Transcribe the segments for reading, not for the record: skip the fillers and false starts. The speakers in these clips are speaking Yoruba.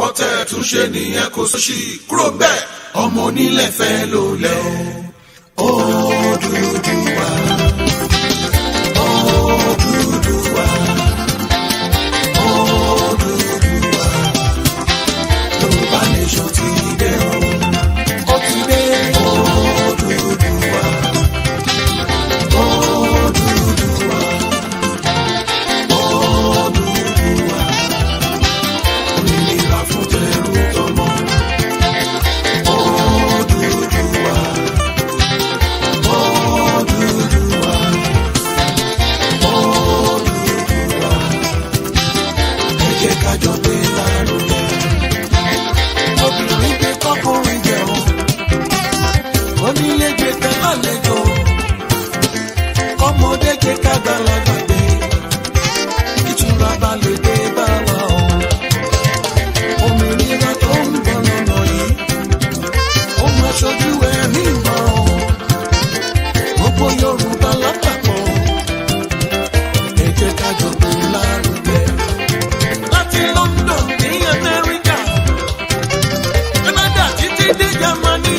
nǹkan tẹ́ tún ṣe nìyẹn kò sí kúrò bẹ́ẹ̀ ọmọ onílẹ̀ fẹ́ ló lẹ́ o. Odùduwà, Odùduwà, Odùduwà, Yorùbá nation ti dé o. Ó ti dé Odùduwà, Odùduwà, Odùduwà, òmìnira fún tẹrú tọmọ. Odùduwà, Odùduwà, Odùduwà, ẹ jẹ́ ká jọ gbé lárugẹ. Obìnrin gbé kọ́kùnrin jẹun, onílé gbé tẹ́lálejò, ọmọdé gbé kágbàlagbà gbé, ìtura balẹ̀ dé bá wa o. Òmìnira tó ń bọ̀ lọ́nà yìí, ó máa ṣojú ẹ̀mí ìmọ̀ o. Gbogbo Yorùbá lápapọ̀, ẹ jẹ́ ká jọ gbé lárugẹ. Láti London ní Amẹ́ríkà, Canada títí dé Germany.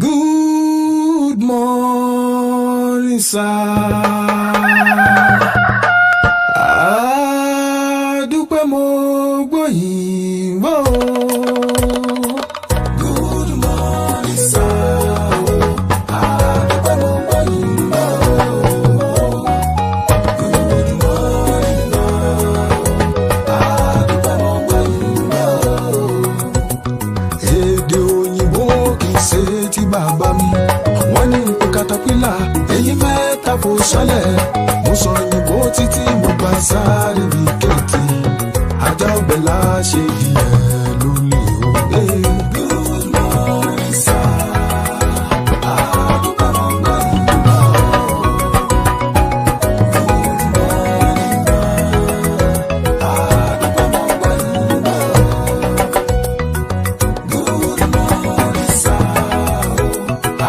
Good morning, sir. Adúpẹ́ mo gbóyìn bò. Good morning, sir. Adúpẹ́ mo gbóyìn bò. Good morning, sir. Adúpẹ́ mo gbóyìn bò. Èdè òyìnbó kì í ṣe ti bàbá mi. Wọ́n ní pé katapila èyí mẹ́ta fò sálẹ̀. Mo sọ òyìnbó títí mo gba sáré mi kéètì. Ajá ọbẹ̀ láṣẹ ìyẹn ló lè o. Good morning, sir. Adúpẹ́ mo gbóyìn bò. Good morning, sir. Adúpẹ́ mo gbóyìn bò. Good morning, sir.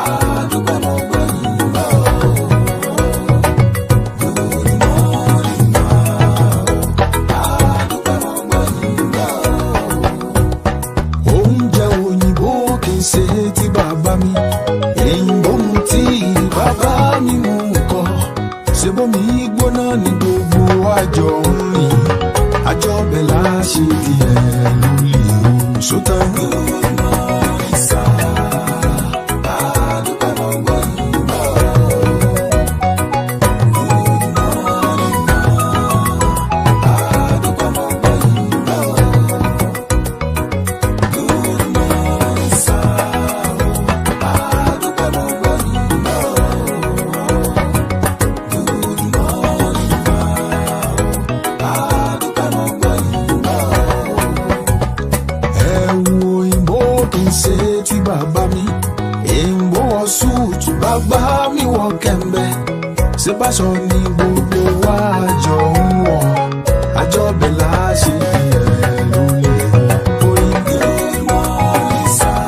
Adúpẹ́ mo gbóyìn bò. Good morning, sir. Adúpẹ́ mo gbóyìn bò. Oúnjẹ òyìnbó kì í ṣe ti bàbá mi. Èyìnbó mu tí bàbá mi mú kọ. Ṣé bómi gbóná ní gbogbo àjọ ń rìn? Àjọ bẹ̀ láṣẹ díẹ̀ ló lè o. Sótà good morning, sir. Adúpẹ́ mo gbóyìn bò. Good morning, sir. Adúpẹ́ mo gbóyìn bò. Good morning, sir. Adúpẹ́ mo gbóyìn bò. Good morning, sir. Adúpẹ́ mo gbóyìn bò. Ẹ̀wù òyìnbó kì í ṣe ti bàbá mi. Èyìnbó wọ súùtù, bàbá mi wọ kẹ̀mbẹ́. Ṣé báṣọ ni gbogbo wa jọ ń wọ̀? Àjọ bẹ̀ láṣẹ ìyẹn ló lè orí. Good morning, sir.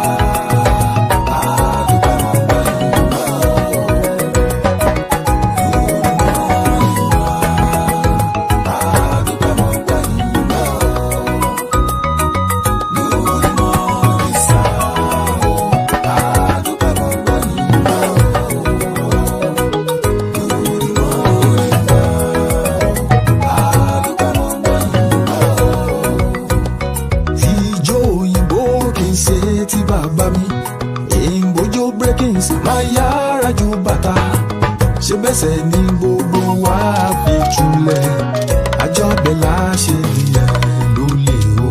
Adúpẹ́ mo gbóyìn bò. Good morning, sir. Adúpẹ́ mo gbóyìn bò. Good morning, sir. Adúpẹ́ mo gbóyìn bò. Good morning, sir. Ijó òyìnbó kì í ṣe ti bàbá mi. Èyìnbójó breakings máa yára ju bàtà. Ṣé bẹ́sẹ̀ ni gbogbo wa fi túlẹ̀? Àjọ bẹ̀ láṣẹ ìyẹn ló lè o.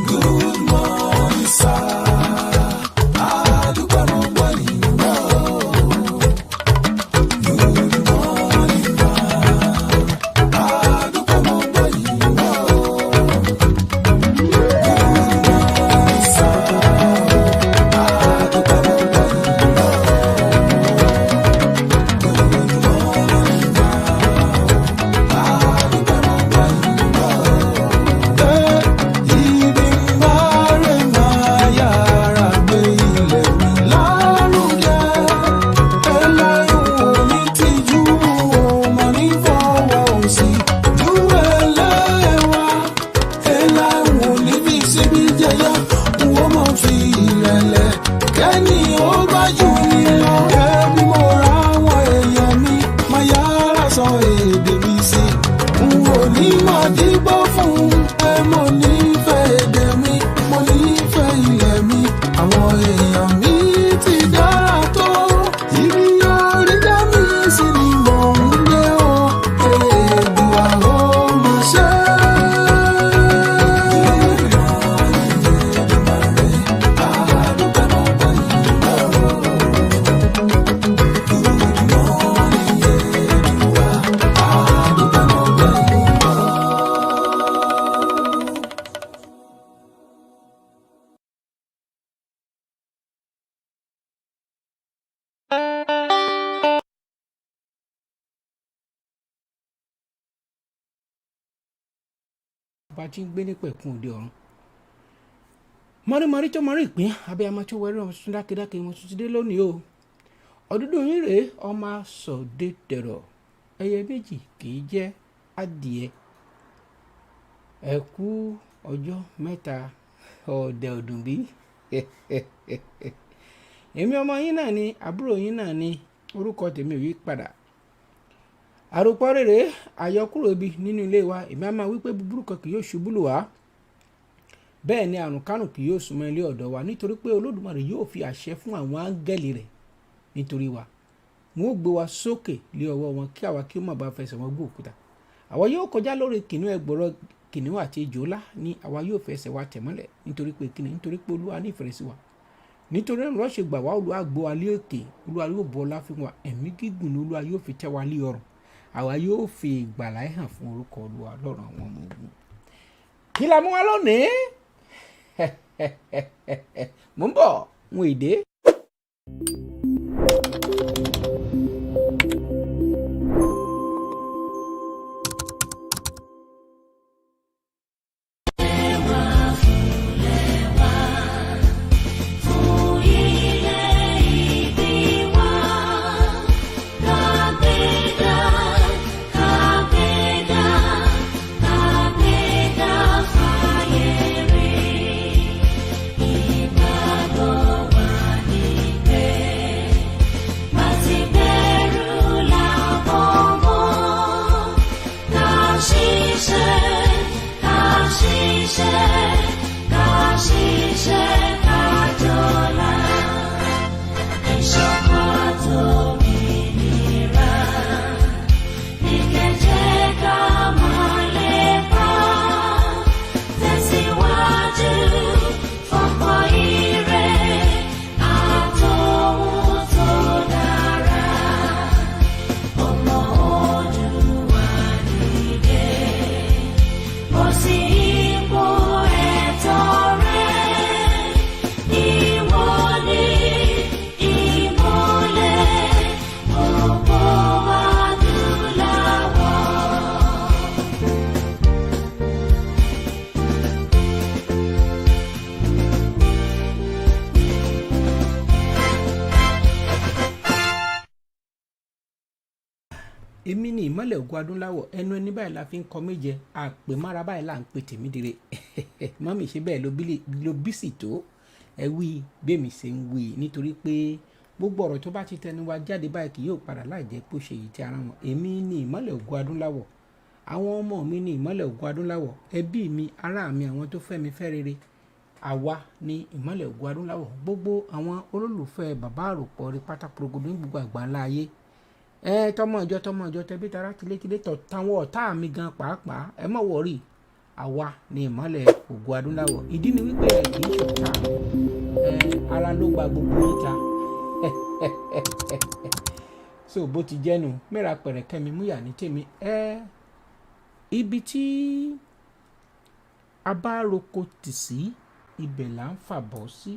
Good morning, sir. Adúpẹ́ mo gbóyìn bò. Good morning, sir. Adúpẹ́ mo gbóyìn bò. bá ti ń gbé ní pẹ̀kun òde ọ̀run. mọ́rímọ́rí tó mọ́rí ìpín abiyamọ tó wẹ̀rẹ̀ ọmọ tuntun dákedáke mo tún ti dé lónìí o. ọdúndún yín rèé ọmọ sọ̀dé tẹ̀rọ̀ ẹyẹ méjì kì í jẹ́ adìẹ. ẹ kú ọjọ́ mẹ́ta ọ̀dẹ̀ ọdún bí. èmi ọmọ yín náà ni àbúrò yín náà ni orúkọ tèmi ò yí padà. àròpọ̀ rere àyọkúrò ibi nínú ilé wa èmi á máa wí pé búburú kan kì yóò ṣubú lù wá. bẹ́ẹ̀ ni àrùn kárùn kì yóò súnmọ́ ilé ọ̀dọ̀ wa nítorí pé olódùmarè yóò fi àṣẹ fún àwọn áńgẹ́lì rẹ̀ nítorí wa. wọn ó gbé wa sókè lé ọwọ́ wọn kí àwa kí ó má bàa fẹsẹ̀ wọn gbó òkúta. àwa yóò kọjá lórí kìnìún ẹgbọ̀rọ̀ kìnìún àti ejò ńlá ni àwa yóò fẹsẹ̀ wa tẹ̀ mọ́lẹ̀ nítorí pé nítorí pé olúwa nífẹ̀ẹ́ sí wa. nítorí ẹ̀rọ ṣe gbà wá olúwa gbọ́ wa lé òkè olúwa yóò bọ́ ọlá fún wa ẹ̀mí gígùn ní olúwa yóò fi tẹ́ wa lé ọrùn àwa yóò fi ìgbàlà hàn fún orúkọ olúwa lọ́rùn àwọn ọmọ ogun. kí la mú wa lónìí? mo ń bọ̀ wọn èdè. èmi ni ìmọ́lẹ̀ ògo adúláwọ̀ ẹnu ẹni báyìí la fi ń kọ méje àpè mára báyìí là ń pè tèmi dire mọ́mì ṣe bẹ́ẹ̀ ló bí sì tó ẹ wí bẹ́ẹ̀mì ṣe ń wí nítorí pé gbogbo ọ̀rọ̀ tó bá ti tẹnu wa jáde báyìí kì yóò padà láì jẹ́ pé ó ṣe èyí tí ara wọn. èmi ni ìmọ́lẹ̀ ògo adúláwọ̀ àwọn ọmọ mi ni ìmọ́lẹ̀ ògo adúláwọ̀ ẹbí mi ará mi àwọn tó fẹ́ mi fẹ́ rere àwa ni ìmọ́lẹ̀ ògo adúláwọ̀ gbogbo àwọn olólùfẹ́ bàbá àròpọ̀ rí pátá porogodo ní gbogbo àgbáńlá ayé tọmọ ìjọ tẹbí tara tilétilé táwọn ọ̀tá mi gan pàápàá ẹ má wọrí àwa ni ìmọ́lẹ̀ ògo adúláwọ̀ ìdí ni wípé ẹ kì í ṣọ̀tá ara ló gba gbogbo níta so bó ti jẹ́nu mẹ́ra pẹ̀rẹ̀kẹ́ mi múyà ní tèmi ibi tí a bá roko tì sí ibẹ̀ là ń fàbọ̀ sí.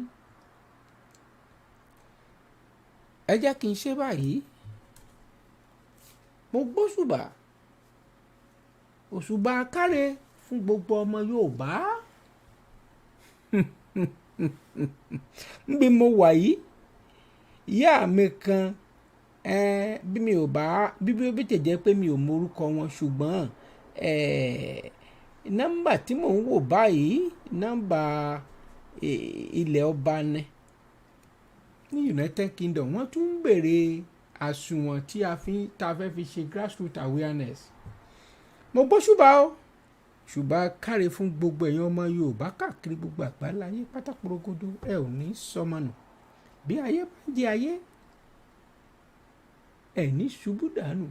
ẹ jẹ́ kí n ṣe báyìí mo gbóṣùbà òṣùbà káre fún gbogbo ọmọ Yorùbá níbi mo wà yìí ìyá mi kan bí mi ò bá bí tẹ̀jẹ́ pé mi ò mọ orúkọ wọn ṣùgbọ́n nọ́mbà tí mò ń wò báyìí nọ́mbà ilẹ̀ ọba ní United Kingdom wọ́n tún ń béèrè àsùnwọ̀n tí a fẹ́ fi ṣe grassroots awareness. mo gbóṣùbà o ṣùgbọ́n káre fún gbogbo ẹ̀yin ọmọ Yorùbá káàkiri gbogbo àgbáńlá ayé pátákórógódó ẹ ò ní sọmọnù bí ayé bá ń jẹ ayé ẹ ní ṣubú dànù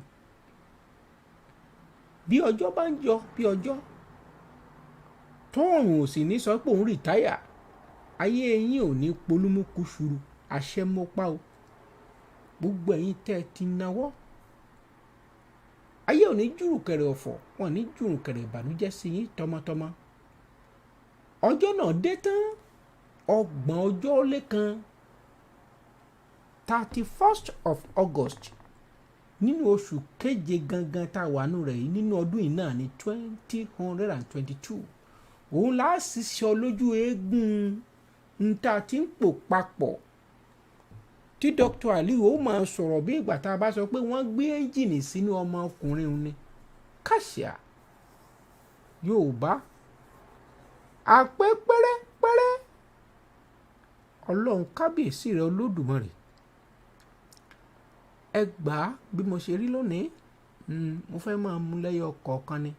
bí ọjọ́ bá ń jọ bí ọjọ́ tóòrùn ò sì ní sọ pé òun rìtáyà ayé yín ò ní polúmúkú ṣuru àṣẹ mọ́pá o gbogbo ẹ̀yin tẹ́ ẹ ti náwó ayé ò ní jùrùkẹ̀rẹ̀ ọ̀fọ̀ wọn ní jùrùkẹ̀rẹ̀ ìbànújẹ́ sí yín tọmọtọmọ ọjọ́ náà dé tán 30 ọjọ́ lé kan 31st of August nínú oṣù keje gangan tá a wà nù rẹ̀ yìí nínú ọdún yìí náà ní 2022 òun là á ṣiṣọ́ lójú eégún nta tí ń pò papọ̀ tí Dr. Aliu ó máa sọ̀rọ̀ bí ìgbà tá a bá sọ pé wọ́n gbé ẹ́ńjìnì sínú ọmọkùnrin òun ni kàṣà Yorùbá àpé pẹ́rẹ́pẹ́rẹ́ Ọlọ́run kábíyèsí rẹ̀ Olódùmarè ẹ gbà á bí mo ṣe rí lónìí mo fẹ́ máa mú lẹ́yọ kọ̀ọ̀kan ni.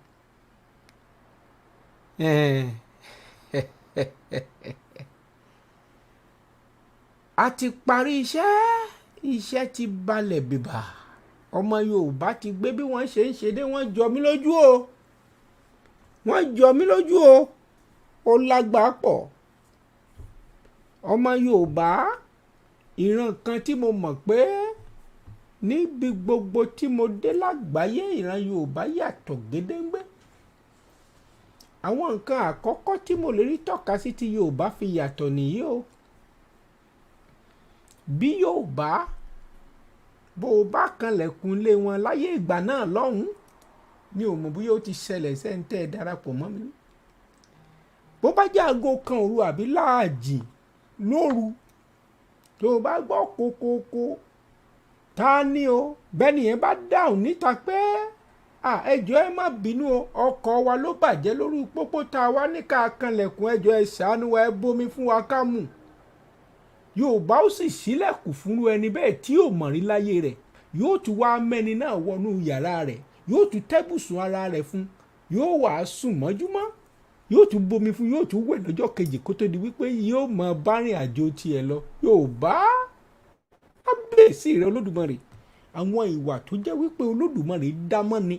A ti parí iṣẹ́ ti balẹ̀ bìbà ọmọ Yorùbá ti gbé bí wọ́n ṣe ń ṣe dé wọ́n jọ mí lójú o ó lágbàá pọ̀ ọmọ Yorùbá ìran kan tí mo mọ̀ pé níbi gbogbo tí mo dé lágbàáyé ìran Yorùbá yàtọ̀ gédéǹgbé àwọn nǹkan àkọ́kọ́ tí mo lè rí tọ́ka sí tí Yorùbá fi yàtọ̀ nìyí o bí Yorùbá bó o bá kanlẹ̀kùn lé wọn láyé ìgbà náà lọ́hùn-ún mi ò mọ̀ bóyá ó ti ṣẹlẹ̀ sẹ́ńtẹ́ darapọ̀ mọ́ mi bó bá jẹ́ aago kan òru àbí láàjì lóru tó o bá gbọ́ kókókó ta ni o bẹ́ẹ̀ nìyẹn bá dáhùn níta pé ẹjọ́ ẹ má bínú o ọkọ̀ wa ló bàjẹ́ lórí pópó tá a wá ní ká kanlẹ̀kùn ẹjọ́ ẹ ṣàánú wa ẹ bomi fún wa ká mú Yorùbá ó sì ṣílẹ̀kùn fún ẹni bẹ́ẹ̀ tí ò mọ̀ rí láyé rẹ̀ yóò tún wá mẹ́ni náà wọnú yàrá rẹ̀ yóò tún tẹ́bùsùn ara rẹ̀ fún yóò wá sùn mọ́júmọ́ yóò tún bomi fún yóò tún wẹ̀ lọ́jọ́ kejì kó tó di wípé yóò mọ bárìn àjò tiẹ̀ lọ Yorùbá kábíyèsí rẹ̀ Olódùmarè àwọn ìwà tó jẹ́ wípé Olódùmarè dámọ́ ni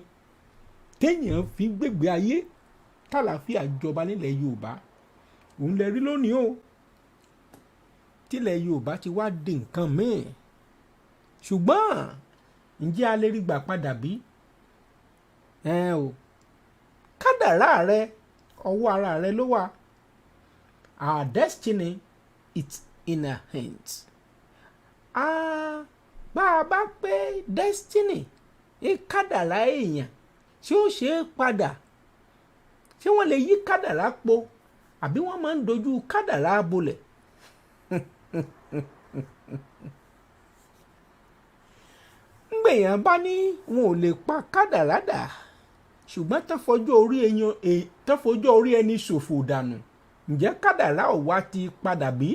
téèyàn fi gbègbè ayé tàlàfíà jọba nílẹ̀ Yorùbá òun lè rí lónìí o tílẹ̀ Yorùbá ti wá di nǹkan míì ṣùgbọ́n ǹjẹ́ a lè rí gbà padà bí? Kádàrá rẹ ọwọ́ ara rẹ ló wà our destiny it's in our hands. Bá a bá pé destiny kádàrá èèyàn ṣé ó ṣe é padà ṣé wọ́n lè yí kádàrá po àbí wọ́n máa ń dojú kádàrá bolẹ̀. ngbèyàn bá ní wọn ò lè pa kádàrá dà ṣùgbọ́n tán fojú orí ẹni ṣòfò dànù ǹjẹ́ kádàrá ò wá ti padà bí?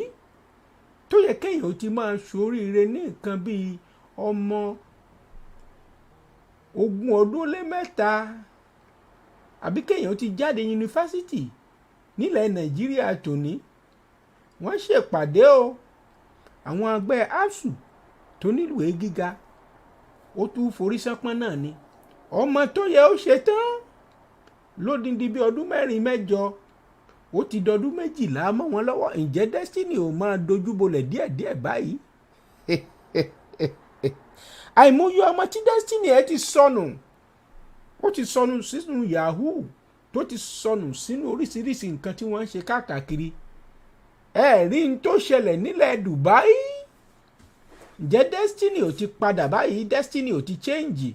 tó yẹ kéèyàn ti máa ṣoríire ní nǹkan bíi ọmọ 20 ọdún lé 3 àbí kéèyàn ti jáde yunifásitì nílẹ̀ Nàìjíríà tòní wọ́n ṣèpàdé o àwọn ẹgbẹ́ ASUU tó nílùú gíga ó tún forí sánpọ́n náà ni ọmọ tó yẹ ó ṣe tán lódindi bí ọdún 4-5 ó ti dọdún 12 mọ́ wọn lọ́wọ́ ǹjẹ́ destiny ò máa dojúbolẹ̀ díẹ̀díẹ̀ báyìí àìmọye ọmọ tí destiny ẹ ti sọnù ó ti sọnù sínú yahoo tó ti sọnù sínú oríṣiríṣi nǹkan tí wọ́n ń ṣe káàkiri rí n tó ṣẹlẹ̀ nílẹ̀ Dubai ǹjẹ́ destiny ò ti padà báyìí destiny ò ti change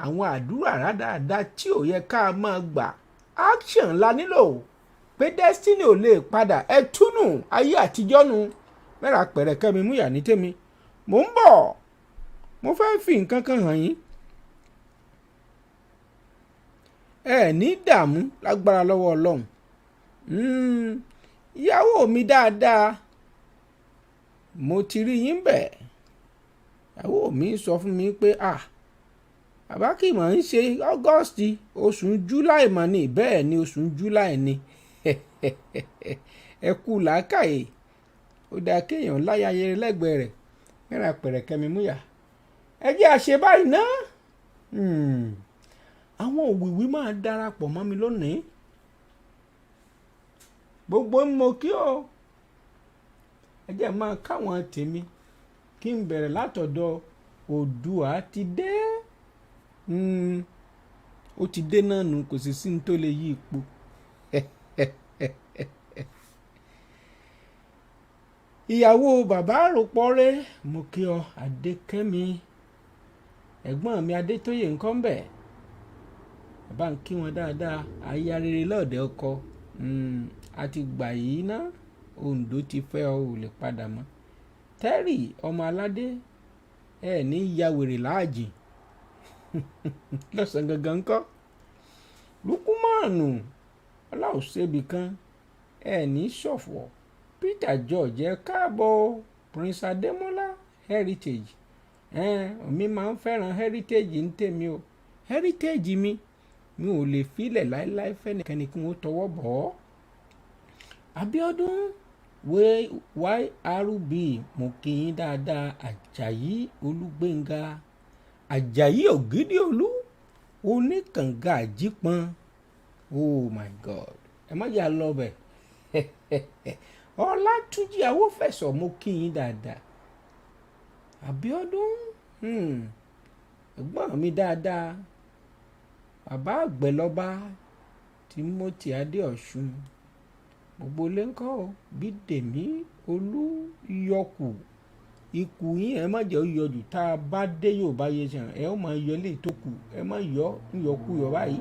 àwọn àdúrà rádaràda tí ò yẹ ká máa gbà action la nílò pé destiny ò lè padà ẹ túnú ayé àtijọ́ nu mẹ́ra pẹ̀rẹ̀kẹ́ mi múyà ní tèmi mò ń bọ̀ mo fẹ́ fi nǹkan kan hàn yín ní dààmú lágbára lọ́wọ́ Ọlọ́run ìyàwó mi dáadáa mo ti rí yín bẹ̀ ìyàwó mi sọ fún mi pé bàbá kì í mọ̀ ń ṣe August oṣù July mọ̀ ni bẹ́ẹ̀ ni oṣù July ni ẹ kú làákàyè ó dáa kéèyàn láyàyè lẹ́gbẹ̀ẹ́ rẹ̀ mẹ́ra pẹ̀rẹ̀kẹ́ mi múyà ẹ jẹ́ àṣẹ báyìí ná àwọn òwìwí máa darapọ̀ mọ́ mi lónìí gbogbo ń mo kí o ẹ jẹ́ máa káwọn tèmi kí n bẹ̀rẹ̀ látọ̀dọ̀ Oòduà ti dé ó ti dé náà nù kò sì sí ní tó lè yí ipò ìyàwó bàbá àròpọ̀ rẹ̀ mo kí ọ Adékẹ́mi ẹ̀gbọ́n mi Adétóyè ńkọ́ ń bẹ̀ bá ń kí wọn dáadáa aya rere lọ́ọ̀dẹ ọkọ àti gbà yìí ná Oǹdó ti fẹ́ ọ ò lè padà mọ́ Terry ọmọ aládé ní ya wèrè láàjì lọ́sàn gangan ńkọ́ Lukumanu ọláòṣèbí kan ní ṣọ̀fọ̀ Peter George káàbọ̀ Prince Adémọ́lá Heritage mi máa ń fẹ́ràn heritage ń tèmi o heritage mi ò lè filẹ̀ láéláé fẹ́nìkẹ́ni kí wọ́n tọwọ́ bọ̀ ọ́ Abíọ́dún YRB mo kí yín dáadáa Àjàyí Olúgbénga Àjàyí Ògídìolú oníkànga àjípọn oh my god ẹ má yà lọ bẹ̀ Ọlátúnjí Awófẹ̀sọ mo kí yín dáadáa Abíọ́dún ẹ̀gbọ́n mi dáadáa bàbá àgbẹ̀lọ́ba Timothy Adéọ̀ṣun gbogbo lẹ́ńkọ́ Bídèmí Olúyọkù ikú yín ẹ má jẹ́ yọjù tá a bá dé Yorùbá yẹn sàn ẹ ó máa yọ léè tó kù ẹ má yọ ńyọkuyọ báyìí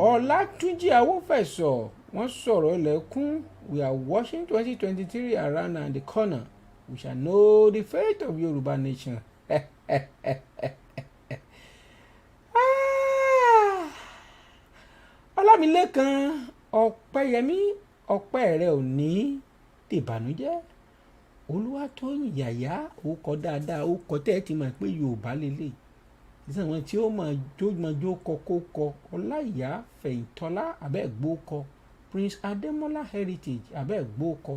Ọlátúnjí Awófẹ̀sọ wọ́n sọ̀rọ̀ ilẹ̀kùn we are watching 2023 around and the corner we shall know the fate of Yoruba nation. Ọlámilékan Ọpẹ́yẹmí ọpẹ́ rẹ ò ní dìbànújẹ́ Olúwatóyìn Yàyà ó kọ dáadáa ó kọ tẹ́ ẹ ti mọ̀ pé Yorùbá lélẹ̀ ìsàwọn tí ó máa jó kọ kó kọ Ọláìyá Fẹ̀yìntọ́lá abẹ́ẹ̀gbó kọ Prince Adémọ́lá Heritage abẹ́ẹ̀gbó kọ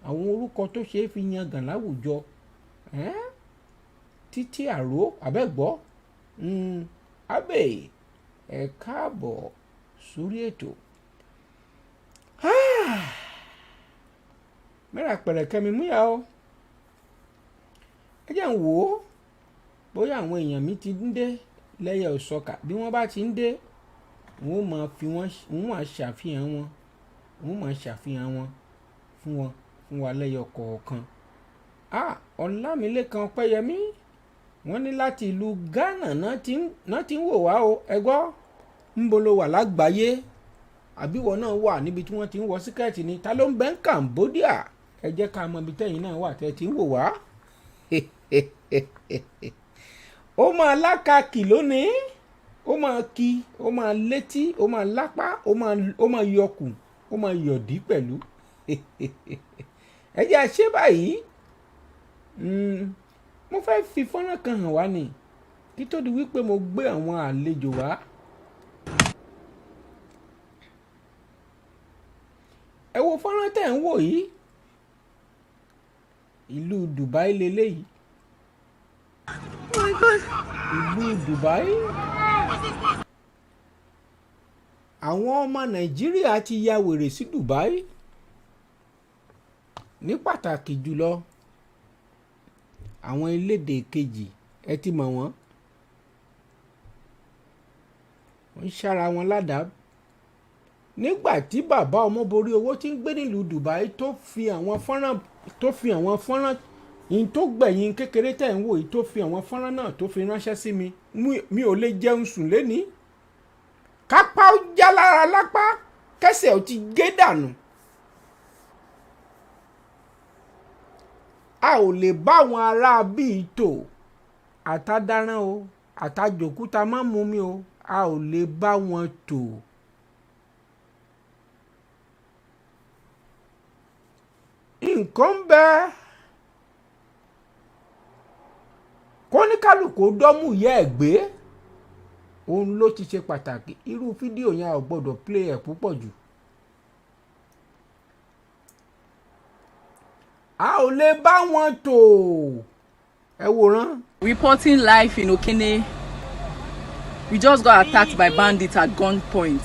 àwọn orúkọ tó ṣe é fi yangàn láwùjọ Títí Àró abẹ́ẹ̀gbọ́ abẹ́ ẹ káàbọ̀ sórí ètò mẹ́ra pẹ̀rẹ̀kẹ́ mi múyà ó ẹ jẹ́ ń wò ó bóyá àwọn èèyàn mi ti ń dé lẹ́yẹ òsọkà bí wọ́n bá ti ń dé wọ́n máa ṣàfihàn wọn fún wa lẹ́yọ kọ̀ọ̀kan Ọlámilékan Ọpẹ́yẹmí wọ́n ní láti ìlú Ghana náà ti ń wò wá o ẹ gbọ́ ńbo lo wà lágbàáyé àbíwọ náà wà níbi tí wọ́n ti ń wọ síkẹ́ẹ̀tì ni ta ló ń bẹ ń Cambodia ẹ jẹ́ ká mọ ibi tẹ́yìn náà wà tẹ́ ti ń wò wá. Ó máa lákàkì lónìí ó máa kí ó máa létí ó máa lápá ó máa yọkù ó máa yọ̀dí pẹ̀lú. Ẹ jẹ́ àṣẹ báyìí mo fẹ́ fi fọ́nrán kan hàn wá ni kí tó di wípé mo gbé àwọn àlejò wá. Ẹ wo fọ́nrán tẹ̀ ń wò yìí ìlú Dubai leléyìí ìlú Dubai àwọn ọmọ Nàìjíríà ti ya wèrè sí Dubai ní pàtàkì jùlọ àwọn elédè kejì ẹ ti mọ̀ wọ́n ń ṣára wọn ládàá nígbà tí bàbá ọmọborí owó tí ń gbé nílùú Dubai tó fi àwọn fọ́nrán yìí tó gbẹ̀yìn kékeré tẹ̀ ń wò yìí tó fi àwọn fọ́nrán náà tó fi ránṣẹ́ sí mi ò lè jẹun sùn lénìí kápá ó já lára lápá kẹsẹ̀ ó ti gé dànù a ò lè bá àwọn ará bíi tò àtàdáràn o àtàjòkúta má mú mi o a ò lè bá wọn tò. Nǹkan ń bẹ kóníkálùkù dọ́mú yẹ ẹ̀ gbé òun ló ti ṣe pàtàkì irú fídíò yẹn ò gbọ́dọ̀ play ẹ̀ púpọ̀ jù. A ò lè bá wọn tò ẹ wòran. Reporting live in Okene, we just got attacked by bandits at gunpoint.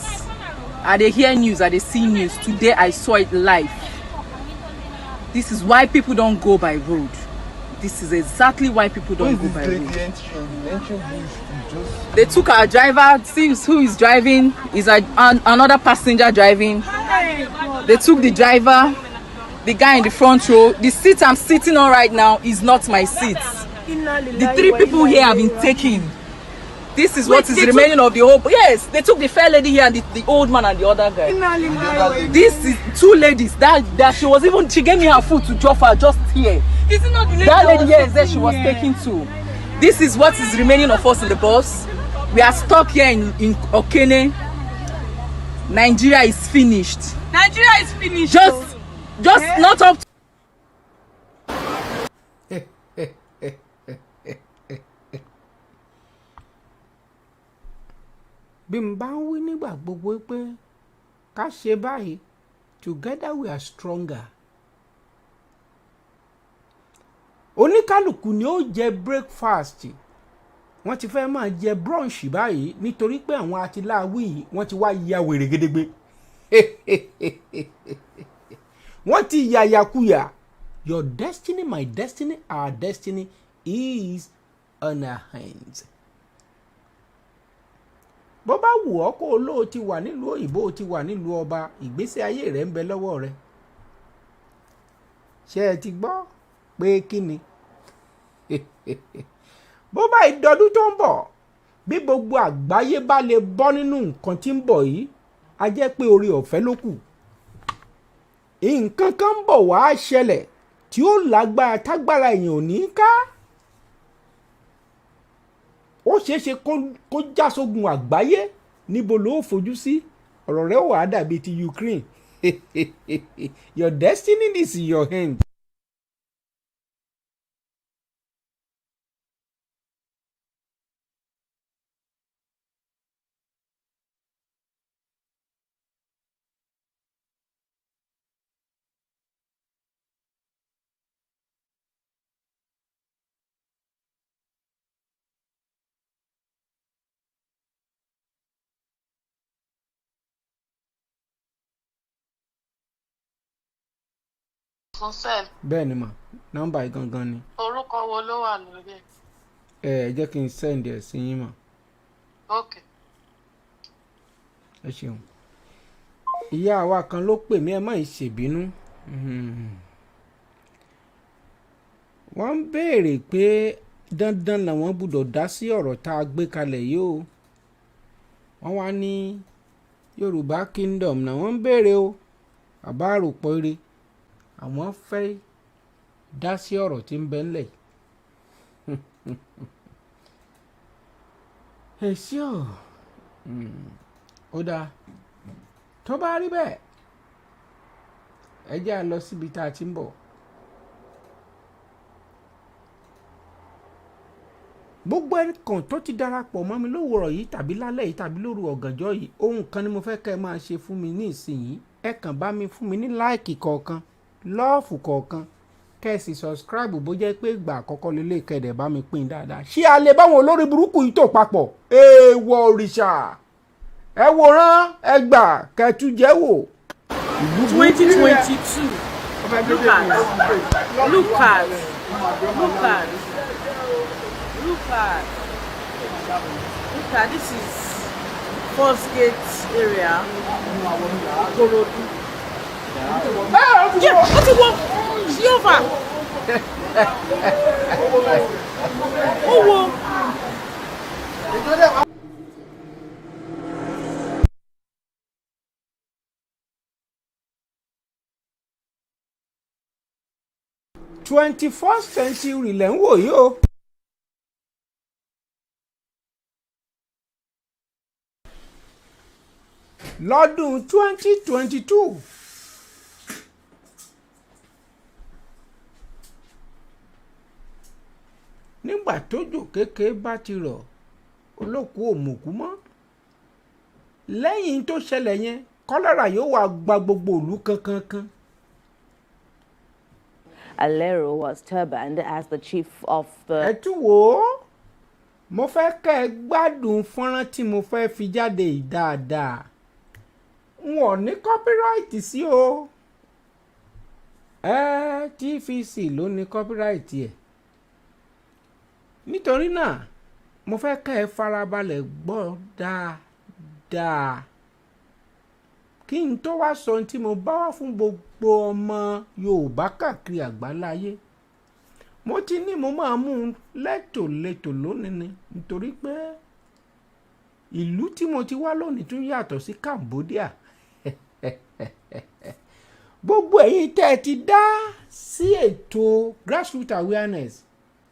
I dey hear news, I dey see news. Today I saw it live. This is why people don't go by road. This is exactly why people don't go by road. They took our driver. See who is driving. Is another passenger driving. They took the driver, the guy in the front row. The seat I'm sitting on right now is not my seat. The three people here have been taken. This is what is remaining of the whole. Yes, they took the fair lady here and the old man and the other guy. This is 2 ladies. That she was even, she gave me her food to drop her just here. Is it not the lady That lady here is there she was taking to. This is what is remaining of us in the bus. We are stuck here in Okene. Nigeria is finished. Nigeria is finished. Just not up to bí n bá ń wí nígbà gbogbo pé ká ṣe báyìí together we are stronger. Oníkálùkù ni ó jẹ breakfast wọ́n ti fẹ́ máa jẹ brunch báyìí nítorí pé àwọn atiláwí yìí wọ́n ti wá ya wèrè gédégbé wọ́n ti yàyàkuyà. Your destiny, my destiny, our destiny is on our hands. Bó bá wù ọ́ kó olóò ti wà nílùú òyìnbó ti wà nílùú ọba ìgbésí ayé rẹ̀ ń bẹ lọ́wọ́ rẹ̀. Ṣé ẹ ti gbọ́ pé kí ni? Bó bá ìdọdún tó ń bọ̀ bí gbogbo àgbáyé bá lè bọ́ nínú nǹkan tí ń bọ̀ yìí a jẹ́ pé orí ọ̀fẹ́ ló kù. Nǹkan kan ń bọ̀ wá ṣẹlẹ̀ tí ó lágbára tágbára èèyàn ò ní ká. Ó ṣeéṣe kó já sógun àgbáyé níbo ló fojú sí ọ̀rọ̀ rẹ̀ wà á dàbí ti Ukraine. Your destiny is in your hand. Bẹ́ẹ̀ ni mà nọ́mbà yìí gangan ni. Orúkọ wo ló wà lórí ẹ̀? Ẹ jẹ́ kí n send ẹ̀ sí yín mà. Ok. Ẹ ṣeun. Ìyá wa kan ló pè mí ẹ má ṣèbínú. Wọ́n ń béèrè pé dandan làwọn gbọ́dọ̀ dá sí ọ̀rọ̀ tá a gbé kalẹ̀ yìí o. Wọ́n wá ní Yorùbá Kingdom náà wọ́n ń béèrè o. Bàbá àròpọ̀ ire àwọn fẹ́ dá sí ọ̀rọ̀ tí ń bẹ ńlẹ̀ ẹ sí ọ̀ ó dáa tó bá rí bẹ́ẹ̀ ẹ jẹ́ à lọ síbi tá a ti ń bọ̀. Gbogbo ẹnìkan tó ti darapọ̀ mọ́ mi lówùrọ̀ yìí tàbí lálẹ́ yìí tàbí lóru ọ̀gànjọ́ yìí ohun kan ni mo fẹ́ kẹ́ ẹ máa ṣe fún mi ní ìsinyìí ẹ kàn bá mi fún mi ní láìkì kọ̀ọ̀kan lọ́ọ̀fù kọ̀ọ̀kan kẹ́sì subscribe bó jẹ́ pé ìgbà àkọ́kọ́ lélẹ̀ kẹ́dẹ̀ bá mi pín dáadáa. Ṣé a lè báwọn olórí burúkú yìí tó papọ̀? Èèwọ̀ òrìṣà ẹ wòran ẹ gbà kẹtù jẹ́ wò. 2022. Look at this is First Gate area. Olootu. Yeah, what you want? See over. Oh, 21st century lẹ́ ń wò yìí o. Lọ́dún 2022 nígbà tójò kékeré bá ti rọ̀ olóku òmùkú mọ́ lẹ́yìn tó ṣẹlẹ̀ yẹn kọ́lẹ́rà yóò wá gba gbogbo ìlú kankankan. Alero was turbaned as the chief of the. Ẹ tún wò ó mo fẹ́ kẹ́ ẹ gbádùn fọ́nrán tí mo fẹ́ fi jáde yìí dáadáa n ò ní copyright sí o TVC ló ní copyright ẹ̀ nítorí náà mo fẹ́ kẹ́ ẹ farabalẹ̀ gbọ́ dáadáa kí n tó wá sọ ohun tí mo bá wá fún gbogbo ọmọ Yorùbá káàkiri àgbáláyé mo ti ní mo máa mú un létòlétò lónìí ni nítorí pé ìlú tí mo ti wá lónìí tún yàtọ̀ sí Cambodia. Gbogbo ẹ̀yin tẹ́ ẹ ti dá sí ètò grassroots awareness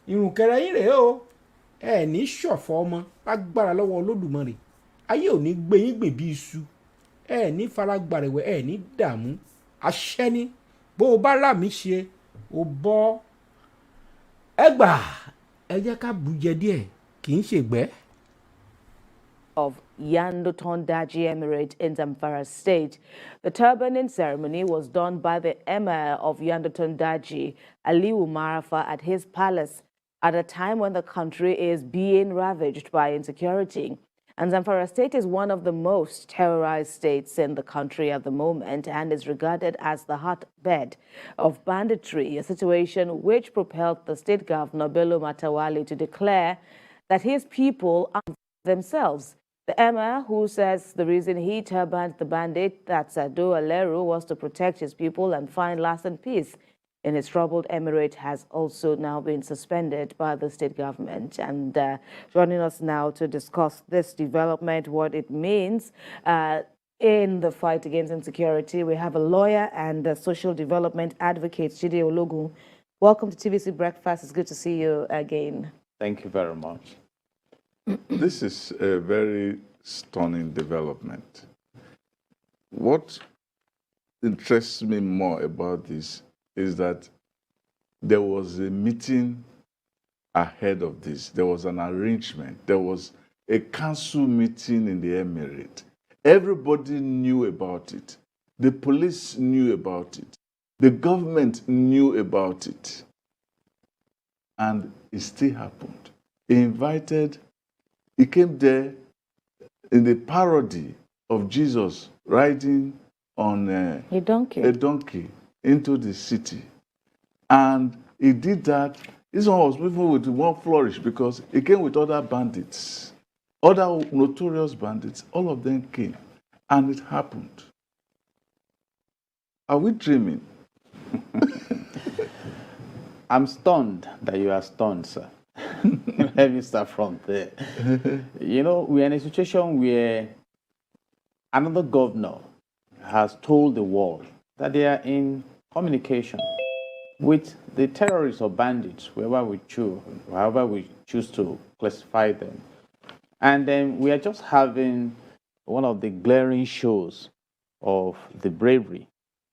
ìrùnkẹ̀rẹ̀ yín rèé o, ẹ ní ṣọ̀fọ̀ ọmọ lágbára lọ́wọ́ Olódùmarè, ayé ò ní gbé yín gbè bí iṣu, ẹ ní faragbàrẹ̀wẹ̀, ẹ ní dààmú, àṣẹ ni bó o bá rà mí ṣe o bọ́. Ẹ gbà ẹ jẹ́ ká bùjẹ díẹ̀ kì í ṣègbẹ́. Of Yandotondaji Emirate in Zamfara State. The turbaning ceremony was done by the Emir of Yandotondaji, Aliu Marafa, at his palace at a time when the country is being ravaged by insecurity. And Zamfara State is one of the most terrorized states in the country at the moment and is regarded as the hotbed of banditry, a situation which propelled the state governor, Bello Matawali, to declare that his people are themselves. The Emir, who says the reason he turbaned the bandit, that's Ado Aleru, was to protect his people and find lasting peace in his troubled emirate, has also now been suspended by the state government. And joining us now to discuss this development, what it means in the fight against insecurity, we have a lawyer and a social development advocate, Jide Ologun. Welcome to TVC Breakfast. It's good to see you again. Thank you very much. This is a very stunning development. What interests me more about this is that there was a meeting ahead of this. There was an arrangement. There was a council meeting in the Emirate. Everybody knew about it. The police knew about it. The government knew about it. And it still happened. He came there in the parody of Jesus riding on A donkey. a donkey into the city. And he did that. This one was moving with more flourish because he came with other bandits, other notorious bandits. All of them came, and it happened. Are we dreaming? I'm stunned that you are stunned, sir. Let me start from there. You know, we're in a situation where another governor has told the world that they are in communication with the terrorists or bandits, however we choose to classify them. And then we are just having one of the glaring shows of the bravery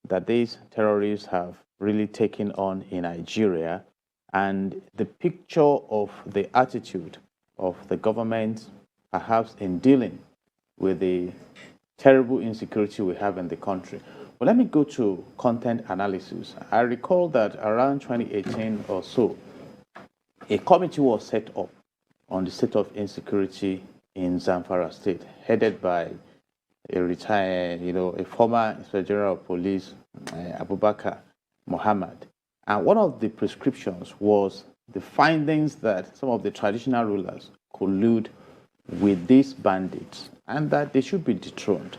that these terrorists have really taken on in Nigeria, and the picture of the attitude of the government perhaps in dealing with the terrible insecurity we have in the country. But let me go to content analysis. I recall that around 2018 or so, a committee was set up on the state of insecurity in Zamfara State, headed by a retired, a former Inspector General of Police, Abubakar Muhammad. And one of the prescriptions was the findings that some of the traditional rulers collude with these bandits and that they should be dethroned.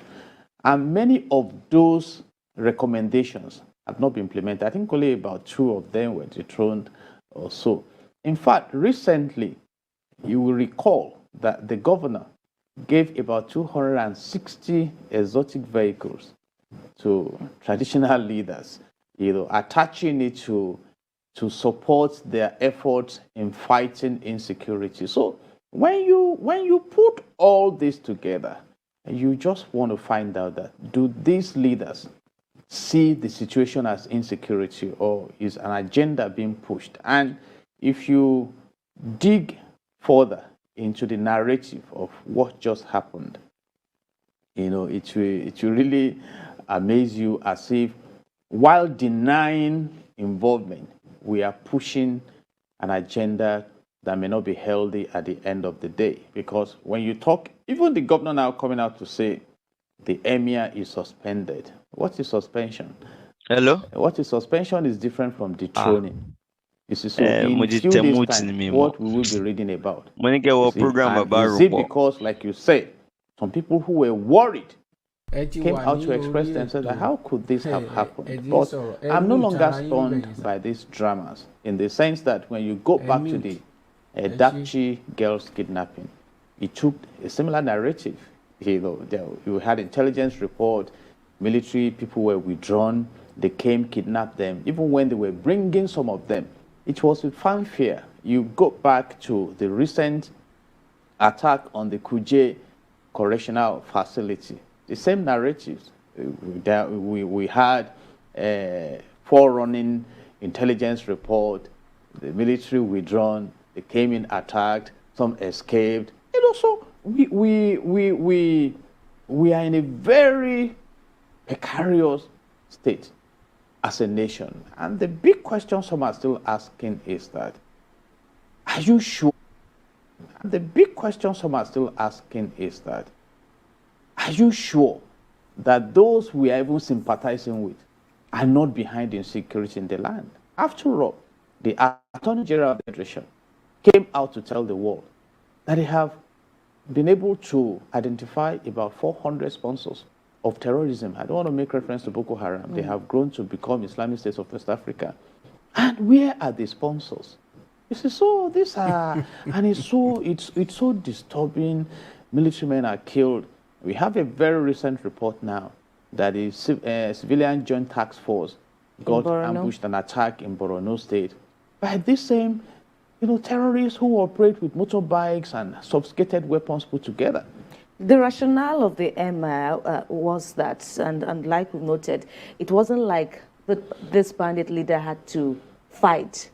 And many of those recommendations have not been implemented. I think only about 2 of them were dethroned or so. In fact, recently, you will recall that the governor gave about 260 exotic vehicles to traditional leaders, attaching it to support their efforts in fighting insecurity. So when you put all this together, you just want to find out that do these leaders see the situation as insecurity, or is an agenda being pushed? And if you dig further into the narrative of what just happened, it will really amaze you, as if while denying involvement, we are pushing an agenda that may not be healthy at the end of the day. Because when you talk, even the governor now coming out to say the emir is suspended. What is suspension? Hello? What is suspension is different from dethroning. You see, so in mo few ti days' tẹ mute time, ni mi what mọ̀. we will be reading about. Mo ní kẹ́ You wọ see, program and bàbá is it Aropo. because, like you said, some people who were worried Ẹ ti came wà out ní to express orí themselves that ètò. how could this have Ẹ happened? ti ń But sọ̀rọ̀. Ẹ I'm no mute longer ara yín stunned bẹ́ẹ̀ yẹn, by these dramas, in the sense that when you go back to mute. the Ẹ ṣé. Dakchi girls kidnapping, it took a similar narrative. You had intelligence report, military people were withdrawn, they came, kidnapped them. Even when they were bringing some of them, it was with fanfare. You go back to the recent attack on the Kuje Correctional Facility, the same narratives. We had a forerunning intelligence report, the military withdrawn, they came in, attacked, some escaped. And also, we are in a very precarious state as a nation. And the big question some are still asking is that, are you sure? And the big question some are still asking is that, are you sure that those we are even sympathizing with are not behind insecurity in the land? After all, the Attorney General of the Federation came out to tell the world that they have been able to identify about 400 sponsors of terrorism. I don't want to make reference to Boko Haram. They have grown to become Islamic states of West Africa. And where are the sponsors? You see, so these are, and it's so disturbing. Military men are killed. We have a very recent report now that is civilian joint task force got ambushed and attacked in Borno State by this same, terrorists who operate with motorbikes and sophisticated weapons put together. The rationale of the MR was that, and like we noted, it wasn't like this bandit leader had to fight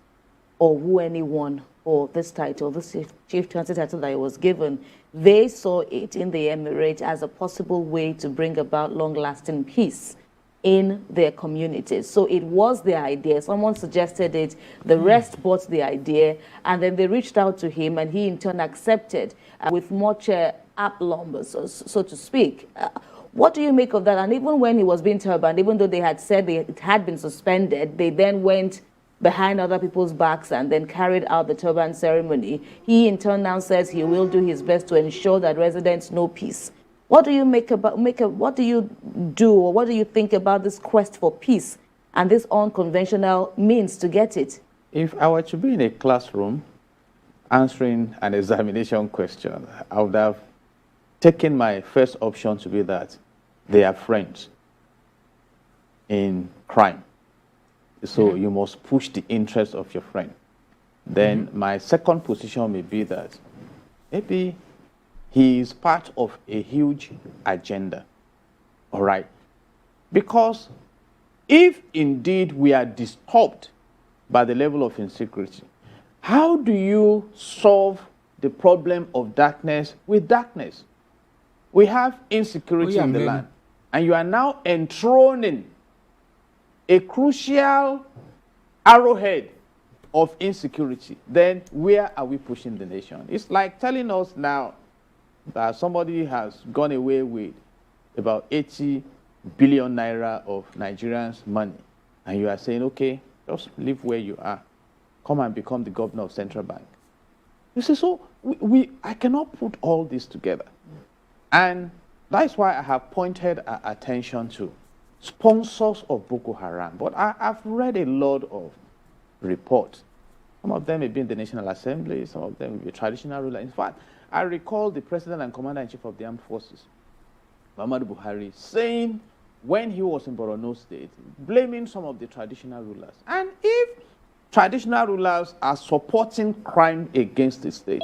or woo anyone for this title, this chieftaincy title that he was given. They saw it in the Emirate as a possible way to bring about long-lasting peace in their communities. So it was their idea. Someone suggested it, the rest bought the idea, and then they reached out to him, and he in turn accepted with much aplomb, so to speak. What do you make of that? And even when he was being turbaned, even though they had said it had been suspended, they then went behind other people's backs and then carried out the turban ceremony. He in turn now says he will do his best to ensure that residents know peace. What do you what do you do, or what do you think about this quest for peace and this unconventional means to get it? If I were to be in a classroom answering an examination question, I would have taken my first option to be that they are friends in crime. So you must push the interest of your friend. Then my second position may be that maybe he is part of a huge agenda, all right? Because if indeed we are disturbed by the level of insecurity, how do you solve the problem of darkness with darkness? We have insecurity in the land, and you are now enthroning a crucial arrowhead of insecurity. Then where are we pushing the nation? It's like telling us now that somebody has gone away with about 80 billion naira of Nigerians' money, and you are saying, okay, just live where you are. Come and become the governor of Central Bank. You see, so I cannot put all this together. And that's why I have pointed our attention to sponsors of Boko Haram. But I've read a lot of reports. Some of them may be in the National Assembly, some of them may be traditional rulers. In fact, I recall the President and Commander-in-Chief of the Armed Forces, Muhammadu Buhari, saying when he was in Borno State, blaming some of the traditional rulers. And if traditional rulers are supporting crime against the state,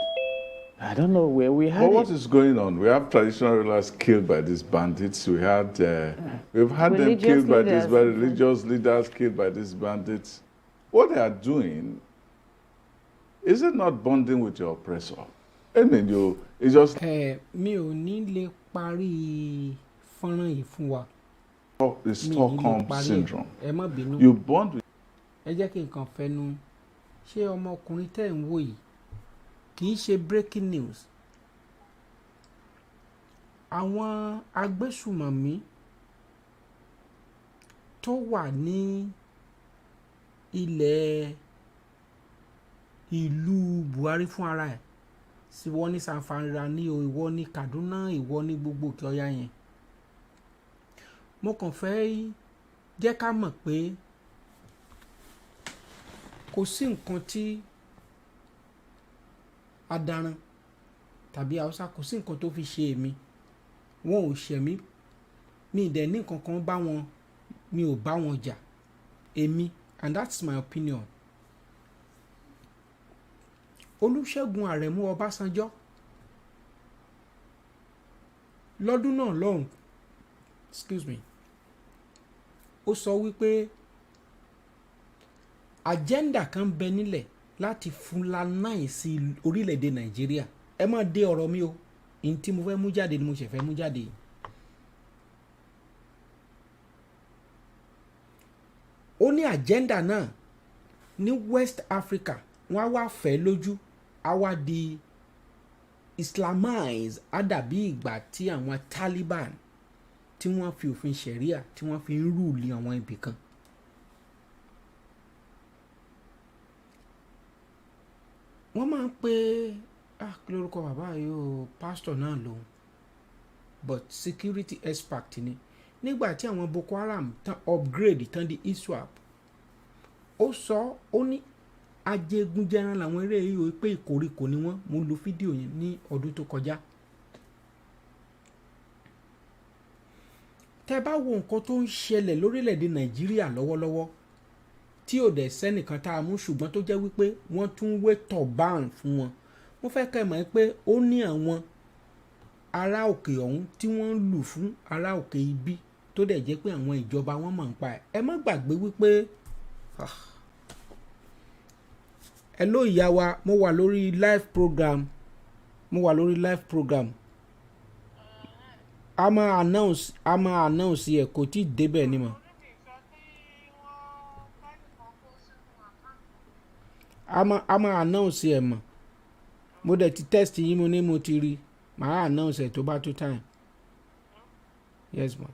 I don't know where we had what is going on? We have traditional rulers killed by these bandits. We've had them killed by these religious leaders killed by these bandits. What they are doing, is it not bonding with your oppressor? I mean, it's just... mi ò ní lè parí fọ́nrán yìí fún wa. The Stockholm syndrome. Ẹ má bínú. You bond with... Ẹ jẹ́ kí n kàn fẹnu. Ṣé ọmọkùnrin tẹ́ ń wò yìí kì í ṣe breaking news? Àwọn agbésùmọ̀mí tó wà ní ilẹ̀ ìlú Buhari fún ara ẹ̀, sí wọ́n ní Sanfara ní o, ìwọ ní Kaduna, ìwọ ní gbogbo òkè ọya yẹn. Mo kàn fẹ́ jẹ́ ká mọ̀ pé kò sí nǹkan tí adaran tàbí haúsá kò sí nǹkan tó fi ṣe èmi, wọn ò ṣẹ̀ mí, mi ì dẹ̀ ní nǹkan kan bá wọn, mi ò bá wọn jà èmi, and that's my opinion. Olúṣẹ́gun Àrẹ̀mú Ọbásanjọ́ lọ́dún náà lọ́hùn, excuse me, ó sọ wípé agenda kan bẹ nílẹ̀ láti fulanize orílẹ̀-èdè Nàìjíríà. Ẹ má dé ọ̀rọ̀ mi o, ní tí mo fẹ́ mú jáde ni mo ṣe fẹ́ mú jáde. Ó ní agenda náà ní West Africa wọ́n á wá fẹ́ lójú, á wá di Islamize, á dàbí ìgbà tí àwọn Taliban tí wọ́n fi òfin Sharia tí wọ́n fi ń rúùlì àwọn ibì kan. Wọ́n máa ń pe kí lórúkọ bàbá yìí o, pastor náà lòun, but security expert ni. Nígbà tí àwọn Boko Haram tán upgrade tán di ISWAP, ó sọ, ó ní ajégunjẹran làwọn eré yìí o, pé ìkòríkò ni wọ́n. Mo lo fídíò yẹn ní ọdún tó kọjá. Tẹ́ bá wo nǹkan tó ń ṣẹlẹ̀ lórílẹ̀‐èdè Nàìjíríà lọ́wọ́lọ́wọ́ tí ò dẹ̀ sẹ́nìkan tá a mú, ṣùgbọ́n tó jẹ́ wípé wọ́n tún wé turban fún wọn. Mo fẹ́ kẹ́ mọ̀ pé ó ní àwọn ará òkè ọ̀hún tí wọ́n ń lù fún ará òkè ibi tó dẹ̀ jẹ́ pé àwọn ìjọba wọn mọ̀ ń pa ẹ̀. Ẹ má gbàgbé wípé hello ìyá wa, mo wà lórí live program, a máa announce ẹ̀, kò tí ì débẹ̀ ni mọ̀. a máa announce ẹ̀ mọ̀. Mo dẹ̀ ti test yín, mo ní mo ti rí, màá announce ẹ̀ tó bá tó time. Yes ma.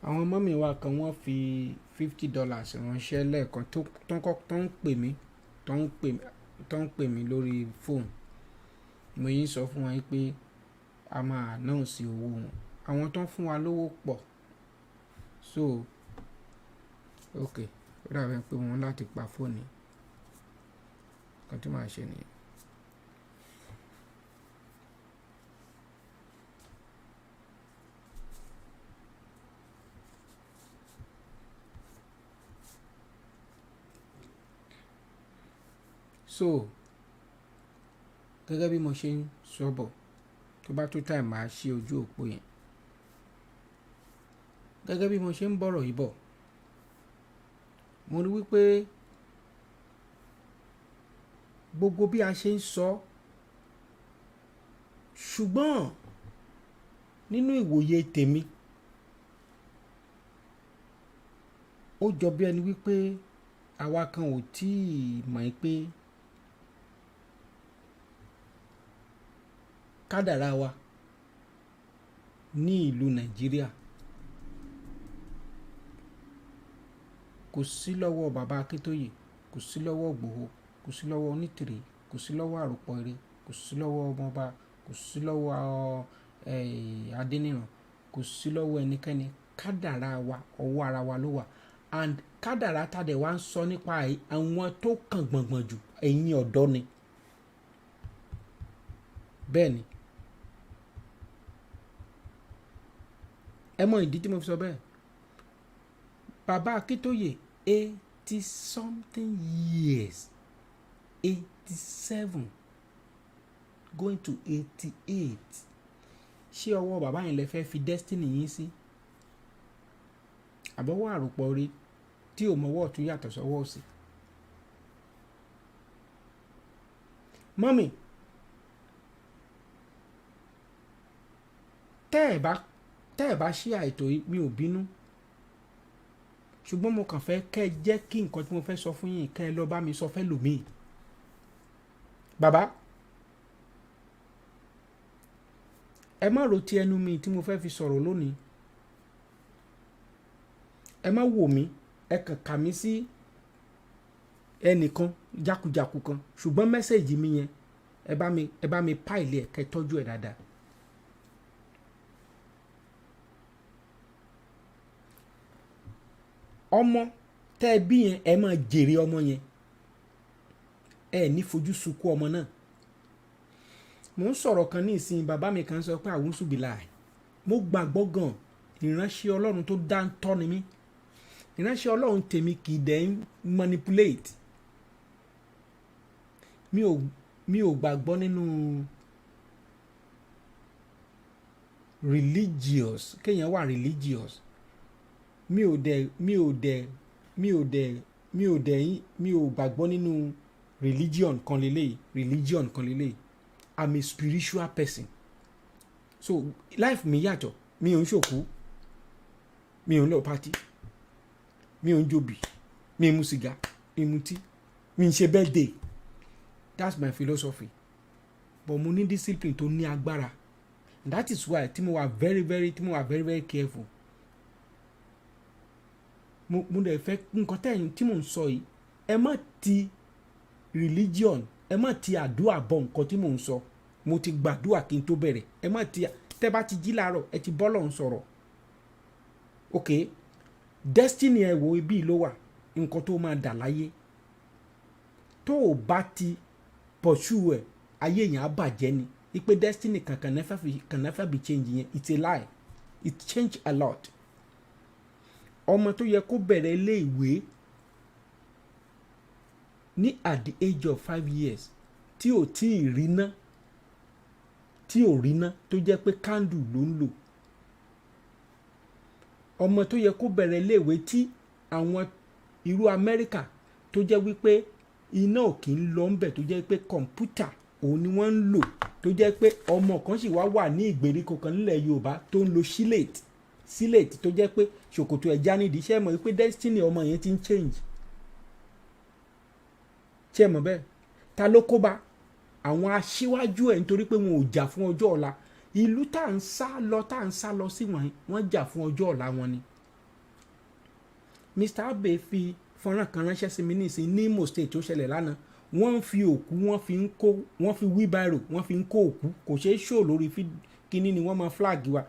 Àwọn mọ́mì wa kan wọ́n fi $50 ránṣẹ́ lẹ́ẹ̀kan tó ń pè mí lórí fóònù. Mo yín sọ fún wọn pé a máa announce owó wọn. Àwọn tó ń fún wa lówó pọ̀, so ok, ó dàbí pé wọ́n láti pa fóònù. Kan tí màá ṣe nìyẹn. So gẹ́gẹ́ bí mo ṣe ń sọ bọ̀, tó bá tó time màá ṣí ojú òpó yẹn. Gẹ́gẹ́ bí mo ṣe ń bọ̀rọ̀ yìí bọ̀, mo rí wípé gbogbo bí a ṣe ń sọ, ṣùgbọ́n nínú ìwòye tèmi ó jọ bí ẹni wípé àwa kan ò tí ì mọ̀ pé kádàrá wa ní ìlú Nàìjíríà kò sí lọ́wọ́ bàbá Akíntóyè, kò sí lọ́wọ́ Ìgbòho, kò sí lọ́wọ́ Onítìrì, kò sí lọ́wọ́ Àròpọ̀ Ire, kò sí lọ́wọ́ ọmọọba, kò sí lọ́wọ́ Adéníran, kò sí lọ́wọ́ ẹnikẹ́ni. Kádàrá wa ọwọ́ ara wa ló wà. And kádàrá tàdé wa ń sọ nípa àwọn tó kàn gbọ̀ngbọ̀n jù, ẹ̀yin ọ̀dọ́ ni. Bẹ́ẹ̀ ni, ẹ mọ ìdí tí mo fi sọ bẹ́ẹ̀. Bàbá Akíntóyè 80 something years, 87 going to 88. Ṣé ọwọ́ bàbá yẹn lè fẹ́ fi destiny yín sí? Àbọ̀wọ́ Àròpọ̀ Ire tí ò mọwọ́ ọ̀tún yàtọ̀ sọ́wọ́ òsì. Mọ́mì, tẹ́ ẹ̀ bá ṣí àìtó mi ò bínú, ṣùgbọ́n mo kàn fẹ́ kẹ́ ẹ jẹ́ kí nǹkan tí mo fẹ́ sọ fún yín kẹ́ ẹ lọ bá mi sọ fẹ́ lòmíì. Bàbá, ẹ má ro ti ẹnu mi tí mo fẹ́ fi sọ̀rọ̀ lónìí. Ẹ má wò mí, ẹ kàn kà mí sí ẹnìkan jákujàku kan, ṣùgbọ́n mẹ́sẹ̀jì mi yẹn ẹ bá mi páìlì ẹ̀ kẹ́ tọ́jú ẹ̀ dáadáa. Ọmọ tẹ́ ẹ bí yẹn, ẹ máa jèrè ọmọ yẹn, ẹ ní fojú sunkún ọmọ náà. mo ń sọ̀rọ̀ kan ní ìsìn bàbá mi kan sọ pé àwùsù bìlà mo gbàgbọ́ gan ìránṣẹ́ ọlọ́run tó dá ń tọ́ ni mí ìránṣẹ́ ọlọ́run tèmi kì í dẹ̀ ń manipulate mi ò gbàgbọ́ nínú religious kéèyàn wà religious mi ò gbàgbọ́ nínú religion kan lélẹ́yìí I'm a spiritual person so life mi yàtọ̀ mi ò ń ṣòkú mi ò ń lọ party mi ò ń jobi mi ò ń mu sìgá mi ò ń mutí mi ń ṣe birthday that's my philosophy but mo ní discipline tó ní agbára and that is why tí mo wà very very careful mo dẹ̀ fẹ́ nǹkan tẹ́yìn tí mò ń sọ yìí ẹ má ti religion ẹ má ti àdúrà bọ nǹkan tí mò ń sọ mo ti gbàdúrà kí n tó bẹ̀rẹ̀ ẹ má ti tẹ́ bá ti jí láàárọ̀ ẹ ti bọ́lọ̀ ń sọ̀rọ̀ ok destiny ẹ wo ibi ló wà nǹkan tó máa dà láyé tó o bá ti pursue ẹ ayé yẹn á bàjẹ́ ni ipe destiny can never be change yẹn it's a lie it change a lot ọmọ tó yẹ kó bẹ̀rẹ̀ ilé ìwé ní at the age of 5 years tí ò tí ì rí ná tó jẹ́ pé candle ló ń lò ọmọ tó yẹ kó bẹ̀rẹ̀ ilé ìwé tí àwọn irú Amẹ́ríkà tó jẹ́ wípé iná ò kì í lọ ń bẹ̀ tó jẹ́ pé kọ̀ǹpútà òun ni wọ́n ń lò tó jẹ́ pé ọmọ kan sì wà ní ìgbèríko kan nílẹ̀ Yorùbá tó ń lo sílẹ̀tì tó jẹ́ pé ṣòkòtò ẹ̀já nídìí iṣẹ́ mọ̀ wípé destiny ọmọ yẹn ti ń change ṣé mọ̀ bẹ́ẹ̀ ta ló kó bá àwọn aṣíwájú ẹ̀ nítorí pé wọn ò jà fún ọjọ́ ọ̀la ìlú tá à ń sá lọ sí wọ́n jà fún ọjọ́ ọ̀la wọn ni. Mr. Abe fi fọ́nrán kan ránṣẹ́ sí mi nísìn ní Imo State tó ṣẹlẹ̀ lánàá wọ́n fi òkú wọ́n fi wheelbarrow wọ́n fi ń kó òkú kò ṣeé ṣó lórí kíní ni wọ́n máa flag wa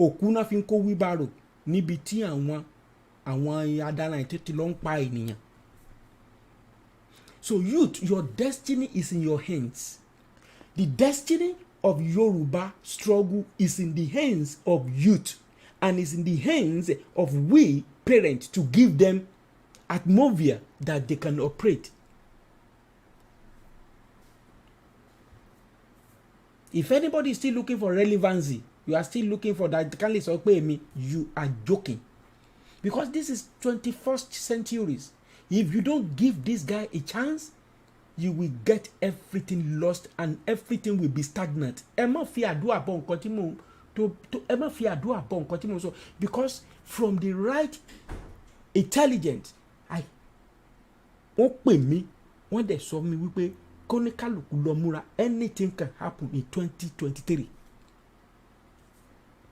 òkú náà fi ń kó wheelbarrow níbi tí àwọn adaràn ètò ló ń pa ènìyàn. So youth, your destiny is in your hands. The destiny of Yoruba struggle is in the hands of youth and is in the hands of we parents to give them atmosphere that they can operate. If anybody is still looking for relevancy, you are still looking for that, you are joking. Because this is 21st centuries. If you don't give this guy a chance, you will get everything lost and everything will be stagnant. Ẹ má fi àdúrà bọ nǹkan tí mo sọ because from the right intelligence wọ́n pè mí wọ́n dẹ̀ sọ mi wípé kóníkàlùkù lọ múra anything can happen in 2023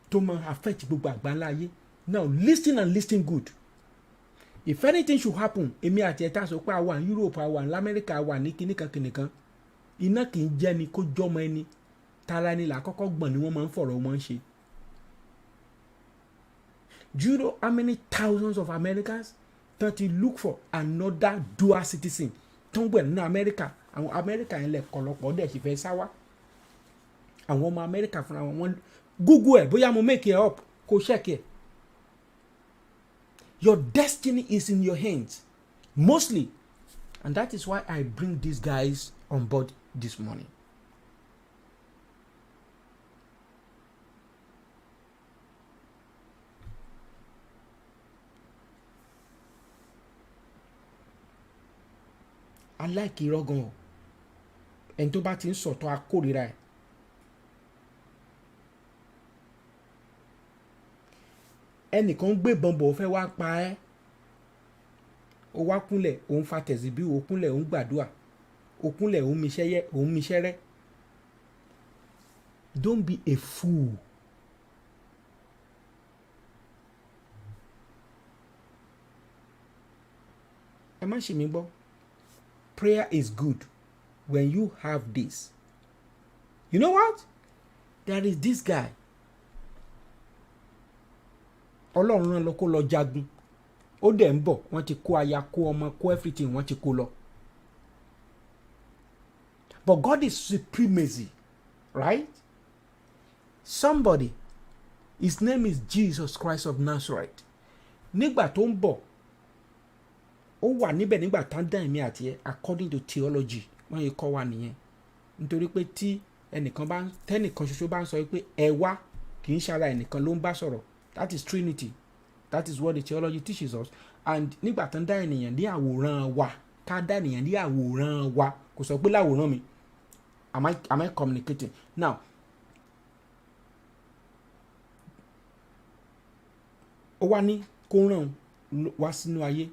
tó máa affect gbogbo àgbáńlá ayé. Now listen and listen good. If anything should happen èmi àti ẹ̀ta sọ pé a wà ní Europe a wà ní America a wà ní kìnìkan iná kì í jẹ́ ni kó jọmọ ẹni tara ni là kọ́kọ́ gbọ̀n ni wọ́n máa ń fọ̀rọ̀ wọn ṣe. Do you know how many thousands of Americans that look for another dual citizen tó ń gbẹ̀ nínú America àwọn America yẹn lẹ̀ kọ̀lọ̀pọ̀ dẹ̀ sì fẹ́ sáwá àwọn ọmọ America fúnra wọn Google ẹ̀ bóyá mo make it up kó check ẹ̀. Your destiny is in your hands, mostly. And that is why I bring these guys on board this morning. I like irọ́ gan o. Ẹni tó bá ti ń sọ̀tọ̀ akórira ẹ̀. Ẹnìkan gbé bọ̀m̀bọ̀ ó fẹ́ wá pa ẹ́ ó wá kúnlẹ̀ òun fa tẹ̀sí bí ó kúnlẹ̀ òun gbàdúrà ó kúnlẹ̀ òun miṣẹ́ rẹ́. Don't be a fool. Ẹ má ṣe mí gbọ́. Prayer is good when you have this. You know what? There is this guy. Ọlọ́run rán lọ kó lọ jagun ó dẹ̀ ń bọ̀ wọ́n ti kó aya kó ọmọ kó everything wọ́n ti kó lọ. But God is supremacy right? Somebody, his name is Jesus Christ of Nazareth. Nígbà tó ń bọ̀, ó wà níbẹ̀ nígbà tá ń dá èmi àti ẹ according to theology wọ́n yẹ kọ́ wa nìyẹn. Nítorí pé tí tẹ́nìkan ṣoṣo bá ń sọ pé ẹ wá kì í ṣara ẹnìkan ló ń bá sọ̀rọ̀, that is Trinity. That is what the theology teaches us. And nígbà tó ń dá ènìyàn ní àwòrán wa, ká dá ènìyàn ní àwòrán wa, kò sọ pé láwòrán mi. Am I communicating? Now, ó wá ní kó ràn wá sínú ayé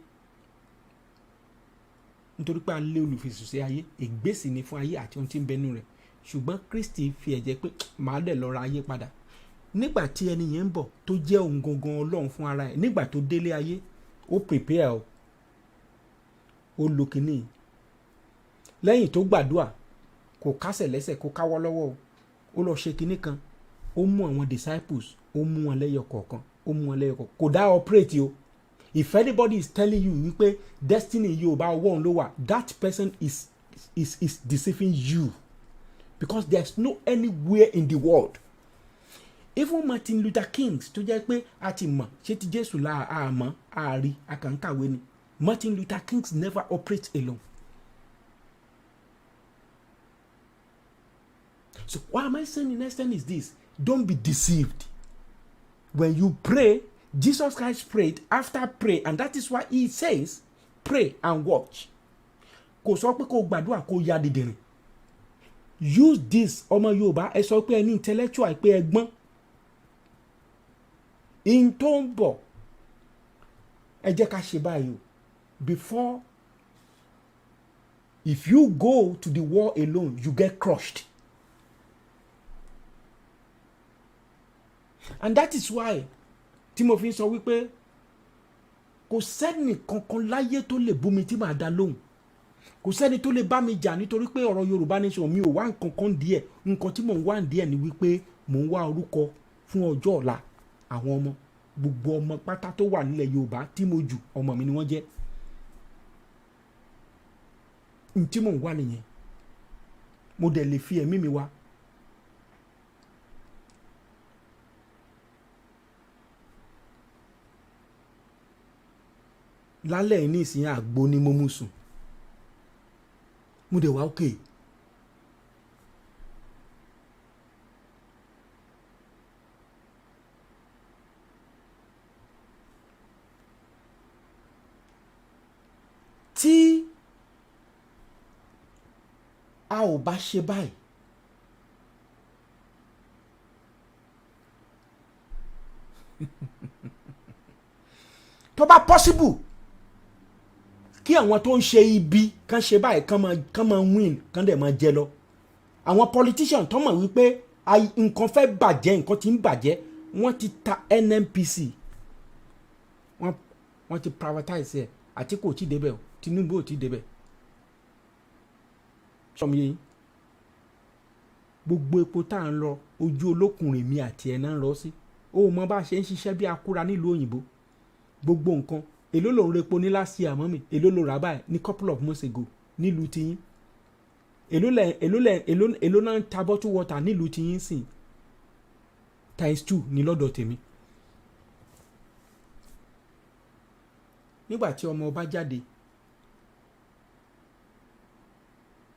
nítorí pé a lé olùfisùn sí ayé, ègbésì ni fún ayé àti ohun tí ń bẹnu rẹ̀. Ṣùgbọ́n Kristi fi ẹ̀jẹ̀ pé màá dẹ̀ lọ ra ayé padà. Nígbà tí ẹni yẹn ń bọ̀ tó jẹ́ òun gangan Ọlọ́run fún ara ẹ̀, nígbà tó délé ayé ó prepare ó lo kìíní. Lẹ́yìn tó gbàdúrà kò kásẹ̀ lẹ́sẹ̀ kó káwọ́ lọ́wọ́ ó lọ ṣe kìíní kan, ó mú àwọn disciples, ó mú wọn lẹ́yọ kọ̀ọ̀kan, kò dá operate o. If anybody is telling you wípé destiny yóò bá ọwọ́ òun ló wà, that person is deceiving you, because there's no anywhere in the world. Even Martin Luther King tó jẹ́ pé a ti mọ̀ ṣé ti Jésù la àmọ́ àárí àkànkàwé ni, Martin Luther King never operates alone. So what am I saying in essence is this: don't be deceived. When you pray, Jesus Christ prayed after pray, and that is why he says pray and watch. Kò sọ pé kó gbàdúrà kó ya dìdìrín. Use this, ọmọ Yorùbá ẹ sọ pé ẹni intellectual pé ẹgbọ́n. In tó ń bọ̀ ẹ jẹ́ ká ṣe báyìí o. Before, if you go to the war alone, you get crushed. And that is why tí mo fi ń sọ wípé kò sẹ́ni kankan láyé tó lè bú mi tí màá dá lóhùn. Kò sẹ́ni tó lè bá mi jà nítorí pé ọ̀rọ̀ Yorùbá nation mi ò wá nǹkan kan díẹ̀. Nǹkan tí mò ń wá díẹ̀ ni wípé mò ń wá orúkọ fún ọjọ́ ọ̀la àwọn ọmọ. Gbogbo ọmọ pátá tó wà nílẹ̀ Yorùbá tí mo jù ọmọ mi ni wọ́n jẹ́. N tí mò ń wá nìyẹn. Mo dẹ̀ lè fi ẹ̀mí mi wá. Lálẹ́ ní ìsìn àgbo ni mo mú sùn. Mo dẹ̀ wá okay. Tí a ò bá ṣe báyìí, tó bá possible kí àwọn tó ń ṣe ibi kan ṣe báyìí kán máa win kán dẹ̀ máa jẹ lọ. Àwọn politician tó mọ̀ wípé nǹkan fẹ́ bàjẹ́, nǹkan tí ń bàjẹ́, wọ́n ti ta NNPC, wọ́n ti privatize ẹ̀. Àtíkù ò tí débẹ̀ o, Tinubu ò tí débẹ̀. Sọmi yẹn gbogbo epo tá à ń lọ ojú olókùnrin mi àti ẹ̀ náà ń lọ sí. O mọ bá a ṣe ń ṣiṣẹ́ bí akúra nílùú òyìnbó. Gbogbo nǹkan èló ló ń repo ní last year mọ́ mi, èló ló rà báyìí ní couple of months ago nílùú tiyín. Èló náà ń ta bottle water nílùú tiyín sìn ×2 ní lọ́dọ̀ tèmi. Nígbà tí ọmọ ọba jáde,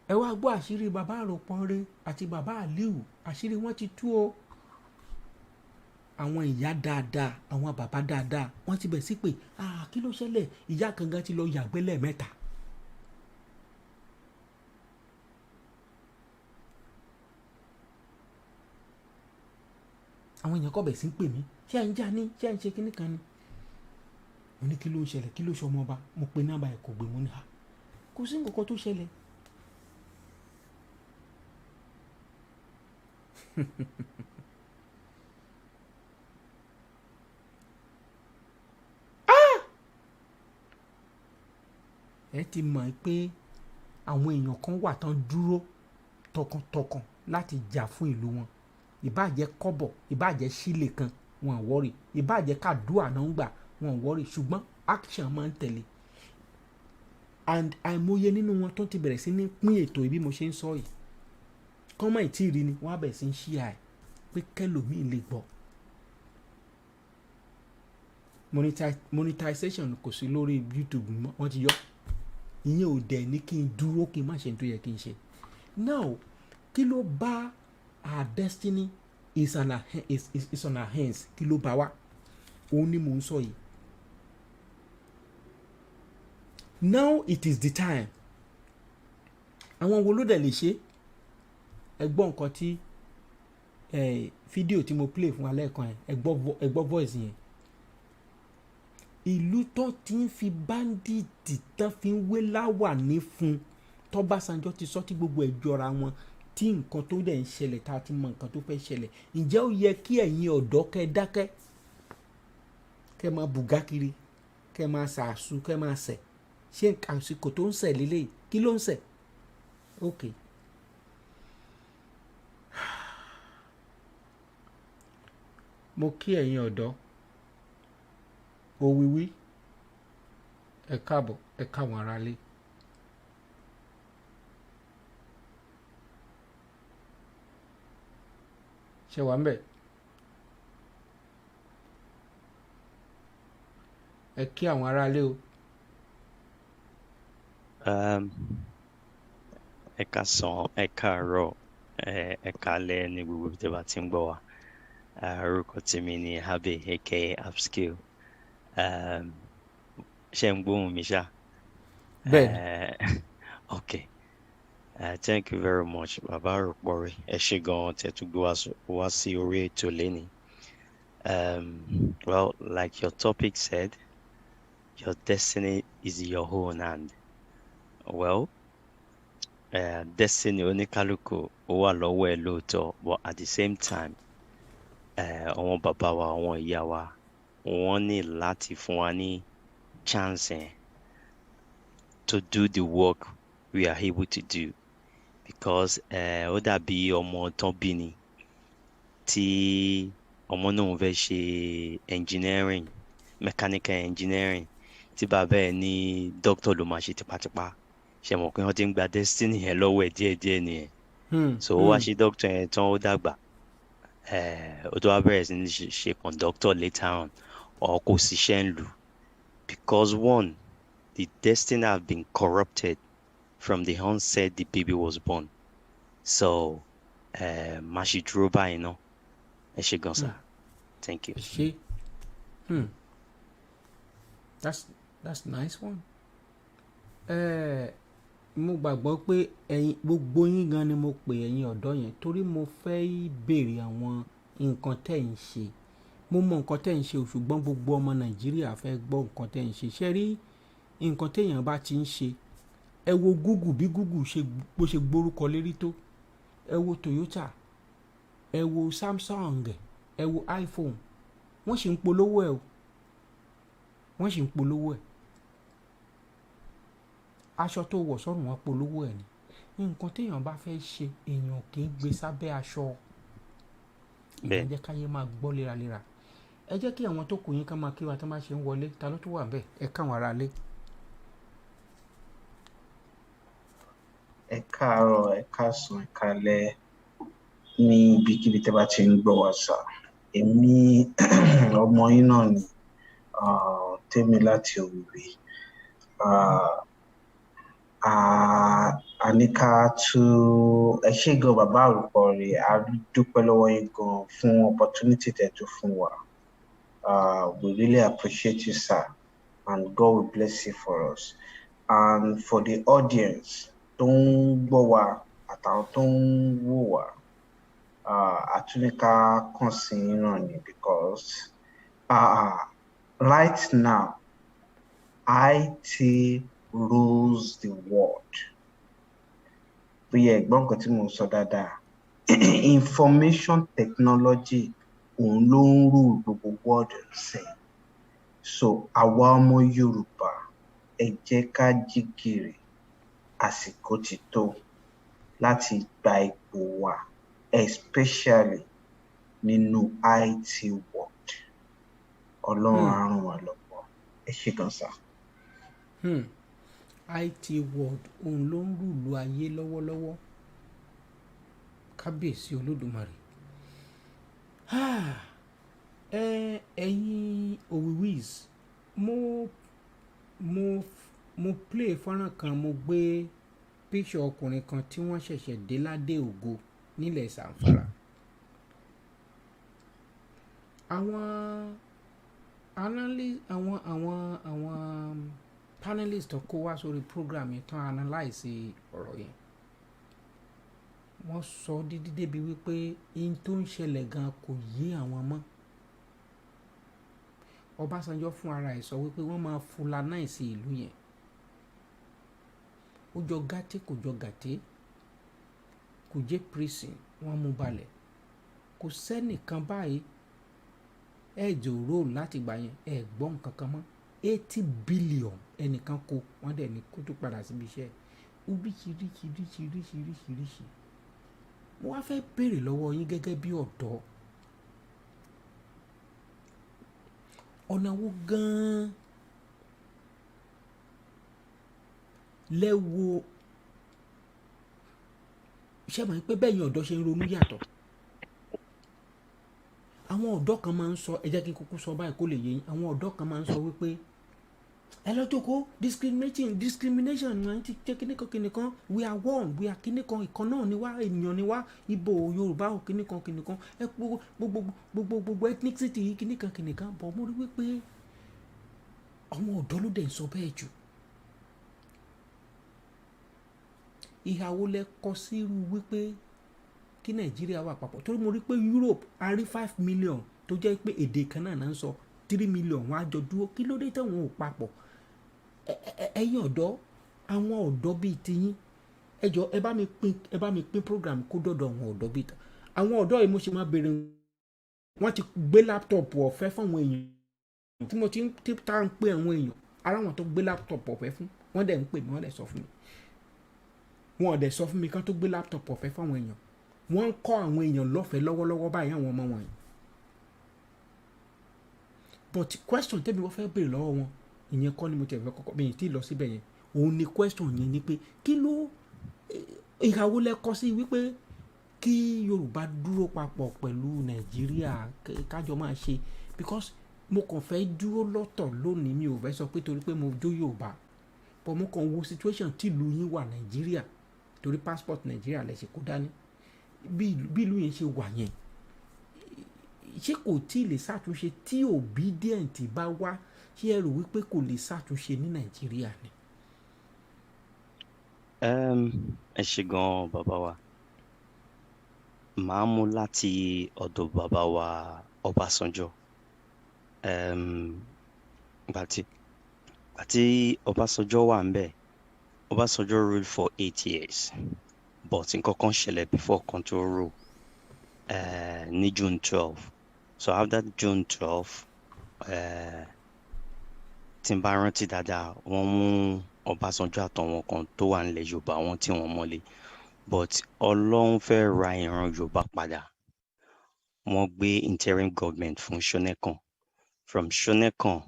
ẹ wá gbọ́ àṣírí bàbá Àròpọ̀nrẹ́ àti bàbá Aliu, àṣírí wọn ti tú o. Àwọn ìyá dáadáa, àwọn bàbá dáadáa, wọ́n ti bẹ̀ sí pé kí ló ṣẹlẹ̀, ìyá kan gan ti lọ yàgbẹ́ lẹ́ẹ̀mẹ́ta. Àwọn èèyàn kọ́ bẹ̀ sí ń pè mí, ṣé ẹ ń jà ní, ṣé ẹ ń ṣe kíní kan ni. Mo ní kí ló ń ṣẹlẹ̀, kí ló ṣe ọmọ ọba, mo pe nọ́mbà ẹ̀ kò gbé, mo ní kò sí nǹkan tó ṣẹlẹ̀. Ẹ ti mọ̀ pé àwọn èèyàn kan wà tán dúró tọkàntọkàn láti jà fún ìlú wọn. Ìbáàjẹ́ kọ́bọ̀, ìbáàjẹ́ sílè kan, wọn ò wọ́rì. Ìbáàjẹ́ kàdúà náà ń gbà, wọn ò wọ́rì. Ṣùgbọ́n action máa ń tẹ̀lé. And àìmọye nínú wọn tó ti bẹ̀rẹ̀ sí ní pín ètò ìbí mo ṣe ń sọ yìí. kọ́mọ̀ ìtì rí ni wọ́n á bẹ̀ sí ń ṣí àì pé kẹlòmíì lè gbọ́. Monetization kò sí lórí YouTube mọ́, wọ́n ti yọ. Ìyẹn ò dẹ̀ ní kí n dúró kí n má ṣe tó yẹ kí n ṣe. Now kí ló bá our destiny is on our hands, kí ló bá wa òun ni mò ń sọ yìí. Now it is the time. Àwọn wo ló dẹ̀ lè ṣe? Ẹ gbọ́ nǹkan tí fídíò tí mo play fún alẹ́ kan yẹn, ẹ gbọ́ voice yẹn. Ìlú tó ti ń fi bandits tán fi ń wé láwàní fún tọ́básanjọ́ ti sọ tí gbogbo ẹ̀ jọra wọn, tí nǹkan tó dẹ̀ ń ṣẹlẹ̀ tá a ti mọ nǹkan tó fẹ́ ṣẹlẹ̀. Ǹjẹ́ ó yẹ kí ẹ̀yin ọ̀dọ́ kẹ́ dákẹ́, kẹ́ máa bùgá kiri, kẹ́ máa sàásù, kẹ́ máa sẹ̀? Ṣé àsìkò tó ń sẹ̀ lélẹ́yìí? Kí ló ń sẹ̀? Okay. Mo kí ẹ̀yin ọ̀dọ́ òwìwí, ẹ káàbọ̀, ẹ káwọn aráalé. Ṣé wà ń bẹ̀? Ẹ kí àwọn aráalé o. Ẹ káàsán, ẹ káàárọ̀, ẹ káalẹ́ ní gbogbo ibi tí ẹ bá ti ń gbọ́ wa. Orúkọ tèmi ni Habe aka Upskill. Ṣé ń gbóhùn mi ṣá? Bẹ́ẹ̀ni. Okay. Thank you very much, Bàbá Aropo. Ẹ ṣé gan-an tẹ́ tún gbé wá sí orí ètò lénìí. Well, like your topic said, your destiny is in your own hand. Well, destiny oníkálukú ó wà lọ́wọ́ ẹ lóòótọ́, but at the same time, àwọn bàbá wa, àwọn ìyá wa, wọ́n ní láti fún wa ní chance to do the work we are able to do, because ó dàbí ọmọ tán bí ni tí ọmọ náà fẹ́ ṣe engineering, mechanical engineering, tí bàbá ẹ̀ ní doctor ló máa ṣe tipátipá. Ṣé mọ̀ pé wọ́n ti ń gba destiny yẹn lọ́wọ́ ẹ̀ díẹ̀díẹ̀ nìyẹn. So ó wá ṣe doctor yẹn tán, ó dàgbà, ó tó wá bẹ̀rẹ̀ sí ní ṣe conductor later on, or kò síṣẹ́ ń lù, because one, the destiny have been corrupted from the onset the baby was born. So má ṣe dúró báyìí náà. Ẹ ṣé gan sir. Thank you. Ẹ ṣé. That's nice one. Mo gbàgbọ́ pé ẹ̀yin gbogbo yín gan ni mo pè ẹ̀yin ọ̀dọ́ yẹn torí mo fẹ́ béèrè àwọn nǹkan tẹ́ ń ṣe. Mo mọ nǹkan tẹ́ ń ṣe, ṣùgbọ́n gbogbo ọmọ Nàìjíríà fẹ́ gbọ́ nǹkan tẹ́ ń ṣe. Ṣé rí nǹkan téèyàn bá ti ń ṣe? Ẹ wo Google, bí Google bó ṣe gbórúkọ lérí tó. Ẹ wo Toyota, ẹ wo Samsung, ẹ wo iPhone. Wọ́n sì ń polówó ẹ̀ o. Wọ́n sì ń polówó ẹ̀. Aṣọ tó wọ̀ sọ́rùn wọn polówó ẹ̀ ni. Nǹkan téèyàn bá fẹ́ ṣe, èèyàn kì í gbé sábẹ́ aṣọ. Ìyẹn jẹ́ káyé máa gbọ́ léraléra. Ẹ jẹ́ kí àwọn tó kù yín ká máa kí wa tó máa ṣe ń wọlé. Ta ló tún wà ńbẹ̀? Ẹ káwọn aráalé. Ẹ káàárọ̀, ẹ káàsán, ẹ káalẹ́ ní ibikíbi tẹ́ bá ti ń gbọ́ wa sà. Èmi ọmọ yín náà ni Tèmi láti Òwìwí. Àníká tú ẹ ṣé gan Bàbá Aropo rè, a dúpẹ́ lọ́wọ́ yín gan fún opportunity tẹ́ tó fún wa. We really appreciate you, sir, and God will bless you for us. And for the audience tó ń gbọ́ wa àtàwọn tó ń wò wá, àtúnika kàn sí yín náà ni, because right now IT rules the world. Bóyá ẹ̀gbọ́n nǹkan tí mo sọ dáadáa, information technology òun ló ń rule gbogbo world nsìn. So àwa ọmọ Yorùbá ẹ jẹ́ ká jí gìrì, àsìkò ti tó láti gba ipò wa, especially nínú IT world. Ọlọ́run á ràn wá lọ́wọ́. Ẹ ṣé gan sà. IT world òun ló ń rúlu ayé lọ́wọ́lọ́wọ́. kábíyèsí olódùmarè. Ẹ̀yin òwìwís, mo play fọ́nrán kan, mo gbé picture ọkùnrin kan tí wọ́n ṣẹ̀ṣẹ̀ dé ládé ògo nílẹ̀ Zamfara. Àwọn panelist tó kó wá sórí program yẹn tán analyse ọ̀rọ̀ yẹn. Wọ́n sọ dídí débi wípé in tó ń ṣẹlẹ̀ gan kò yé àwọn mọ́. Ọbásanjọ́ fún ara ẹ̀ sọ wípé wọ́n máa fulanize ìlú yẹn. Ó jọ gàté kò jọ gàté, kò jẹ́ prison, wọ́n mú balẹ̀. Kò sẹ́nìkan báyìí ẹ̀jọ̀ roll láti gbà yẹn ẹ̀ gbọ́ nǹkan kan mọ́. 80 billion ẹnìkan kó wọ́n dẹ̀ ní kó tó padà síbi iṣẹ́. Oríṣiríṣi. Mo wá fẹ́ béèrè lọ́wọ́ yín gẹ́gẹ́ bí ọ̀dọ́. Ọ̀nà wo gan-an lẹ́wo ṣé mọ̀ pé bẹ́yìn ọ̀dọ́ ṣe ń ronú yàtọ̀. Àwọn ọ̀dọ́ kan máa ń sọ, ẹ jẹ́ kí n kúkú sọ báyìí kó lè yé yín. Àwọn ọ̀dọ́ kan máa ń sọ wípé ẹ lọ jókòó discrimination máa ń ti jẹ́ kíníkan we are one, we are kíníkan ìkan náà ni wá, ènìyàn ni wá, Ìgbò Yorùbá ò kíníkan ẹ gbogbo ethnicity yìí kíníkan bọ̀ mo rí wípé àwọn ọ̀dọ́ ló dẹ̀ ń sọ bẹ́ẹ̀ jù. Ìhàwó lẹ kọ sí irú wípé kí Nàìjíríà wà papọ̀, torí mo rí pé Europe a rí 5 million tó jẹ́ pé èdè kan náà ń sọ 3 million wọn á jọ dúró, kí ló dé táwọn ò papọ̀. Ẹ̀yin ọ̀dọ́, àwọn ọ̀dọ́ bíi tiyín, ẹ jọ̀ọ́ ẹ bá mi pín program kó dọ̀dọ̀ àwọn ọ̀dọ́ bíi ta. Àwọn ọ̀dọ́ yìí mo ṣe máa béèrè, wọ́n ti gbé laptop ọ̀fẹ́ fún àwọn èèyàn tí mo ti ń tá ń pè àwọn èèyàn, ara wọn tó gbé laptop ọ̀fẹ́ fún, wọ́n dẹ̀ ń pè mí, wọ́n dẹ̀ sọ fún mi. Wọ́n dẹ̀ sọ fún mi kán tó gbé laptop ọ̀fẹ́ fún àwọn èèyàn. Wọ́n ń kọ́ àwọn èèyàn lọ́fẹ̀ẹ́ lọ́wọ́lọ́wọ́ báyìí àwọn ọmọ wọn yìí. But question tẹ́bi wọ́n fẹ́ béèrè lọ́wọ́ wọn, ìyẹn kọ́ ni mo tẹ̀ fẹ́ kọ́kọ́ mi ì tí ì lọ síbẹ̀ yẹn. Òun ni question yẹn ni pé kí ló ìhàwó lẹ kọ sí wípé kí Yorùbá dúró papọ̀ pẹ̀lú Nàìjíríà kájọ máa ṣe, because mo kàn fẹ́ dúró lọ́tọ̀ lónìí, mi ò fẹ́ sọ pé torí pé mo jó Yorùbá, but mo kàn wo situation tí ìlú yín wà Nàìjíríà, torí passport Nàìjíríà lẹ ṣe kó dání, bí ìlú yẹn ṣe wà yẹn, ṣé kò tí ì lè ṣàtúnṣe tí obedient bá wá, ṣé ẹ rò wípé kò lè ṣàtúnṣe ní Nàìjíríà ni? Ẹ ṣé gan bàbá wa. Màá mú láti ọ̀dọ̀ bàbá wa Ọbásanjọ́. Gbàtí Ọbásanjọ́ wà ń bẹ̀, Ọbásanjọ́ ruled for 8 years, but nǹkan kan ṣẹlẹ̀ before kan tó rule ní June 12. So after June 12, tí n bá rántí dáadáa, wọ́n mú Ọbásanjọ́ àtàwọn kan tó wà nílẹ̀ Yorùbá, wọ́n tí wọ́n mọ́lé, but Ọlọ́run fẹ́ ra ìran Yorùbá padà. Wọ́n gbé interim government fún Ṣónẹ́kàn. From Ṣónẹ́kàn,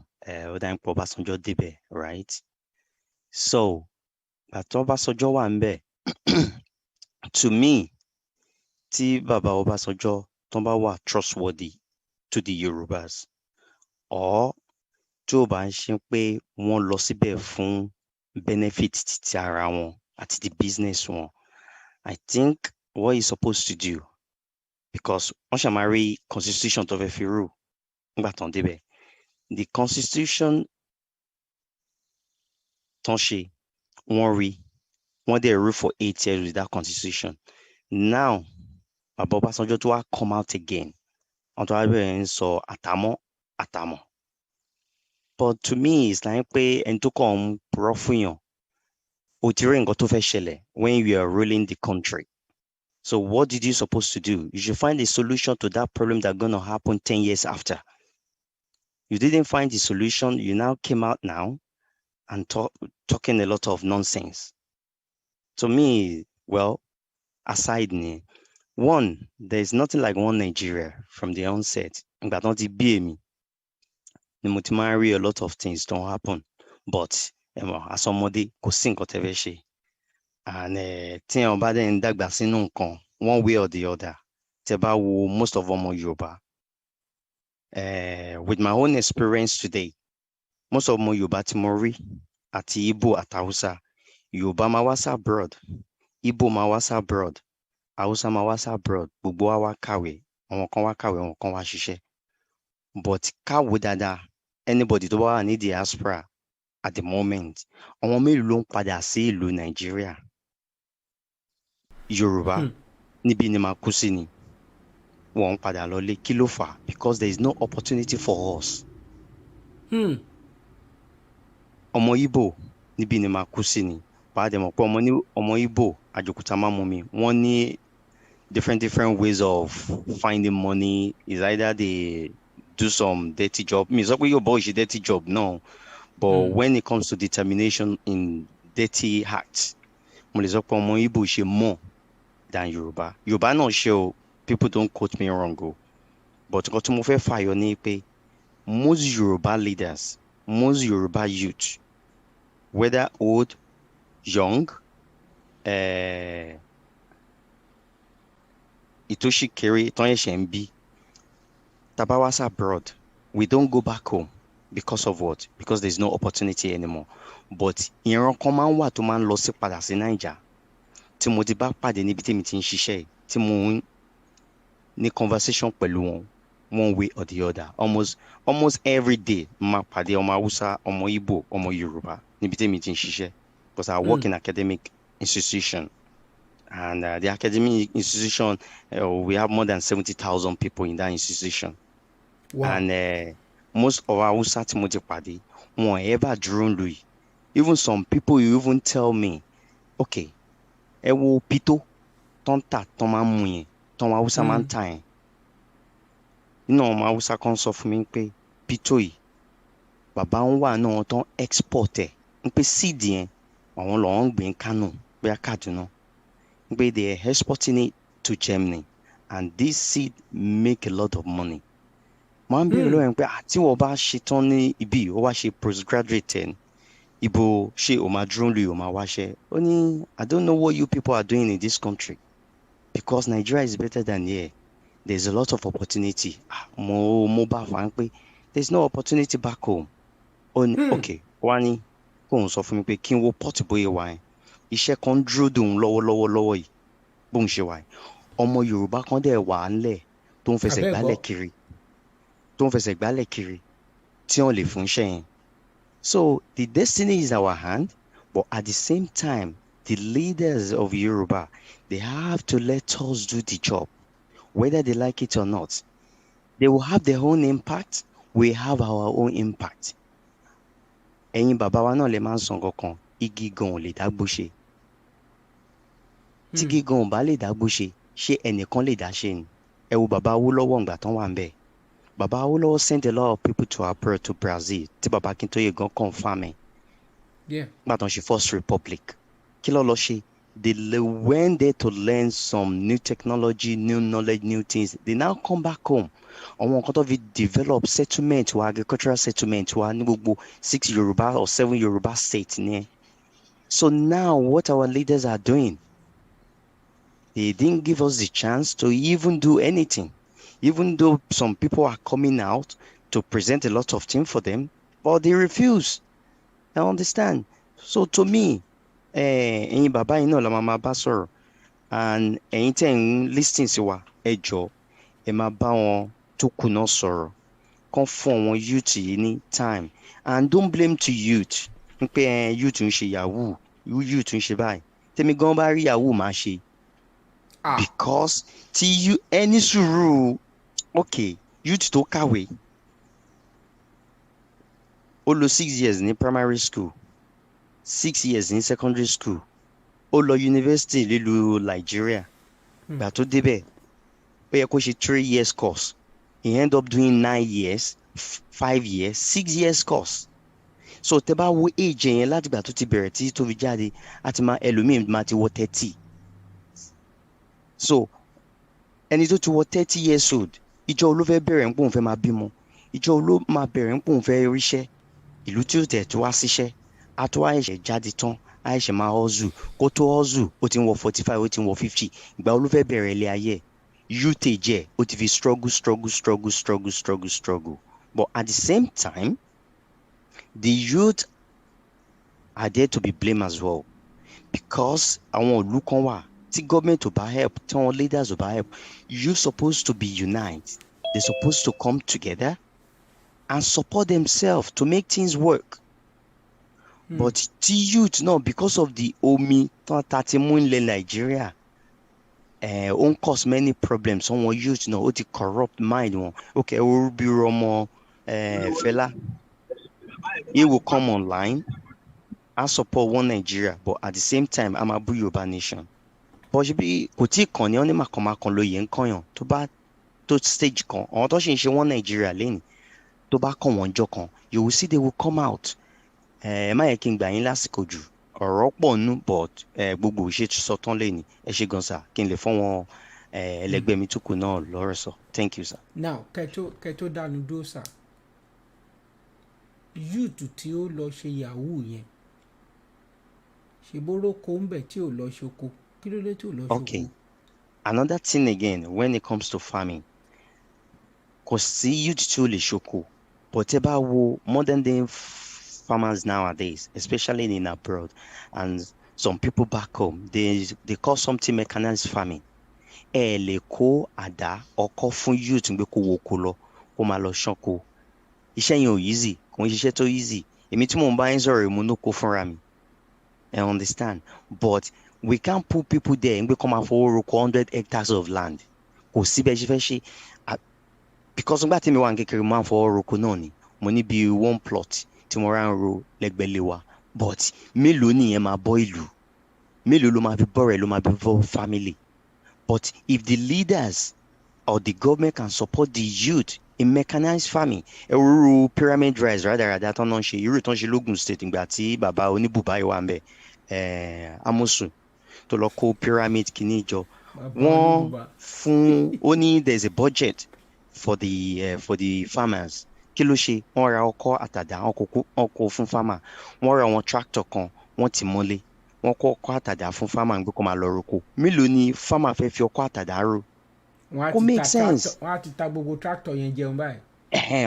ó dá ipò Ọbásanjọ́ débẹ̀, right? So àti Ọbásanjọ́ wà ń bẹ̀, to me, tí bàbá Ọbásanjọ́ tó bá wà trustworthy to the Yorubas, or tí ó bá ń ṣe pé wọ́n lọ síbẹ̀ fún benefit ti ara wọn àti the business wọn, I think what he's supposed to do, because wọ́n ṣe máa rí constitution tó fẹ́ fi rule nígbà tó ń débẹ̀, the constitution tó ń ṣe, wọ́n rí, wọ́n dẹ̀ rule for 8 years with that constitution. Now bàbá Ọbásanjọ́ tó wá come out again, wọ́n tó wá bẹ̀rẹ̀ ń sọ àtàmọ̀. But to me, it's like pé ẹni tó kàn ń purọ́ fún yàn, ó ti rí nǹkan tó fẹ́ ṣẹlẹ̀ when you are ruling the country. So what did you supposed to do? You should find a solution to that problem that's going to happen 10 years after. You didn't find the solution. You now came out now and talking a lot of nonsense. To me, well, aside, one, there's nothing like one Nigeria from the onset. But not the BME. The multimary, a lot of things don't happen. But as somebody kò sí nǹkan tẹ́ fẹ́ ṣe. And tí wọ́n bá dẹ̀ ń dàgbà sínú nǹkan, one way or the other. Tẹ́ bá wo most of ọmọ Yorùbá. With my own experience today, most of ọmọ Yorùbá tí mo rí àti Igbo àti Hausa, Yorùbá máa wá sí abroad, Igbo máa wá sí abroad, Hausa máa wá sí abroad, gbogbo wa wá kàwé, àwọn kan wá kàwé, àwọn kan wá ṣiṣẹ́. But káwo dáadáa, anybody tó bá wà ní diaspora at the moment, àwọn mélòó ló ń padà sí ìlú Nàìjíríà? Yorùbá níbi ni máa kú sí ni. Wọ́n ń padà lọlé, kí ló fà? Because there is no opportunity for us. Ọmọ Igbo níbi ni máa kú sí ni. Pàdé mọ̀ pé ọmọ Igbo àjòkúta máa mú mi. Wọ́n ní different ways of finding money. Is either they do some dirty job. Mi sọ pé Yorùbá ò ṣe dirty job náà. But when it comes to determination in dirty acts, mo lè sọ pé ọmọ Igbo ṣe more than Yorùbá. Yorùbá náà ṣe o. People don't quote me wrong, but nǹkan tí mo fẹ́ fàyọ ni pé most Yoruba leaders, most Yoruba youth, whether old, young, ìtòṣì kéré tán ẹ̀ṣẹ̀ ń bí, tá bá wá sí abroad, we don't go back home because of what? Because there's no opportunity anymore. But ìran kan máa ń wà tó máa ń lọ sí padà sí Naija tí mo ti bá pàdé níbi tí mi ti ń ṣiṣẹ́ tí mo ń ní conversation pẹ̀lú wọn one way or the other. Almost every day ma pàdé ọmọ Hausa, ọmọ Igbo, ọmọ Yorùbá níbi tí mi ti ń ṣiṣẹ́, because I work in academic institution, and the academic institution, we have more than 70,000 people in that institution. Wow. And most of our Hausa tí mo ti pàdé wọn ever dúró lù yìí. Even some people you even tell me, okay, ẹ wo pito tó ń tà tó máa ń mú yẹn tán wọn Hausa máa ń tà yẹn. Nínú ọmọ Hausa kan sọ fún mi pé pito yìí bàbá ń wà náà tán export ẹ̀ ń pé seed yẹn àwọn lọ́wọ́ ń gbé Kánò bóyá Kaduna ń pé they are exporting it to Germany, and this seed make a lot of money. Máa ń bèèrè lọ́wọ́ ẹ̀ pé tí wọ́n bá ṣe tán ní ibi ó wá ṣe postgraduate ẹ̀ ibo ṣé o máa dúró lóye o máa wáṣẹ́. Ó ní I don't know what you people are doing in this country, because Nigeria is better than here. There's a lot of opportunity. Mo bá fà ń pé there's no opportunity back home. Okay, wá ní kóun sọ fún mi pé kí n wo port bóyá wá yẹn. Iṣẹ́ kan dúró dùn lọ́wọ́ yìí bóun ṣe wá yẹn. Ọmọ Yorùbá kan dẹ̀ wà ńlẹ̀ tó ń fẹsẹ̀ gbálẹ̀ kiri tí wọ́n lè fún iṣẹ́ yẹn. So the destiny is our hand, but at the same time, the leaders of Yoruba, they have to let us do the job, whether they like it or not. They will have their own impact. We have our own impact. Ẹ̀yin bàbá wa náà lè máa ń sọ kankan, igi gan ò lè dágbó ṣe. Tí igi gan ò bá lè dágbó ṣe, ṣé ẹnìkan lè dá ṣe ni? Ẹ wo bàbá Awólọ́wọ̀ ǹgbà tán wà ń bẹ̀. Bàbá Awólọ́wọ̀ sent a lot of people to abroad, to Brazil, tí bàbá Akíntóyè gan confirm ẹ̀. Nígbà tán ṣe First Republic. Kí ló lọ ṣe? They went there to learn some new technology, new knowledge, new things. They now come back home. Àwọn nǹkan tó fi develop settlement wa, agricultural settlement wa ní gbogbo 6 Yoruba or 7 Yoruba states ní. So now what our leaders are doing, they didn't give us the chance to even do anything. Even though some people are coming out to present a lot of things for them, but they refuse. I understand. So to me, ẹ̀yin bàbá yìí náà la máa bá sọ̀rọ̀, and ẹ̀yin tẹ́ ń listen sí wa, ẹ jọ̀ọ́ ẹ máa bá wọn tó kù náà sọ̀rọ̀, kàn fún àwọn youth yìí ní time, and don't blame to youth ń pé youth ń ṣe yahoo, youth ń ṣe báyìí. Tèmi gan bá rí yahoo máa ṣe, because tí ẹni sùúrù, okay, youth tó kàwé ó lò 6 years ní primary school, 6 years in secondary school, ó lọ university nílùú Nigeria. Gbà tó débẹ̀ ó yẹ kó ṣe 3 years course, he end up doing 9 years, 5 years, 6 years course. So tẹ́ bá wo age yẹn láti gbà tó ti bẹ̀rẹ̀ tí tó fi jáde àti máa ẹlòmíì máa ti wọ 30. So ẹni tó ti wọ 30 years old, ìjọ ló fẹ́ bẹ̀rẹ̀ ń pòun fẹ́ máa bímọ, ìjọ ló máa bẹ̀rẹ̀ ń pòun fẹ́ ríṣẹ́, ìlú tí ó tẹ̀ tó wá síṣẹ́, àtúwá ẹ̀ṣẹ̀ jáde tán àìṣe máa hustle kó tó hustle ó ti ń wọ 45 ó ti ń wọ 50 ìgbà wo ló fẹ́ bẹ̀rẹ̀ ilé ayé youth age ẹ̀ ó ti fi struggle but at the same time the youth are there to be blamed as well because àwọn ìlú kan wà tí government ò bá help tí àwọn leaders ò bá help you supposed to be unite they supposed to come together and support themselves to make things work. But the youth náà because of the omi tá ti mú ilẹ̀ Nàìjíríà ó ń cause many problems àwọn youth náà ó ti corrupt mind wọn okay orúbí ọmọ Fẹlá he will come online and support one Nigeria but at the same time I'm a bú Yorùbá nation but ṣe bí kò tí ì kàn ní ọ́ ní màkànmákan lóye ń kànyàn tó bá tó stage kan àwọn tó ṣe ń ṣe one Nigeria lẹ́yìn tó bá kàn wọ́n jọ kan you will see they will come out ẹ má yẹ kí n gbà yín lásìkò jù ọ̀rọ̀ pọ̀ nù but gbogbo ìṣe sọ tán lẹ́yìn ẹ ṣe gan sir kí n lè fún wọn ẹlẹgbẹ́ mi tó kù náà lọ́rọ̀ sọ thank you sir. now kẹtó dánu dó sir youth tí ó lọ ṣe yahoo yẹn ṣe bóróko ń bẹ̀ tí ò lọ ṣoko kí ló dé tí ò lọ ṣoko. okay another thing again when it comes to farming kò sí youth tí ó lè ṣoko but ẹ bá wo modern day farmers nowadays, especially in abroad, and some people back home, they call something mechanized farming. Ẹ lè kó àdá ọkọ́ fún youth gbé kó woko lọ kó máa lọ ṣánko. Iṣẹ́ yẹn ò easy, kò ń ṣiṣẹ́ tó easy. Èmi tí mò ń bá yín sọ̀rọ̀ èmo ló kó fúnra mi. I understand, but we can't put people there gbé kó máa fowó roko 100 hectares of land. Kò sí bẹ́ẹ̀ ṣe fẹ́ ṣe. Because nígbà tí mi wà ní kékeré mo máa ń fowó roko náà ni. Mo ní bí one plot tí mo rán ro lẹ́gbẹ̀lé wa but mélòó nìyẹn máa bọ́ ìlú mélòó ló máa fi bọ́ rẹ̀ ló máa fi bọ́ family but if the leaders or the government can support the youth in mechanized farming ẹ̀rọ pyramid rice rádaràdà tó náà ṣe irú tó ń ṣe lógùn state ìgbà tí bàbá oníbùbá yìí wà ń bẹ̀ Amosun tó lọ kó pyramid kìíní jọ wọ́n fún ó ní there is a budget for the farmers kí ló ṣe wọ́n ra ọkọ́ àtàdá ọkọ̀ fún farmer wọ́n ra wọn tractor kan wọ́n ti mọ́lé wọ́n kó ọkọ́ àtàdá fún farmer gbé kó máa lọ roko mélòó ni farmer fẹ́ fi ọkọ́ àtàdá ro kò make sense. wọ́n á ti ta gbogbo tractor yẹn jẹun báyìí.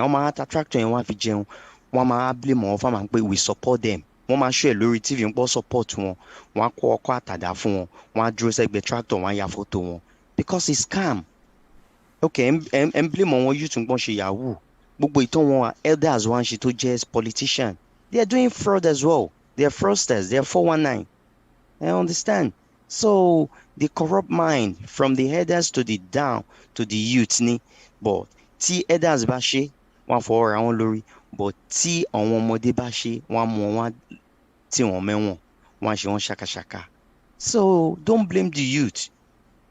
wọ́n máa ta tractor yẹn wọ́n á fi jẹun wọ́n máa blame wọn farmer pé we support them wọ́n máa ṣó ẹ̀ lórí tv ń pọ́ support wọn wọ́n á kó ọkọ́ àtàdá fún wọn wọ́n á dúró sẹ́gbẹ̀ẹ́ tractor wọ́n á ya fọ́tò wọn because it's scam. okay ẹ̀ blame wọn youth ń pọ́n ṣe yahoo gbogbo ìtàn wọn elders wọn ṣe tó jẹ́ politician they are doing fraud as well they are fraudsters they are 419 I understand so the corrupt mind from the elders to the down to the youth ni but tí elders bá ṣe wọ́n fọwọ́ ra wọn lórí but tí àwọn ọmọdé bá ṣe wọ́n mú wọn tí wọ́n mẹ́wọ̀n wọ́n ṣe wọ́n ṣàkàṣàkà so don't blame the youth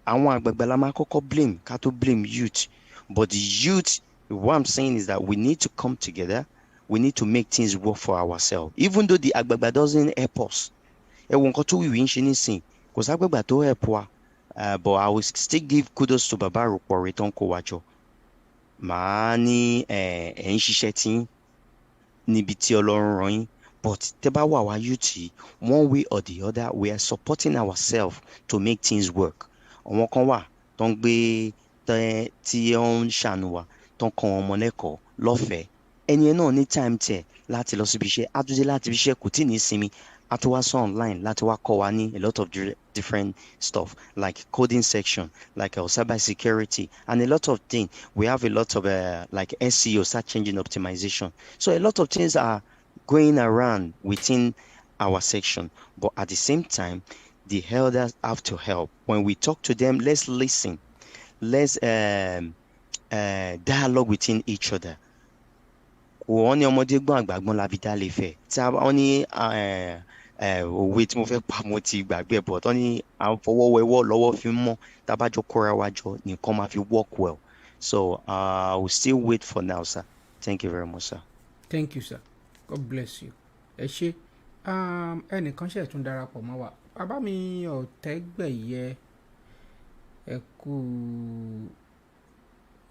àwọn àgbàgbà la máa kọ́kọ́ blame ká tó blame youth but the youth. What I'm saying is that we need to come together. We need to make things work for ourselves. Even though the agbagba doesn't help us. Ẹ̀wọ̀n kan tó wíwí ń ṣe nísìn. Kò sí agbagba tó help wa. But I will still give kudos to Baba Aropo return kó wa jọ. Màá ní ẹ̀ ń ṣiṣẹ́ tí níbi tí Ọlọ́run rán yín. But tẹ́ bá wà wá youth one way or the other we are supporting ourselves to make things work. Àwọn kan wà tó ń gbé tí ó ń ṣàánú wa. Tó ń kọ́ ọmọ lẹ́kọ̀ọ́ lọ́fẹ̀ẹ́ ẹni náà ní time tiẹ̀ láti lọ síbi iṣẹ́ àtúndé láti fi iṣẹ́ kò tí ì ní sinmi àtúwá sọ online láti wá kọ́ wa ní a lot of different stuff like coding section like cyber security and a lot of things we have a lot of like SEO search engine optimization so a lot of things are going around within our section but at the same time the elders have to help when we talk to them let's listen let's dialogue within each other. Wọ́n ní ọmọdé gbọ́n àgbàgbọ́n láfi dá lè fẹ́. Tí a wọ́n ní òwe tí mo fẹ́ pa mo ti gbàgbé but wọ́n ní àfọwọ́wẹ́wọ́ lọ́wọ́ fi mọ́ tábàjọ kóra wa jọ nìkan máa fi work well. So I will still wait for now sir. Thank you very much sir. Thank you sir. God bless you. Ẹ ṣé ẹnìkan ṣe tún darapọ̀ mọ́ wa. Bàbá mi Ọ̀tẹ́gbẹ̀yẹ ẹ kú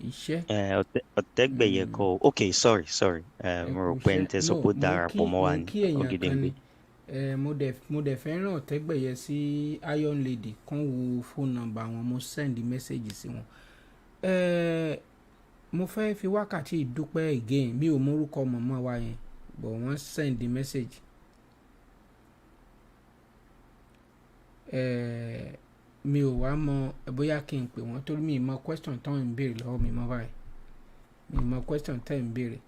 iṣẹ́. Ọ̀tẹ́gbẹ̀yẹ kọ́ okay sorry mo rò pé n tẹ́ sọ pé darapọ̀ mọ́ wa ní Ògèdèngbé. mo dẹ̀ fẹ́ràn ọ̀tẹ́gbẹ̀yẹ sí iron lady kan wo phone number wọn mo send message sí wọn. Mo fẹ́ fi wákàtí ìdúpẹ́ again mi ò mórúkọ mọ̀mọ́ wa yẹn but wọ́n send the message. Mi ò wá mọ bóyá kí n pè wọ́n torí mi ì mọ question tán ń béèrè lọ́wọ́ mi mọ́ báyìí mi ì mọ question tán ń béèrè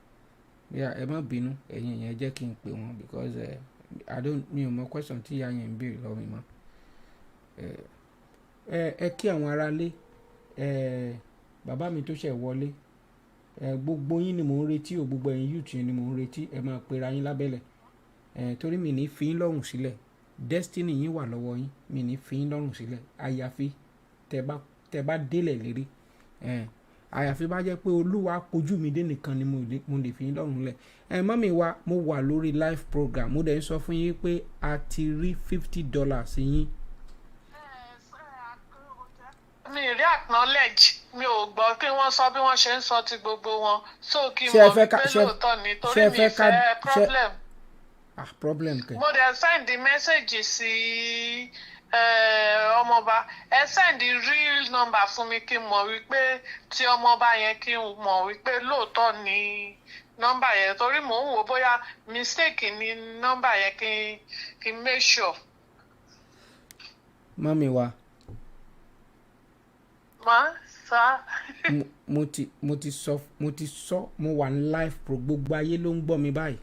bóyá ẹ má bínú ẹ̀yin yẹn jẹ́ kí n pè wọ́n because mi ò mọ question tí ìyá yẹn ń béèrè lọ́wọ́ mi mọ́. Ẹ kí àwọn aráalé bàbá mi tó ṣẹ̀ wọlé gbogbo yín ni mò ń retí o gbogbo ẹ̀yin youth yín ni mò ń retí ẹ máa pera yín lábẹ́lẹ̀ torí mi ní fi yín lọ́rùn sílẹ̀ destiny yín wà lọ́wọ́ yín mi ní fi yín lọ́rùn sílẹ̀ àyàfi tẹ bá délẹ̀ lérí àyàfi bá jẹ́ pé olúwa kojú mi dé nìkan ni mo lè fi yín lọ́rùn lẹ̀. Mọ́mì wa mo wà lórí live program mo dẹ̀ ń sọ fún yín pé a ti rí $50 sí yín. mi rí acknowledge mi ò gbọ́ kí wọ́n sọ bí wọ́n ṣe ń sọ ti gbogbo wọn so kí n mọ̀ pé lóòótọ́ ni torí mi fẹ́ problem. Problem kẹ. mo dẹ̀ send the message sí ọmọọba ẹ send the real number fún mi kí n mọ̀ wípé tí ọmọọba yẹn kí n mọ̀ wípé lóòótọ́ ni nọ́mbà yẹn torí mò ń wò bóyá mistake ni nọ́mbà yẹn kí n make sure. Mọ́mì wa. mo ti sọ mo wà ní live pro gbogbo ayé ló ń gbọ́ mi báyìí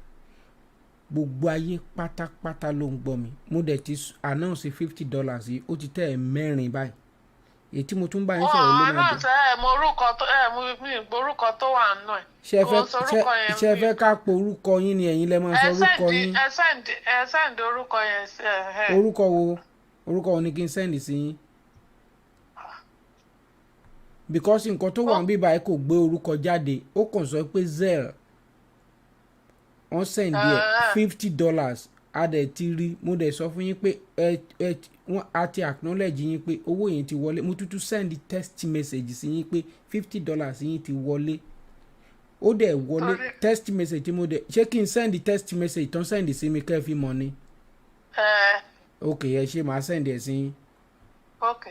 gbogbo ayé pátápátá ló ń gbọ́ mi mo dẹ̀ ti announce $50 yìí ó ti tẹ́ ẹ̀ mẹ́rin báyìí èyí tí mo tún bá yín sọ̀rọ̀ ló máa announce orúkọ tó wà nù ẹ̀. ṣe fẹ́ ká po orúkọ yín ni ẹ̀yin lẹ́ máa sọ orúkọ yín. ẹ send orúkọ yẹn sí ẹ. orúkọ wo ni kí n send sí yín because nǹkan tó wà níbí báyìí kò gbé orúkọ jáde ó kàn sọ pé zelle wọ́n send $50 a dẹ̀ ti rí mo dẹ̀ sọ fún yín pé wọ́n á ti acknowledge yín pé owó yẹn ti wọlé mo tútù send text message sí yín pé $50 yín ti wọlé ó dẹ̀ wọlé text message tí mo dẹ̀ ṣé kí n send text message tán send sí mi kẹ́ ẹ fi mọ̀ ni. ok ẹ ṣe máa send ẹ sí yín. ok.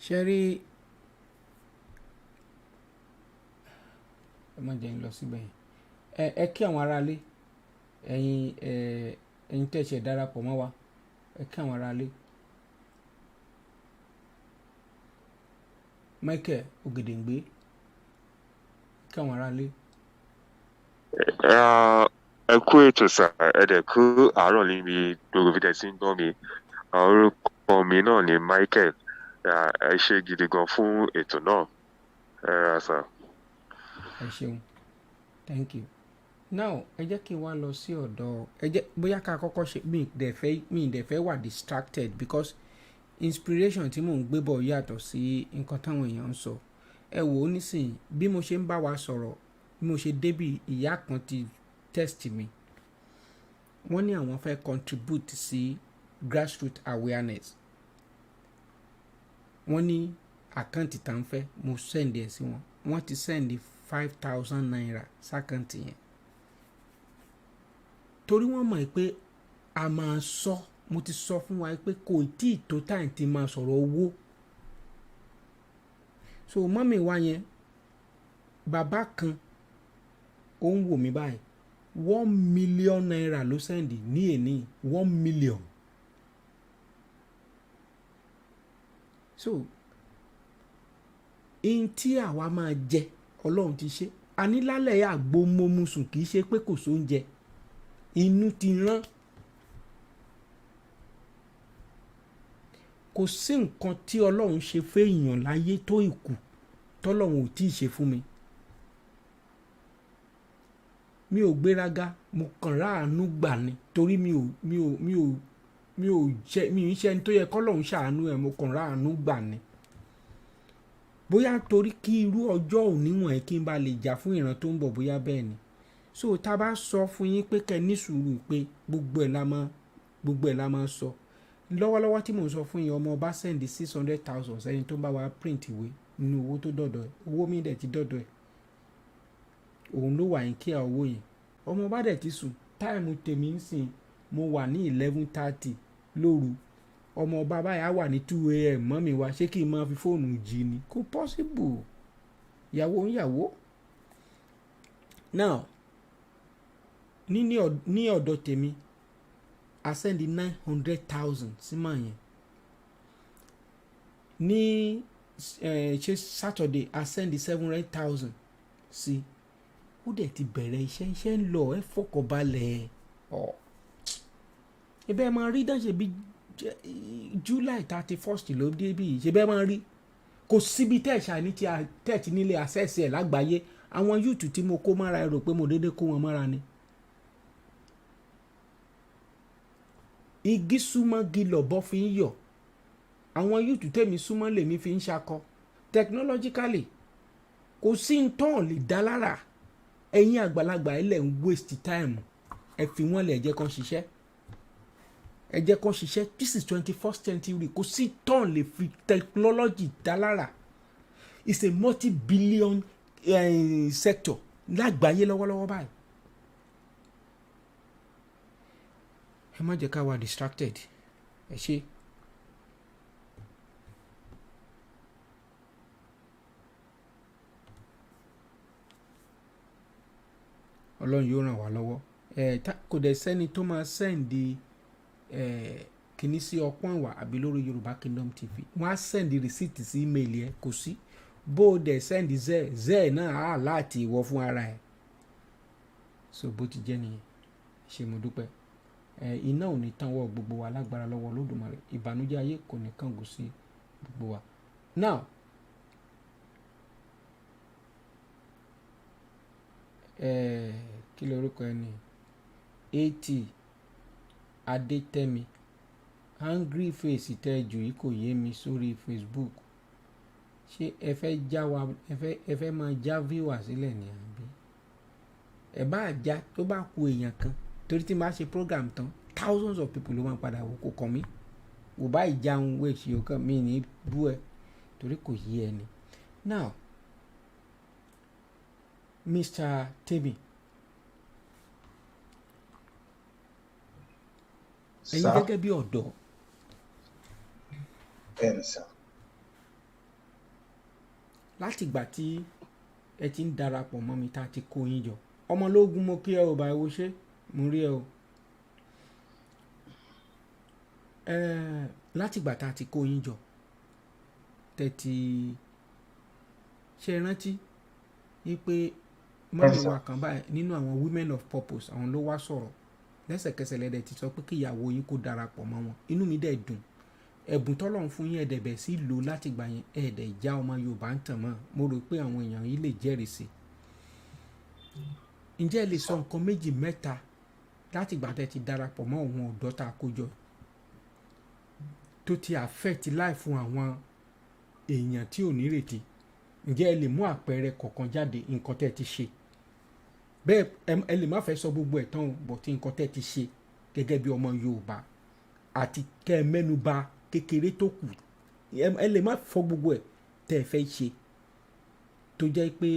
ṣẹ́rí ẹ má jẹ́ ń lọ síbẹ̀ yẹn ẹ kí àwọn aráalé ẹ̀yin tẹ̀sẹ̀ darapọ̀ mọ́ wa ẹ kí àwọn aráalé Michael Ògèdèǹgbé kí àwọn aráalé. ẹ kú ètò sà ẹ dẹ̀ kú àárọ̀ níbi gbogbo fídíò tí ń gbọ́ mi orúkọ mi náà ni Michael. Ẹ ṣé gidi gan fún ètò náà ẹ ra sà. ẹ ṣeun thank you now ẹ jẹ́ kí n wá lọ sí ọ̀dọ̀ ẹ jẹ́ bóyá ká kọ́kọ́ ṣe mi ì dẹ̀ fẹ́ wà distracted because inspiration tí mò ń gbé bọ̀ yàtọ̀ sí nǹkan táwọn èèyàn ń sọ ẹ wò ó nísìnyí bí mo ṣe ń bá wa sọ̀rọ̀ bí mo ṣe débì ìyá kan ti test mi wọ́n ní àwọn fẹ́ contribute sí grassroots awareness wọ́n ní àkáǹtì tá ń fẹ́ mo send ẹ̀ sí wọn wọ́n ti send 5,000 naira sákàǹtì yẹn torí wọ́n mọ̀ pé a máa sọ mo ti sọ fún wa pé kò tí ì tó táyì tí máa sọ̀rọ̀ owó so mọ́mì wa yẹn bàbá kan ó ń wò mí báyìí 1 million naira ló send ní èní 1 million. so in tí àwa máa jẹ ọlọ́run ti ṣe anílálẹ̀ àgbo mọ́mùsùn kì í ṣe pé kò sóúnjẹ inú ti rán kò sí nǹkan tí ọlọ́run ṣe fẹ́yàn láyé tó ìkù tọ́lọ́run ò tí ì ṣe fún mi mi ò gbéraga mo kàn ráàánú gbà ni torí mi ò ń ṣe ẹni tó yẹ kọ́lọ́run ṣàánú ẹ̀ mo kàn ráàánú gbà ni bóyá torí kí irú ọjọ́ òní wọ̀nyí kí n bá lè jà fún ìran tó ń bọ̀ bóyá bẹ́ẹ̀ ni so tá a bá sọ fún yín pé kẹ́ ní sùúrù pé gbogbo ẹ̀ la máa gbogbo ẹ̀ la máa sọ lọ́wọ́lọ́wọ́ tí mò ń sọ fún yín ọmọ ọba send 600,000 sẹ́ni tó ń bá wa print ìwé nínú owó tó dọ̀dọ̀ ẹ̀ owó mi dẹ̀ ti dọ̀dọ̀ ẹ̀ òun ló wà ní kíá owó yẹn ọmọ ọba dẹ̀ ti sùn táìmù tèmi ń sìn mo wà ní 11:30 lóru ọmọ ọba báyìí á wà ní 2 a.m. mọ́ mi wá ṣé kí n máa fi fóònù jí ni kò possible ìyàwó ń yàwó now ní ọ̀dọ̀ tèmi I send 900,000 sí màá yẹn ní ṣe Saturday I send 700,000 sí ó dẹ̀ ti bẹ̀rẹ̀ iṣẹ́ ń lọ ẹ fọkànbalẹ̀ ọ̀ ẹ bẹ́ẹ̀ máa rí dáṣe bí July 31st ló dé bí ṣe bẹ́ẹ̀ máa rí kò síbi tẹ̀sà ní tẹ̀tì nílé àṣẹ́sì ẹ̀ lágbàáyé àwọn yúùtù tí mo kó mára ẹ rò pé mo dédé kó wọn mára ni. igi súnmọ́gi lọ̀bọ fi ń yọ̀ àwọn yúùtù tèmi súnmọ́ lèmi fi ń ṣakọ technologically kò sí ń tán lè dá lára ẹ̀yin àgbàlagbà ẹ̀ lẹ̀ ń waste time ẹ fi wọ́n lẹ̀ jẹ́ kán ṣiṣẹ́ ẹ jẹ́ kán ṣiṣẹ́ this is 21st century kò sí tán lè fi technology dá lára it's a multi-billion sector lágbàáyé lọ́wọ́lọ́wọ́ báyìí. ẹ má jẹ́ ká wà distracted ẹ ṣe. ọlọ́run yóò ràn wá lọ́wọ́ kò dẹ̀ sẹ́ni tó máa sẹ́ǹdì kìíní sí ọpọ́n ìwà àbí lórí Yorùbá Kingdom TV wọ́n á sẹ́ǹdì rìsíìtì sí ímeèlì ẹ kò sí bó o dẹ̀ sẹ́ǹdì zẹ́ẹ̀ náà á láti ìwọ fún ara ẹ̀ so bó ti jẹ́ nìyẹn ṣe mo dúpẹ́ iná ò ní tán wọ́ gbogbo wa lágbára lọ́wọ́ Olódùmarè ìbànújẹ́ ayé kò ní kángun sí gbogbo wa now kí lorúkọ ẹ ní 80 Adétẹ́mi angry face tẹ́jú yìí kò yé mi sórí Facebook ṣé ẹ fẹ́ já wa ẹ fẹ́ máa já viewer sílẹ̀ ní àbí ẹ bá já tó bá ku èèyàn kan torí tí n bá ṣe program tán thousands of people ló máa padà wò kò kàn mí wò bá ìjáun wé ṣe ọkàn mi ní bú ẹ torí kò yé ẹni now Mr. Temi ẹ̀yin gẹ́gẹ́ bí ọ̀dọ́ láti ìgbà tí ẹ ti ń darapọ̀ mọ́ mi tá a ti kó yín jọ ọmọlógún mo kí ẹ ò bá ẹ wo ṣe mo rí ẹ o láti ìgbà tá a ti kó yín jọ tẹ̀tì ṣe rántí wípé mọ́mí wa kan báyìí nínú àwọn women of purpose àwọn ló wá sọ̀rọ̀ lẹ́sẹ̀kẹsẹ̀ lẹ́dẹ̀ ti sọ pé kí ìyàwó yín kó darapọ̀ mọ́ wọn inú mi dẹ̀ dùn ẹ̀bùn tọ́lọ́run fún yín ẹ̀dẹ̀ bẹ̀ sí lò láti gbà yẹn ẹ̀dẹ̀ ìjà ọmọ Yorùbá ń tàn mọ́ mo rò pé àwọn èèyàn yìí lè jẹ́rìí sí ǹjẹ́ ẹ lè sọ nǹkan méjì mẹ́ta láti gbà tẹ́ ti darapọ̀ mọ́ àwọn ọ̀dọ́ tá a kó jọ tó ti affect life fún àwọn èèyàn tí ò nírètí ǹjẹ́ ẹ lè mú àpẹẹrẹ kọ̀ọ̀kan jáde nǹkan tẹ́ ti ṣe bẹ́ẹ̀ ẹ lè má fẹ́ sọ gbogbo ẹ̀ tán bọ̀ tí nǹkan tẹ́ ti ṣe gẹ́gẹ́ bí ọmọ Yorùbá àti kẹ́ ẹ mẹ́nu bà kékeré tó kù ẹ lè má fọ gbogbo ẹ̀ tẹ́ ẹ fẹ́ ṣe tó jẹ́ pé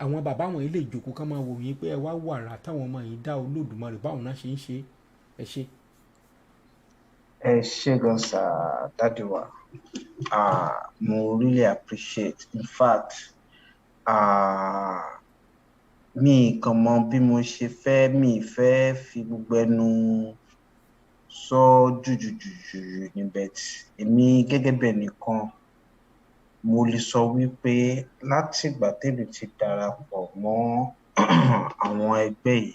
àwọn bàbá wọn yìí lè jókòó ká máa wò yín pé ẹ wá wàrà táwọn ọmọ yìí dá Olódùmarè báwọn náà ṣe ń ṣe ẹ ṣe. ẹ ṣé gan sa dádì wa mo really appreciate in fact mi kàn mọ bí mo ṣe fẹ́ mi fẹ́ fi gbogbo ẹnu sọ jùjùjùjù níbẹ̀ tí èmi gẹ́gẹ́ bẹ́ẹ̀ nìkan mo lè sọ wípé láti ìgbà tèmi ti darapọ̀ mọ́ àwọn ẹgbẹ́ yìí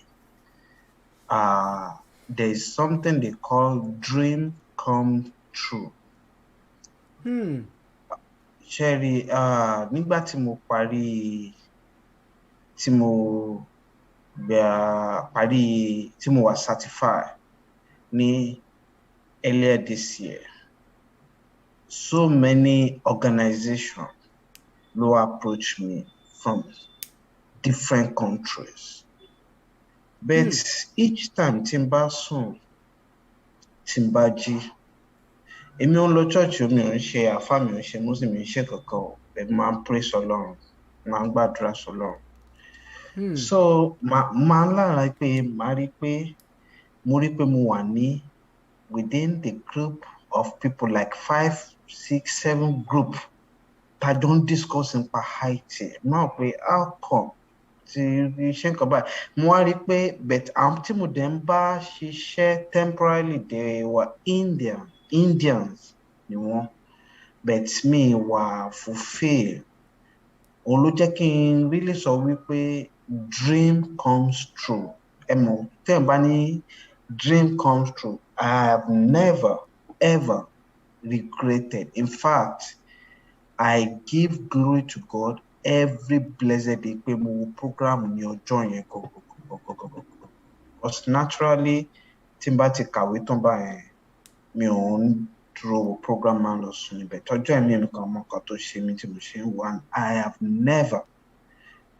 there is something they call dream come true. Ṣẹ́rí nígbà tí mo parí tí mo wà certified ní earlier this year, so many organizations ló approach me from different countries but each time tí n bá sùn tí n bá jí èmi ò ń lọ church mi ò ń ṣe àfá mi ò ń ṣe muslim mi ò ń ṣe kankan o but máa ń pray sọ́lọ́run máa ń gbàdúrà sọ́lọ́run so máa ń lára pé màá rí pé mo rí pé mo wà ní within the group of people like 5, 6, 7 group ta jọ ń discuss nípa Haiti náà pé how come ti iṣẹ́ nǹkan báyìí mo wá rí pé but àwọn tí mo dẹ̀ ń bá ṣiṣẹ́ temporarily they were Indians ni wọ́n but mi wà fulfill òun ló jẹ́ kí n really sọ wípé dream comes true ẹ mọ̀ tẹ́ ẹ̀ bá ní dream comes true I have never ever regretted in fact I give glory to God every blessed day pé mo wo program ní ọjọ́ yẹn gọgọgọgọgọgọgọ because naturally tí n bá ti kàwé tán báyẹn mi ò ń dúró wo program máa lọ sùn níbẹ̀ tọ́jọ́ ẹ̀mí mi kan mọ́ nǹkan tó ṣe mí tí mo ṣe ń wá I have never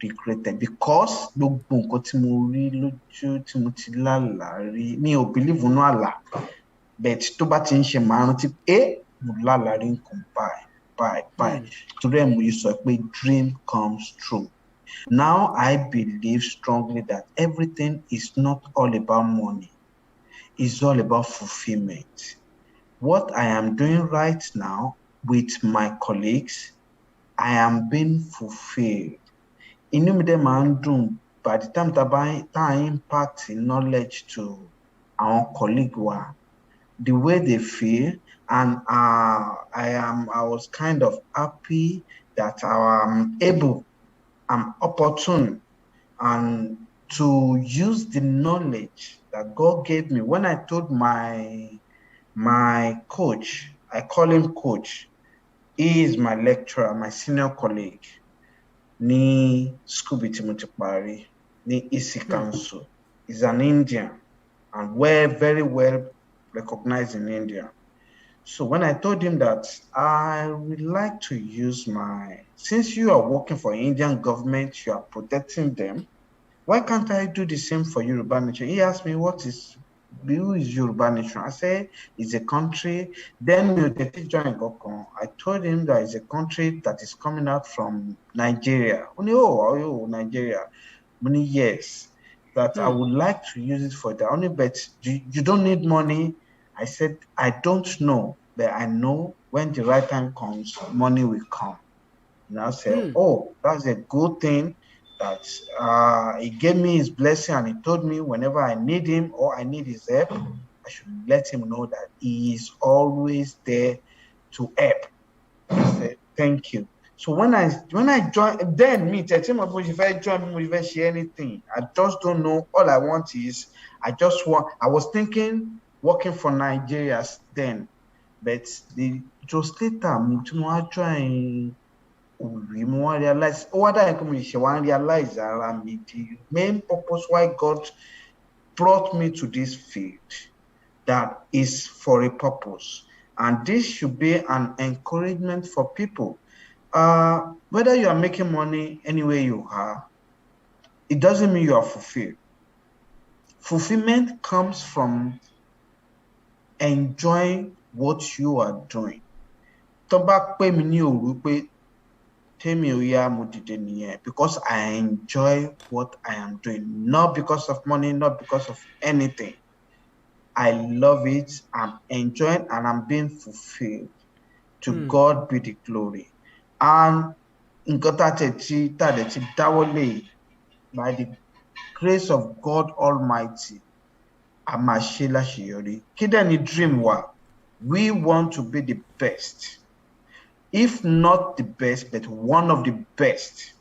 regretted because gbogbo nǹkan tí mo rí lójú tí mo ti lálàá rí mi ò believe nínú àlá but tó bá ti ń ṣe màá rántí pé mo lálàá rí nǹkan bye. Torí ẹ̀ mo yìí sọ pé dream comes true. Now I believe strongly that everything is not all about money. It's all about fulfillment. What I am doing right now with my colleagues, I am being fulfilled. Inú mi dẹ̀ máa ń dùn by the time tá impact knowledge to our colleague wa, the way they feel, and I was kind of happy that I'm opportune and to use the knowledge that God gave me. When I told my coach, I call him coach, he is my lecturer, my senior colleague, ní school bí tí mo ti parí, ní EC Council. He's an Indian and very well recognized in India. So when I told him that I would like to use since you are working for Indian government, you are protecting them, why can't I do the same for Yoruba Nation? He asked me, who is Yoruba Nation? I said, it's a country. Then I told him that it's a country that is coming out from Nigeria. Oh, Nigeria. Yes. That I would like to use it for that. Only, but you don't need money. I said, I don't know, but I know when the right time comes, money will come. And I said, oh, that's a good thing that he gave me his blessing and he told me whenever I need him or I need his help, I should let him know that he is always there to help. I said, thank you. So when I joined, then me, if I join me, if I share anything, I just don't know. All I want is, I was thinking working for Nigeria then, but just later, I joined. We realize the main purpose why God brought me to this field, that is for a purpose, and this should be an encouragement for people. Whether you are making money anywhere you are, it doesn't mean you are fulfilled. Fulfillment comes from enjoying what you are doing. Because I enjoy what I am doing, not because of money, not because of anything. I love it, I'm enjoying, and I'm being fulfilled. To God be the glory. And by the grace of God Almighty, Amashela Shiori. Kidani dream wa. We want to be the best. If not the best, but one of the best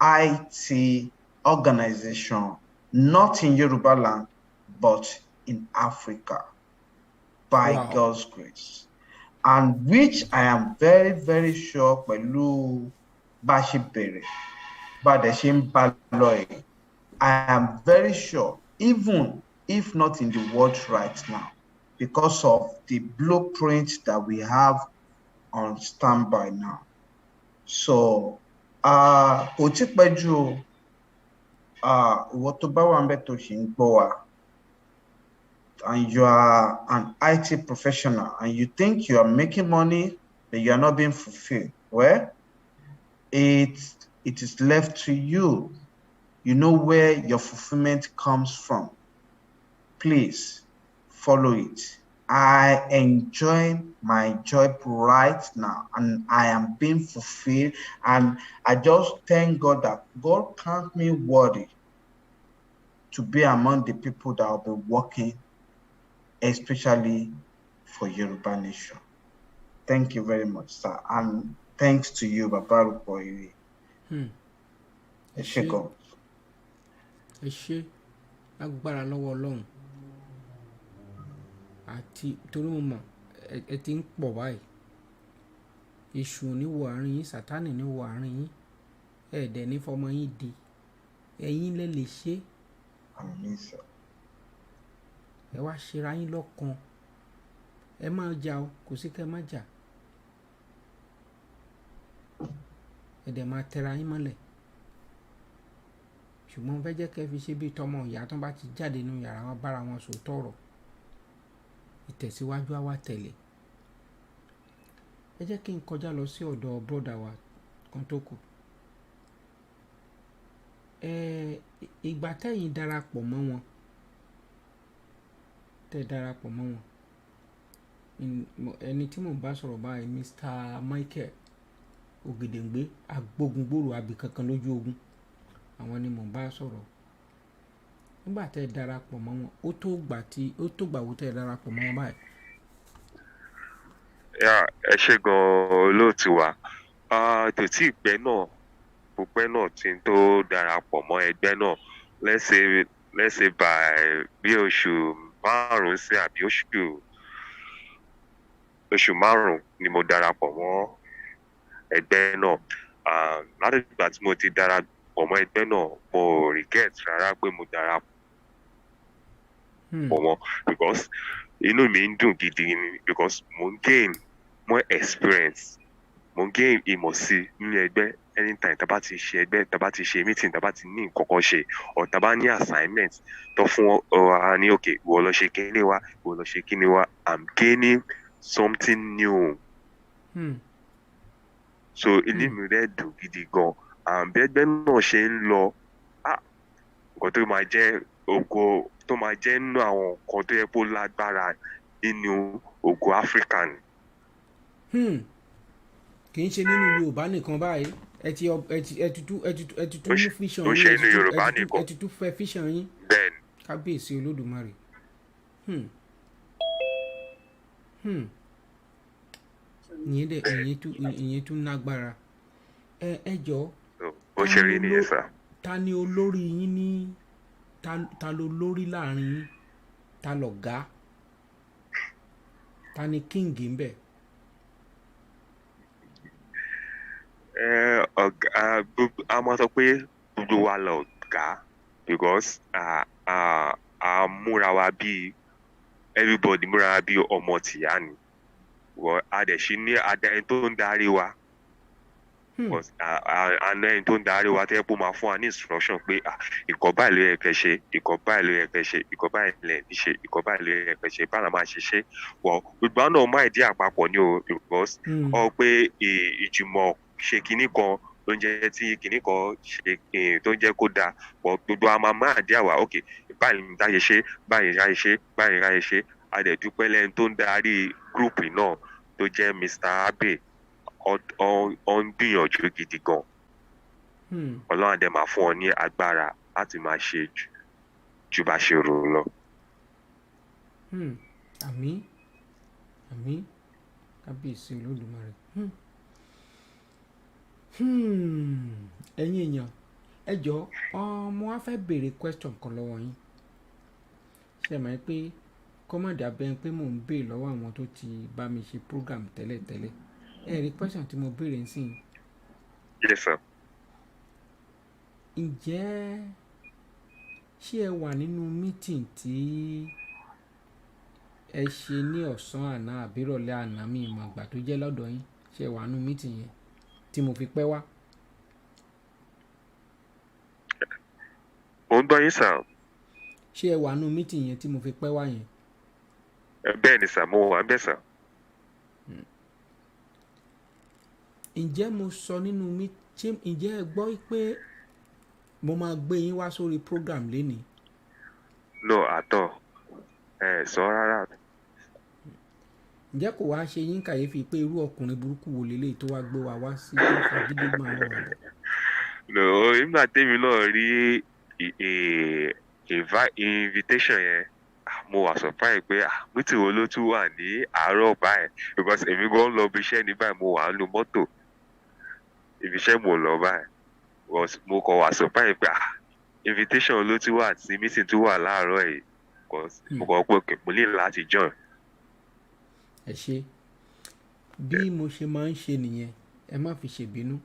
IT organization, not in Yoruba land, but in Africa, by God's grace. And which I am very, very sure pẹ̀lú Bashibere, Badeshim Baloy, I am very sure, even if not in the world right now, because of the blueprint that we have on standby now. So, ìwọ tó bá wà ń bẹ̀ tó ṣì ń gbọ́ wa, and you are an IT professional and you think you are making money, but you are not being fulfilled, well, it is left to you. You know where your fulfillment comes from. Please follow it. I enjoy my job right now and I am being fulfilled, and I just thank God that God counts me worthy to be among the people that will be working, especially for Yoruba Nation. Thank you very much, sir. And thanks to you, Baba Aropo. ẹ ṣé ẹ ṣé lágbára lọ́wọ́ Ọlọ́run àti torí mo mọ̀ ẹ ti ń pọ̀ báyìí, èṣù ò ní wọ àárín yín, sátánì ní wọ àárín yín, ẹ̀ẹ́dẹ̀ ní fọmọ yín di, ẹ̀yin lẹ lè ṣe ẹ wá ṣera yín lọ́kan, ẹ máa jà o, kò sí kẹ́ ẹ má jà, ẹ̀dẹ̀ máa tẹra yín mọ́lẹ̀, ṣùgbọ́n mo fẹ́ jẹ́ kẹ́ fi ṣe bí tọmọ ìyá tó bá ti jáde nínú yàrá wọn bára wọn sòótọ́ ọ̀rọ̀, ìtẹ̀síwájú á wá tẹ̀lé. Ẹ jẹ́ kí n kọjá lọ sí ọ̀dọ̀ bọ́dà wa kan tó kù. Ìgbà tẹ́yìn darapọ̀ mọ́ wọn, ẹni tí mò ń bá sọ̀rọ̀ báyìí Mr. Michael Ògèdèngbé agbógungbòrò abìkankan lójú ogun, àwọn ni mò ń bá sọ̀rọ̀. Nígbà tẹ́ ẹ darapọ̀ mọ́ wọn, ó tó gbà wo tẹ́ ẹ darapọ̀ mọ́ wọn báyìí. Ẹ ṣé gan-an olóòtú wa. Kò tí ì pẹ́ náà tí n tó darapọ̀ mọ́ ẹgbẹ́ náà, let's say by bí oṣù márùn-ún sí àbí oṣù márùn-ún ni mo darapọ̀ mọ́ ẹgbẹ́ náà. Láti ìgbà tí mo ti darapọ̀ mọ́ ẹgbẹ́ náà, mo regret rárá pé mo darapọ̀ mọ́, because inú mi ń dùn gidi ni, because mo ń gain more experience, mo ń gain ìmọ̀ sí nínú ẹgbẹ́. Anytime tá bá ti ṣe ẹgbẹ́, tá bá ti ṣe meeting, tá bá ti ní nǹkan kan ṣe, or tá bá ní assignment tó fún wa ní okay, ìwọ lọ ṣe kíní wa, ìwọ lọ ṣe kíní wa, I'm gaining something new. So inú mi rẹ̀ dùn gidi gan. Bí ẹgbẹ́ náà ṣe ń lọ, nǹkan tó máa jẹ́ ògo, tó máa jẹ́ nínú àwọn nǹkan tó yẹ kó lágbára nínú ògo Áfíríkà ni. Kì í ṣe nínú Yorùbá nìkan báyìí, ẹ ti tún mú fíṣàn yín, ó ṣe nínú Yorùbá nìkan, ẹ ti tún fẹ́ fíṣàn yín. Bẹ́ẹ̀ni. Kábíyèsí Olódùmarè. ìyẹn tún lágbára. Ẹ jọ̀ọ́, ó ṣe rí nìyẹn sá. ta ni olórí yín ní, ta ló lórí láàrin yín, ta lọ̀gá, ta ni king ń bẹ̀? A máa sọ pé gbogbo wa lọ̀gá, because a múra wa bí everybody múra wa bí ọmọ tìyá ni. A dẹ̀ ṣì ní ẹni tó ń darí wa, àná ẹni tó ń darí wa tẹ́ pé ó máa fún wa ní instruction pé ìkọ́ báyìí ló yẹ kẹ́ ṣe, ìkọ́ báyìí ló yẹ kẹ́ ṣe, ìkọ́ báyìí ló yẹ kẹ́ ṣe, ìkọ́ báyìí ló yẹ kẹ́ ṣe, báyìí la máa ṣe ṣe. Gbogbo àwọn náà máa ìdí àpapọ̀ ni o, because pé ìjùmọ̀ ṣe kinní kan ló ń jẹ́ tí kinní kan ṣe tó ń jẹ́ kó dáa. Gbogbo àwọn máa ìdí àwa, okay, báyìí ní ká ṣe ṣe, báyìí ní ká ṣe ṣe, báyìí ní ká ṣe ṣe. A dẹ̀ dúpẹ́ lẹ́ni tó ń darí group náà tó jẹ́ Mr. Abe, ó ń gbìyànjú gidi gan. Ọlọ́run á dẹ̀ máa fún ọ ní agbára láti máa ṣe ju bá ṣe rò lọ. Àmín, àmín, kábíyèsí Olódùmarè. Ẹ̀yin èèyàn, ẹ jọ̀ọ́, mo wá fẹ́ béèrè question kan lọ́wọ́ yín. Ṣé mọ̀ pé kọ́mọ̀dé abẹ́ pé mò ń béèrè lọ́wọ́ àwọn tó ti bá mi ṣe program tẹ́lẹ̀tẹ́lẹ̀. Ẹ rí question tí mo béèrè nsìn. Yes sir. Ǹjẹ́ ṣé ẹ wà nínú meeting tí ẹ ṣe ní ọ̀sán àná àbírọ̀lẹ́ àná, mi ìmọ̀ àgbà tó jẹ́ lọ́dọ̀ yín, ṣé ẹ wà nínú meeting yẹn tí mo fi pẹ́ wá? Mo ń gbọ́ yín sà. ṣé ẹ wà nù mítìn yẹn tí mo fi pẹ́ wá yẹn. Bẹ́ẹ̀ ni sà, mo wà ń bẹ̀ sà. ǹjẹ́ mo sọ nínú ǹjẹ́ ẹ gbọ́ pé mo máa gbé yín wá sórí program lénìí. No àtọ̀ sọ rárá. ǹjẹ́ kò wá ṣe yín kàyéfì pé irú ọkùnrin burúkú wo lélẹ́yìí tó wá gbé wa wá sí tó fagídí máa ń wà bọ̀. No, nígbà tèmi náà rí invitation yẹn mo wà surprise pé meeting wo ló tún wà ní àárọ̀ báyìí because èmi gan lọ bí iṣẹ́ ní báyìí mo wà ń lo mọ́tò ibi iṣẹ́ mo lọ báyìí mo kàn wà surprise pé invitation ló tún wà sí meeting tún wà láàárọ̀ yìí because mo kàn pé mo ní láti join. ẹ ṣe bí mo ṣe máa ń ṣe nìyẹn ẹ má fi ṣèbínú.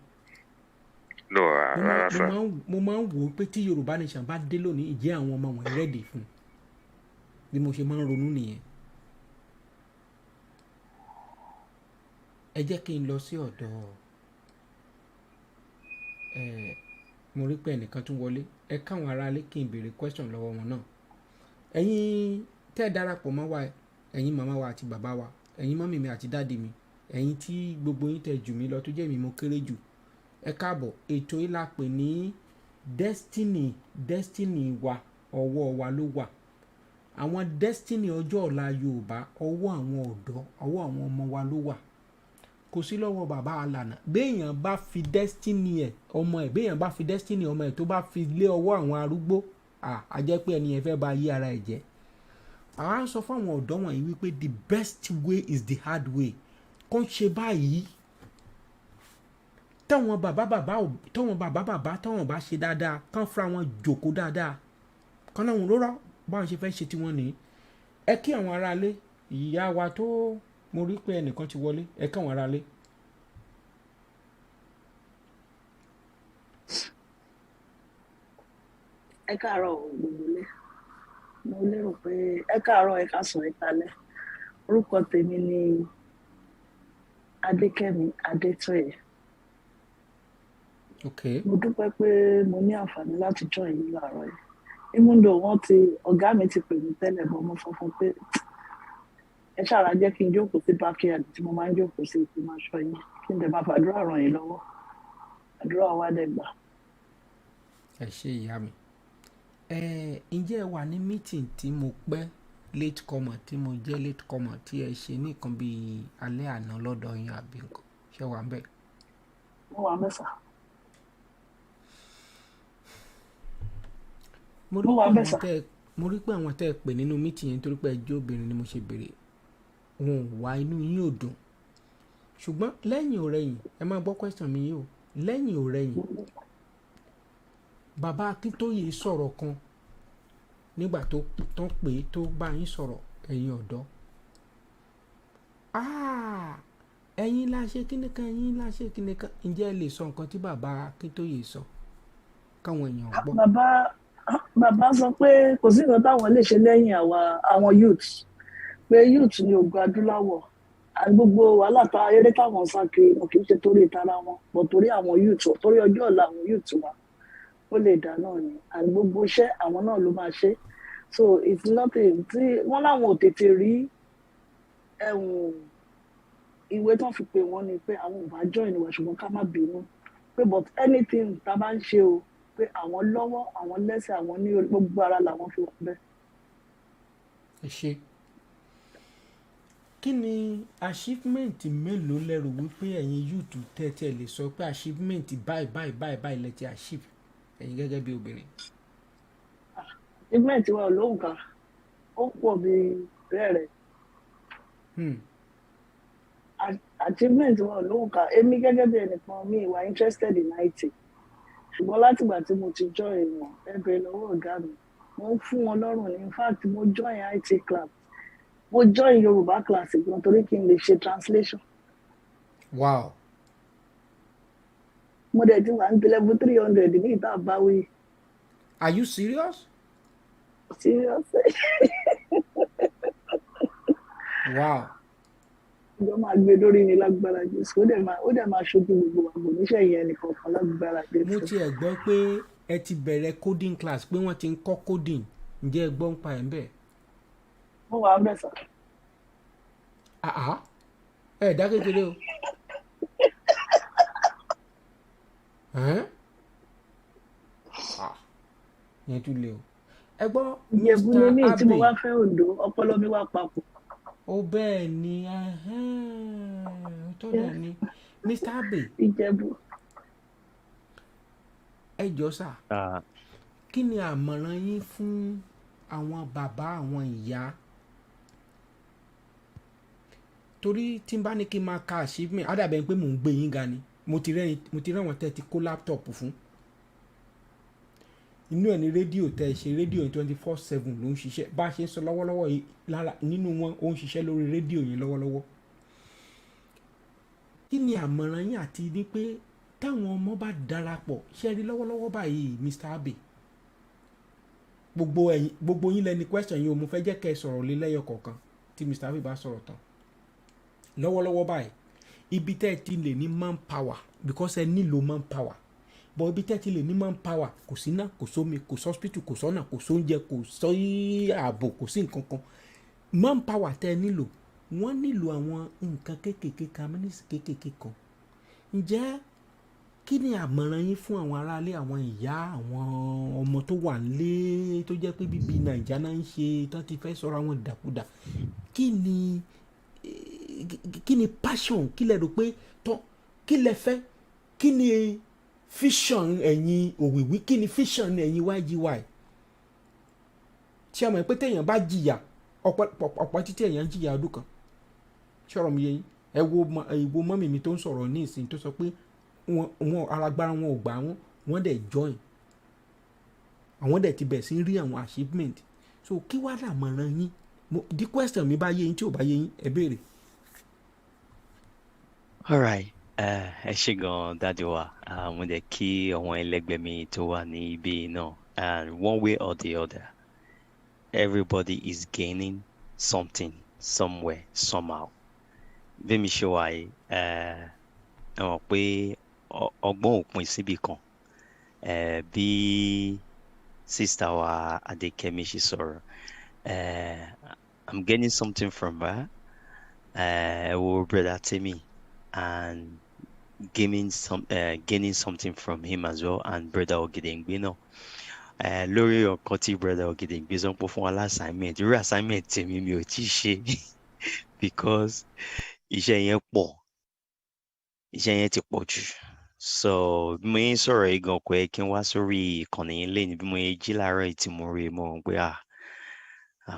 No, rárá sá. mo máa ń wò ó pé tí Yorùbá nation bá dé lónìí ìjẹ́ àwọn ọmọ wọn rẹ́dì fún bí mo ṣe máa ń ronú nìyẹn. ẹ jẹ́ kí n lọ sí ọ̀dọ̀ mo rí pé ẹnìkan tún wọlé ẹ káwọn aráalé kí n béèrè question lọ́wọ́ wọn náà. ẹ̀yin tẹ́ ẹ darapọ̀ mọ́ wa ẹ̀yin màmá wa àti bàbá wa ẹ̀yin mọ́mì mi àti dáàdì mi ẹ̀yin tí gbogbo yín tẹ́ jù mí lọ tó jẹ́ mi mo kéré jù ẹ káàbọ̀ ètò yìí la pè ní destiny wa ọwọ́ wa ló wà àwọn destiny ọjọ́ ọ̀la Yorùbá ọwọ́ àwọn ọ̀dọ́ ọwọ́ àwọn ọmọ wa ló wà kò sí lọ́wọ́ bàbá alànà béèyàn bá fi destiny ẹ̀ ọmọ ẹ̀ béèyàn bá fi destiny ọmọ ẹ̀ tó bá fi lé ọwọ́ àwọn arúgbó a jẹ́ pé ẹni yẹn fẹ́ bá yí ara ẹ̀ jẹ́. àwa ń sọ fún àwọn ọ̀dọ́ wọ̀nyí wípé the best way is the hard way kò ń ṣe báyìí táwọn bàbá táwọn bá ṣe dáadáa kán fúnra wọn jòkó dáadáa kán náà wọn ló rọ báwọn ṣe fẹ́ ṣe tiwọn nìyí. ẹ kí àwọn aráalé ìyá wa tó mo rí pé ẹnìkan ti wọlé ẹ kí àwọn aráalé. ẹ káàárọ̀ gbogbo lé mo lérò pé ẹ káàárọ̀ ẹ káàsán ẹ kálẹ́ orúkọ tèmi ni Adékẹ́mi Adétóyè. Okay. mo dúpẹ́ pé mo ní àǹfààní láti join yín láàárọ̀ yìí even though ọ̀gá mi ti pè mí tẹ́lẹ̀ bọ́ mo sọ fún pé ẹ ṣàrà jẹ́ kí n jókòó sí backyard tí mo máa ń jókòó sí ìpín máa ṣọ́ yín kí n dẹ̀ máa fàdúrà ràn yín lọ́wọ́ àdúrà wa dẹ̀ gbà. ẹ ṣe ìyá mi ǹjẹ́ ẹ wà ní meeting tí mo pẹ́ late comer tí mo jẹ́ late comer tí ẹ ṣe nìkan bíi alẹ́ àná lọ́dọ̀ yín àbí nǹkan ṣé wà ń bẹ̀. mo wà mẹ́sà. mo rí pé àwọn tẹ́ ẹ pè nínú meeting yẹn nítorí pé ẹjọ́ obìnrin ni mo ṣe béèrè wọn ò wá inú yín ò dùn ṣùgbọ́n lẹ́yìn ọ̀rẹ́yìn ẹ máa gbọ́ question mi yìí o lẹ́yìn ọ̀rẹ́yìn bàbá Akíntóyè sọ̀rọ̀ kan nígbà tó tán pé tó bá yín sọ̀rọ̀ ẹ̀yin ọ̀dọ́ ẹ̀yin la ṣe kíni kan ẹ̀yin la ṣe kíni kan ǹjẹ́ ẹ lè sọ nǹkan tí bàbá Akíntóyè sọ káwọn èèyàn gbọ́. bàbá sọ pé kò sí nǹkan táwọn lè ṣe lẹ́yìn àwọn youth pé youth ni ògo adúláwọ̀ gbogbo wàhálà tá eré táwọn sá kiri wọn kì í ṣe torí ìtara wọn bọ̀ torí àwọn youth torí ọjọ́ ọ̀la àwọn youth wa ó lè dá náà ni and gbogbo iṣẹ́ àwọn náà ló máa ṣe so it's nothing tí wọ́n láwọn ò tètè rí ìwé tán fi pè wọ́n ni pé àwọn ò bá join wa ṣùgbọ́n ká má bínú pé but anything tá a bá ń ṣe o pé àwọn lọ́wọ́ àwọn lẹ́sẹ̀ àwọn ní gbogbo ara làwọn fi wọ́n bẹ́ẹ̀. ẹ ṣe kí ni achievement mélòó lẹ́rù wípé ẹ̀yin youth tẹ́tẹ́ lè sọ pé achievement báyìí lẹ ti achieve ẹ̀yin gẹ́gẹ́ bí obìnrin. achievement wa lóhùn ká ó pọ̀ bí rẹ́rẹ̀. achievement wa lóhùn ká èmi gẹ́gẹ́ bí ẹnìkan mi wà interested in IT ṣùgbọ́n látìgbà tí mo ti join wọn ẹgbẹ́ lọ́wọ́ ọ̀gá mi mo ń fún wọn lọ́rùn ní in fact mo join IT class mo join Yoruba class gan torí kí n lè ṣe translation. Wow. mo dẹ̀ ti wà ní level 300 ní ìta àbáwí. Are you serious? Serious. Wow. ìjọ máa gbé lórí mi lágbára Jésù ó dẹ̀ máa ṣojú gbogbo àgbò níṣẹ́ yẹn nìkan kan lágbára Jésù. mo tiẹ̀ gbọ́ pé ẹ ti bẹ̀rẹ̀ coding class pé wọ́n ti ń kọ́ coding ǹjẹ́ ẹ gbọ́ ń pa ẹ̀ ń bẹ̀? Mo wà ń bẹ̀ sà. Ẹ dá kékeré o. Yẹn tún lè o. Ẹ gbọ́ Ìjẹ̀bú ni mí tí mo Abbey. wá fẹ́ Oǹdó, ọpọlọ mi wá papọ̀. Ó bẹ́ẹ̀ ni tó dẹ̀ ni Mr. Abbey. Ìjẹ̀bú. Ẹ jọ sà, kí ni àmọ̀ràn yín fún àwọn bàbá àwọn ìyá? Torí tí n bá ní kí n máa ka achievement á dàbẹ̀ pé mò ń gbé yín ga ni. Mo ti rẹ́wọ̀n tẹ́ ti kó laptop fún. Inú ẹ̀ ní rédíò tẹ́ ẹ ṣe rédíò 24/7 ló ń ṣiṣẹ́. Bá a ṣe ń sọ lọ́wọ́lọ́wọ́ yìí lára nínú wọn ó ń ṣiṣẹ́ lórí rédíò yẹn lọ́wọ́lọ́wọ́. Kí ni àmọ̀ràn yín àti ní pé táwọn ọmọ bá darapọ̀ ṣe rí lọ́wọ́lọ́wọ́ báyìí Mr. Abbey? Gbogbo yín lẹni question yìí o, mo fẹ́ jẹ́ kẹ́ ẹ sọ̀rọ̀ lé lẹ́yọ kọ̀ọ̀kan tí Mr. Abbey bá sọ̀rọ̀ tán. Lọ́wọ́lọ́wọ́ báyìí ibi tẹ́ ẹ ti lè ní manpower because ẹ nílò manpower, but ibi tẹ́ ẹ ti lè ní manpower kò sí iná, kò sómi, kò sí hospital, kò sọ́nà, kò sóúnjẹ, kò sí ààbò, kò sí nǹkan kan. Manpower tẹ́ ẹ nílò, wọ́n nílò àwọn nǹkan kéékèèké kan, amúnísì kéékèèké kan. Ǹjẹ́ kí ni àmọ̀ràn yín fún àwọn aráalé, àwọn ìyá, àwọn ọmọ tó wà nílé tó jẹ́ pé bíbí Nàìjíríà náà ń ṣe tán ti fẹ́ sọ̀rọ̀ àwọn ìdàkudà? Kí ni passion, kí lẹ rò pé tán, kí lẹ fẹ́, kí ni vision ẹ̀yin Òwìwí, kí ni vision ẹ̀yin YGY? Ṣé ẹ mọ̀ pé téèyàn bá jìyà ọ̀pọ̀ títí èèyàn jìyà ọdún kan? Ṣé ọ̀rọ̀ mi yé yín? Ẹ wo mọ́mì mi tó ń sọ̀rọ̀ ní ìsìn tó sọ pé wọn alágbára wọn ò gbà wọ́n dẹ̀ join, àwọn dẹ̀ ti bẹ̀ sí rí àwọn achievement. So kí wàá làmọ̀ràn yín? The question mi bá yé yín, tí ò bá yé yín ẹ béèrè. Alright, ẹ ṣé gan dájú wa, mo dẹ̀ kí àwọn ẹlẹgbẹ́ mi tó wà ní ibi náà, and one way or the other everybody is gaining something somewhere somehow. Bí mi ṣe wà yìí, ẹ mọ̀ pé ọgbọ́n ò pin síbì kan, bí sista wa Adékẹ́mi ṣe sọ̀rọ̀, I'm gaining something from her, wo brother Temi, and gaining something from him as well, and brother Ogedengbe náà. Lórí ọ̀kan tí brother Ogedengbe sọ pé fún wa lá assignment, irú assignment tèmi mi ò tí ì ṣe because iṣẹ́ yẹn ti pọ̀ jù. So bí mo yẹn sọ̀rọ̀ yìí gan kò yẹ kí n wá sórí ìkànnì yẹn lẹ́yìn, bí mo yẹn jí láàárọ̀ yìí tí mo rí mo rò pé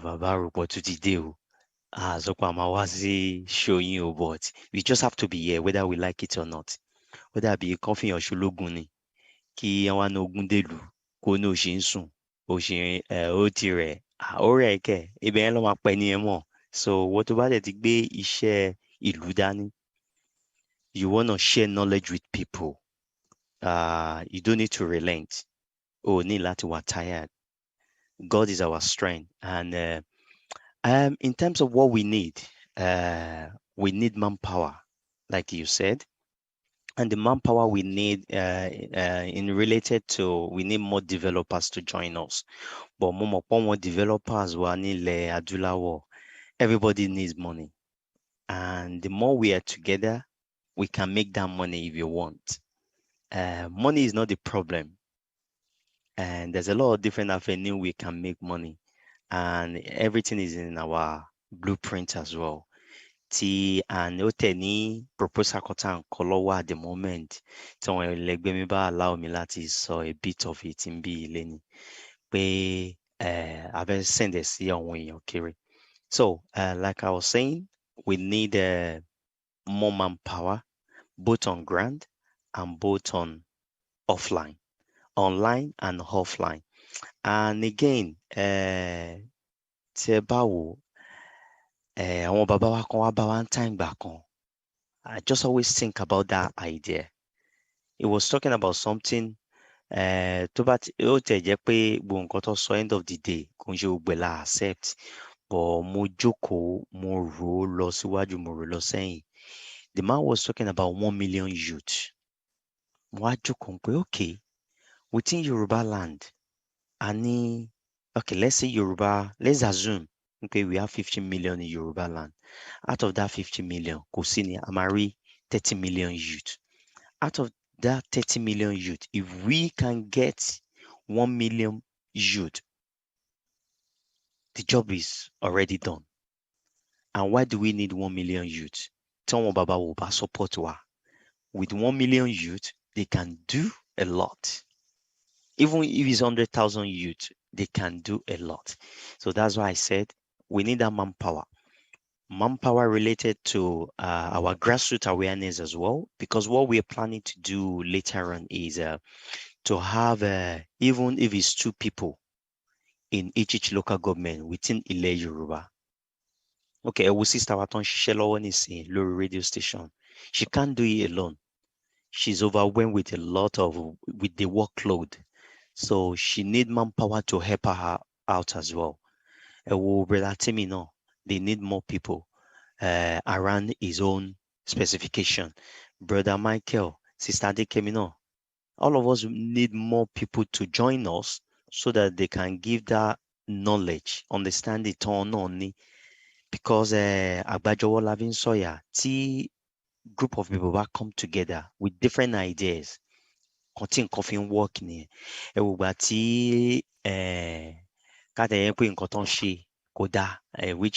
bàbá àròpọ̀ tún ti dé o, sọ pé a máa wá sí show yín o, but we just have to be here whether we like it or not. Ó dàbí kọ́fíyàn ṣológun ni kí wọ́n á ná ogún dèlù kó ní òṣì ń sùn, ó ti rẹ̀, ó rẹ̀ kẹ̀, ibẹ̀ yẹn ló máa pẹ́ ní ẹ mọ̀. So wọ́n tó bá dẹ̀ ti gbé iṣẹ́ ìlú dání, you wanna share knowledge with people, you don't need to relent. O ní láti wà tired. God is our strength, and in terms of what we need manpower, like you said, and the manpower we need we need more developers to join us. But more developers wà nílẹ̀ adúláwọ̀, everybody needs money, and the more we are together, we can make that money if you want. Money is not the problem, and there's a lot of different avenues we can make money, and everything is in our blueprint as well. And ó tẹ̀ ní proposal kan tá à ń kọ lọ́wọ́ at the moment, tí àwọn ẹlẹgbẹ́ mi bá allow mi láti sọ a bit of it ń bí ilé ni pé a fẹ́ send ẹ̀ sí àwọn èèyàn kiri. So like I was saying, we need more manpower, both on ground and both on offline, online and offline. And again, tí ẹ bá wò, àwọn bàbá wa kan wá bá wa ń time gbà kan. I just always think about that idea. It was talking about something tó bá ó tẹ̀ jẹ́ pé gbogbo nǹkan tó sọ end of the day kò ń ṣe gbogbo ẹ̀ la accept, but mo jókòó, mo rò ó lọ síwájú, mo rò ó lọ sẹ́yìn. The man was talking about 1 million youth. Mo wá jókòó pé okay, within Yoruba land, okay, let's say Yoruba, let's assume, okay, we have 50 million in Yoruba land. Out of that 50 million, Kosini, Amari, 30 million youth. Out of that 30 million youth, if we can get 1 million youth, the job is already done. And why do we need 1 million youth? Tell Baba will support wa. With 1 million youth, they can do a lot. Even if it's 100,000 youth, they can do a lot. So that's why I said we need that manpower. Manpower related to our grassroots awareness as well, because what we are planning to do later on is to have, even if it's 2 people in each local government within Ile Yoruba. Okay, our sister wa tó ń ṣiṣẹ́ lọ́wọ́ nísìnyí lórí radio station. She can't do it alone. She's overwhelmed with the workload. So she need manpower to help her out as well. Brother Timmy, no, they need more people around his own specification. Brother Michael, Sister Dekemino, all of us need more people to join us so that they can give that knowledge, understand it only. Because Agbajowo Lavin Soya, group of people that come together with different ideas. Continue coffee work ni. Which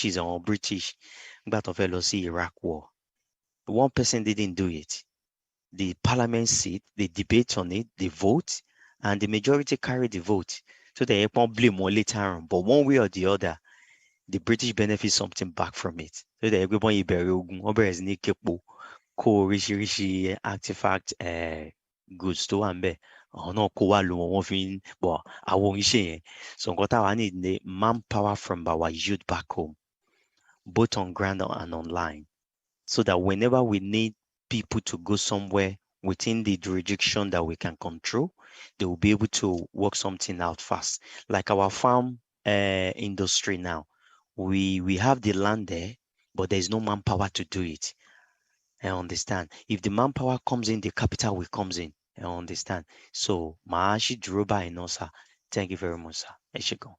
is on British, but of LOC Iraq war. One person didn't do it. The parliament seat, they debate on it, they vote, and the majority carry the vote. So they won't blame more later on. But one way or the other, the British benefit something back from it. So that everybody rishi artifact goods tó wà ń bẹ̀ àwọn náà kó wá lu wọn fi ń bọ̀ àwọn oníṣẹ́ yẹn. So nǹkan táwa need ní manpower from our youth back home, both on ground and online, so that whenever we need people to go somewhere within the jurisdiction that we can control, they will be able to work something out fast. Like our farm industry now, we have the land there, but there's no manpower to do it. I understand. If the manpower comes in, the capital will comes in. I understand. So, Maashi Droba Inosa. Thank you very much, sir. Ẹ ṣé gan.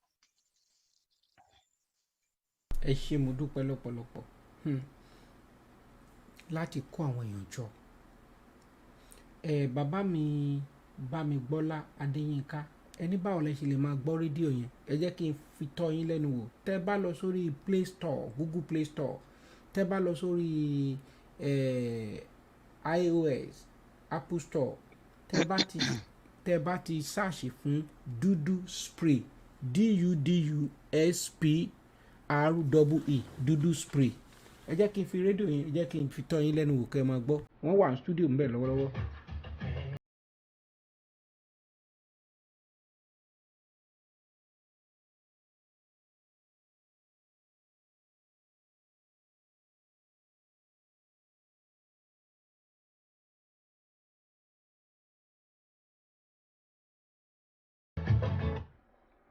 Ẹ ṣé mo dúpẹ́ lọ́pọ̀lọpọ̀ láti kó àwọn èèyàn jọ. Bàbá mi Bámigbọ́lá Adéyínká, ẹni báwo lẹ ṣe lè máa gbọ́ rédíò yẹn? Ẹ jẹ́ kí n fi tọ́ yín lẹ́nu wò. Tẹ́ bá lọ sórí Play Store, Google Play Store, tẹ́ bá lọ sórí iOS, Apple Store, tẹ́ bá ti search fún Dudu Spray, DUDUSPREE, Dudu Spray. Ẹ jẹ́ kí n fi rédíò yẹn, ẹ jẹ́ kí n fi tọ́ yín lẹ́nu wò kẹ́ ẹ máa gbọ́. Wọ́n wà ní studio ńbẹ̀ lọ́wọ́lọ́wọ́.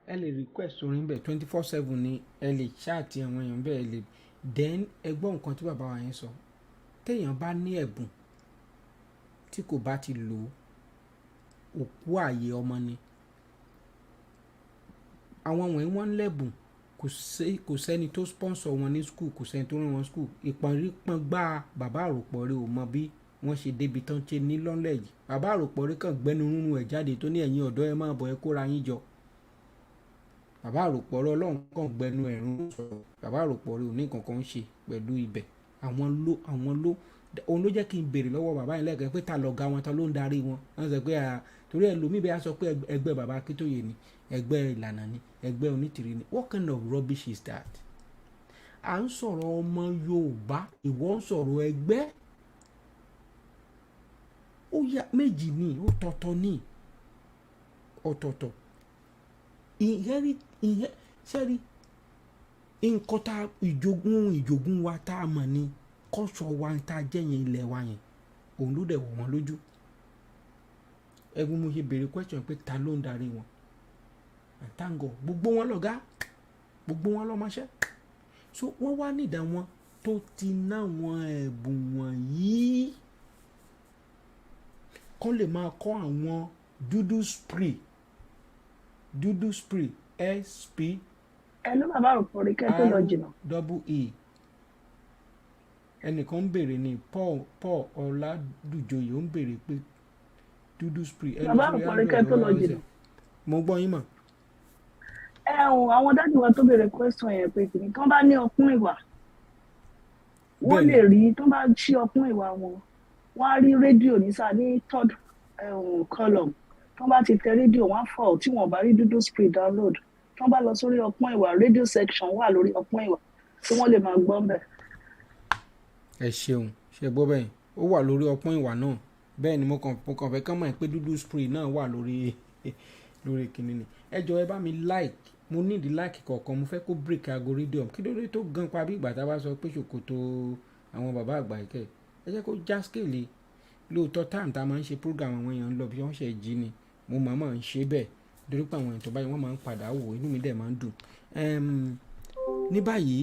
Ẹ lè request orin bẹ́ẹ̀ 24/7 ni ẹ lè chat àwọn èèyàn bẹ́ẹ̀ lè. Then ẹ gbọ́ nǹkan tí bàbá wa yẹn sọ. Téèyàn bá ní ẹ̀bùn tí kò bá ti lò òkú ààyè ọmọ ni. Àwọn wọ̀nyí wọ́n ń lẹ́bùn, kò sẹ́ni tó sponsor wọn ní school, kò sẹ́ni tó rán wọn school. Ìpọ́nrípọ́n gbá bàbá àròpọ̀ rẹ̀ ò mọ bí wọ́n ṣe débi tán ṣe ní lọ́lẹ̀ yìí. Bàbá àròpọ̀ rẹ̀ kàn gbẹ́nu rúnrún ẹ̀ jáde tó ní ẹ̀yin ọ̀dọ́ ẹ máa bọ̀ ẹ kóra yín jọ. Bàbá àròpọ̀ rẹ̀ Ọlọ́run kàn gbẹ́nu ẹ̀rún sọ̀rọ̀. Bàbá àròpọ̀ rẹ̀ ò ní kankan ṣe pẹ̀lú ibẹ̀. Àwọn ló òun ló jẹ́ kí n béèrè lọ́wọ́ bàbá yẹn lẹ́ẹ̀kan pé ta lọ̀gá wọn, ta ló ń darí wọn. Wọ́n sọ pé torí ẹlòmíì bẹ́ẹ̀ á sọ pé ẹgbẹ́ bàbá Akíntóyè ni, ẹgbẹ́ ìlànà ni, ẹgbẹ́ onítìrí ni. What kind of rubbish is that? À ń sọ̀rọ̀ ọmọ Yorùbá, ìwọ ń sọ̀rọ̀ ẹgbẹ́. Ó yá méjì ni, ó tọ̀tọ̀ ni, ọ̀tọ̀ọ̀tọ̀. Sẹ́rí nǹkan tá ìjogún wa tá a mọ̀ ni kọ́sọ̀ wa tá a jẹ́ yẹn ilẹ̀ wa yẹn, òun ló dẹ̀ wọ̀ wọ́n lójú. Ẹgbẹ́ mo ṣe béèrè question pé ta ló ń darí wọn? Àtàǹgọ̀ gbogbo wọn lọ̀gá, gbogbo wọn lọ́mọṣẹ́. So wọ́n wá nídà wọn tó ti ná wọn ẹ̀bùn wọ̀nyí kọ́ lè máa kọ́ àwọn dúdú spree SP ẹ ló bàbá rò pọ̀ rí kẹ́ tó lọ jìnnà. REE ẹnìkan ń béèrè ní Paul Ọládùjọyè ó ń béèrè pé dúdú spree ẹ lọ bàbá rò sórí pọ̀ rí kẹ́ tó lọ Android jìnnà. mo gbọ́ yín mọ̀. Àwọn dájú wa tó béèrè question yẹn pé kìnnì tán bá ní ọkùn ìwà wọ́n Bẹ́ẹ̀ni. lè rí tán bá ṣí ọkùn ìwà wọn wọ́n á rí rédíò ní sáà ní third column tán bá ti tẹ rédíò wọ́n á fọ̀ tí wọ́n bá rí dúdú spree download tán bá lọ sórí ọkùn ìwà rédíò section wà lórí ọkùn ìwà tí wọ́n lè máa gbọ́ mbẹ̀. ẹ ṣeun ṣe gbọ́ bẹ́ẹ̀ ó wà lórí ọpọ́n ìwà náà bẹ́ẹ̀ ni mo kàn fẹ́ kán mọ̀ pé dúdú spree náà wà lórí kìnìún ni ẹ jọ ẹ bá mi like mo need like kọ̀ọ̀kan mo fẹ́ kó break algorithm kí ló dé tó gan pa bí ìgbà tá a bá sọ pé ṣòkòtò àwọn bàbá àgbà ìkẹ́ ẹ jẹ́ kó já scale lóòótọ́ time tá a máa ń ṣe program àwọn èèyàn ń lọ bí wọ́n ṣe jí ni mo máa ń ṣe bẹ́ẹ̀ torí pé àwọn èèyàn tó báyìí wọ́n máa ń padà wò inú mi dẹ̀ máa ń dùn ní báyìí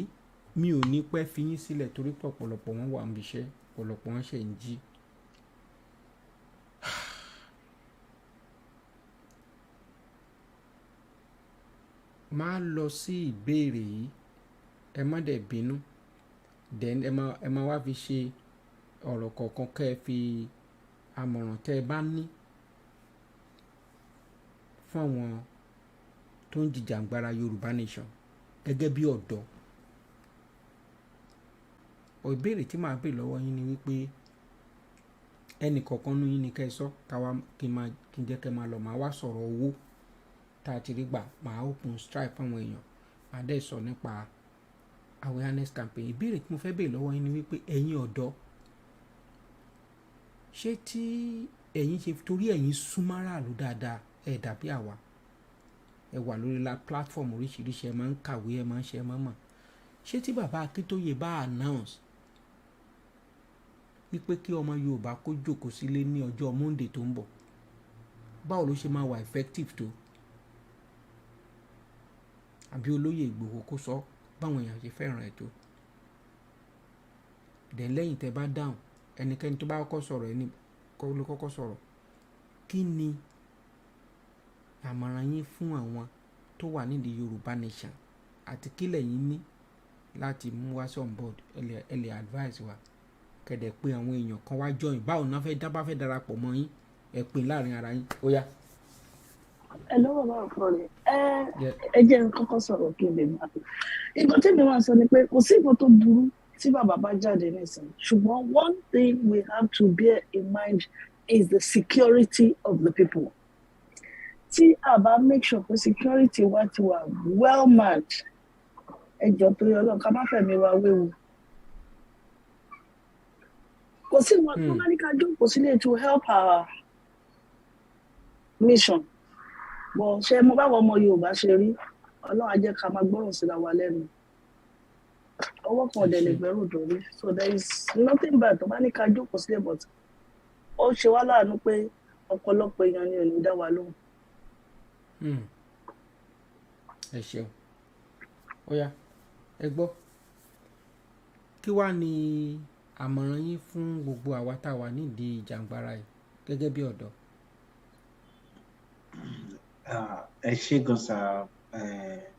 mi ò ní pẹ́ fi yín sílẹ̀ torí pé ọ̀pọ̀lọpọ̀ wọn wà níbi iṣẹ́ ọ̀pọ̀lọpọ̀ wọn ṣe ń jí. máa lọ sí ìbéèrè yìí ẹ má dẹ̀ bínú then ẹ máa wá fi ṣe ọ̀rọ̀ kọ̀ọ̀kan kẹ́ ẹ fi àmọ̀ràn tẹ́ ẹ bá ní fún àwọn tó ń jìjàǹgbara Yorùbá nation gẹ́gẹ́ bí ọ̀dọ́. Ìbéèrè tí màá béèrè lọ́wọ́ yín ni wípé ẹnì kọ̀ọ̀kan nú yín ni kẹ́ ẹ sọ kí n jẹ́ kẹ́ ẹ máa lọ máa wá sọ̀rọ̀ owó tá a ti rí gbà máa open strike fáwọn èèyàn máa dẹ̀ sọ nípa awareness campaign. Ìbéèrè tí mo fẹ́ béèrè lọ́wọ́ yín ni wípé ẹ̀yin ọ̀dọ́ ṣé tí ẹ̀yin ṣe torí ẹ̀yin súnmọ́ aráàlú dáadáa ẹ̀ dàbí àwa ẹ wà lórí platform oríṣiríṣi ẹ máa ń kàwé ẹ máa ń ṣe ẹ máa mọ̀ ṣé tí bàbá Akíntóyè bá announce wípé kí ọmọ Yorùbá kó jókòó sílé ní ọjọ́ Monday tó ń bọ̀ báwo ló ṣe máa wà effective tó àbí olóyè Ìgbòho kó sọ báwọn èèyàn ṣe fẹ́ràn ẹ̀ tó dẹ̀ lẹ́yìn tẹ́ bá dáhùn ẹnikẹ́ni tó bá kọ́kọ́ sọ̀rọ̀ ẹni ló kọ́kọ́ sọ̀rọ̀ kí ni àmọ̀ràn yín fún àwọn tó wà nídìí Yorùbá nation àti kí lẹ̀yin ní láti mú wá sí on board ẹ lè advice wa kẹ̀dẹ̀ pé àwọn èèyàn kan wá join báwo náà fẹ́ darapọ̀ mọ́ yín ẹ pè láàrin ara yín ó yá. ẹ lọ́wọ́ bá ọ̀pọ̀ rẹ̀ ẹ jẹ́ n kọ́kọ́ sọ̀rọ̀ kí n lè máa fi nǹkan tí mi máa sọ ni pé kò sí nǹkan tó burú tí bàbá bá jáde nísìnyí ṣùgbọ́n one thing we have to bear in mind is the security of the people tí a bá make sure pé security wa ti wà well manned ẹ jọ torí Ọlọ́run ká má fẹ̀mí wa wéwu kò sí wọn tó bá ní ká jókòó sílé to help our mission bọ̀ ṣe mo báwọn ọmọ Yorùbá ṣe rí Ọlọ́run á jẹ́ ká máa gbọ́ràn síra wa lẹ́nu ọwọ́ kan ọ̀dẹ̀ lè gbẹ́rù dòrí so there is nothing bad tó bá ní ká jókòó sílé but ó ṣe wá láàánú pé ọ̀pọ̀lọpọ̀ èèyàn ni ò ní dá wa lóhùn. ẹ ṣeun ó yá ẹ gbọ́ kí wàá ní àmọ̀ràn yín fún gbogbo àwa tá a wà nídìí ìjàǹgbara yìí gẹ́gẹ́ bí ọ̀dọ́. ẹ ṣé gan sa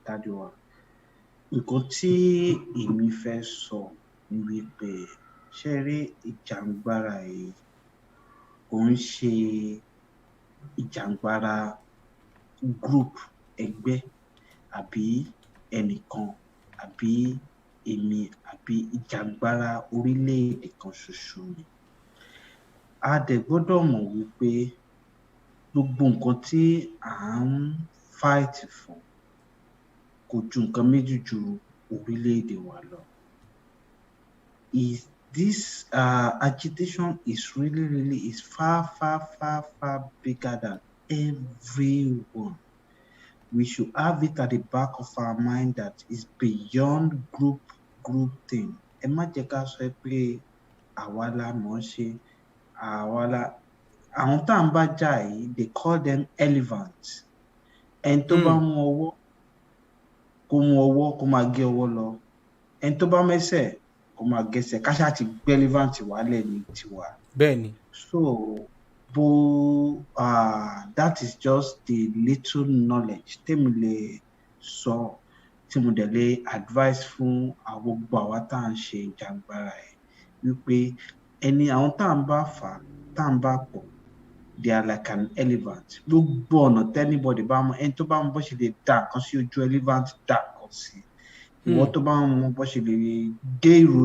dájú wa nǹkan tí èmi fẹ́ sọ ni wípé ṣe rí ìjàǹgbara yìí kò ń ṣe ìjàǹgbara group ẹgbẹ́ àbí ẹnìkan àbí èmi àbí ìjàǹgbara orílẹ̀-èdè kan ṣoṣo ni a dẹ̀ gbọ́dọ̀ mọ̀ wípé gbogbo nǹkan tí à ń fight fún kò ju nǹkan méjì ju orílẹ̀-èdè wa lọ. This agitation is really is far bigger than everyone. We should have it at the back of our mind that is beyond group thing. Ẹ má jẹ́ ká sọ pé àwa la mọ̀ ṣe àwa la àwọn tá à ń bá jà yìí they call them elephants. Ẹni tó bá mú ọwọ́ kó mú ọwọ́ kó máa gé ọwọ́ lọ ẹni tó bá mẹ́sẹ̀ kó máa gẹsẹ̀ ká ṣáà ti gbé elephant wálẹ̀ ní tiwa. bẹ́ẹ̀ni. So that is just the little knowledge tèmi lè sọ tí mo dẹ̀ lè advice fún gbogbo àwa tá à ń ṣe ìjàngbara ẹ̀ wípé àwọn tá à ń bá fà tá à ń bá pọ̀ they are like an elephant gbogbo ọ̀nà tẹ́nibọ̀dì bá mọ ẹni tó bá mọ bó ṣe lè dá nǹkan sí ojú elephant dá nǹkan sí ìwọ tó bá mọ bó ṣe lè gé ìrù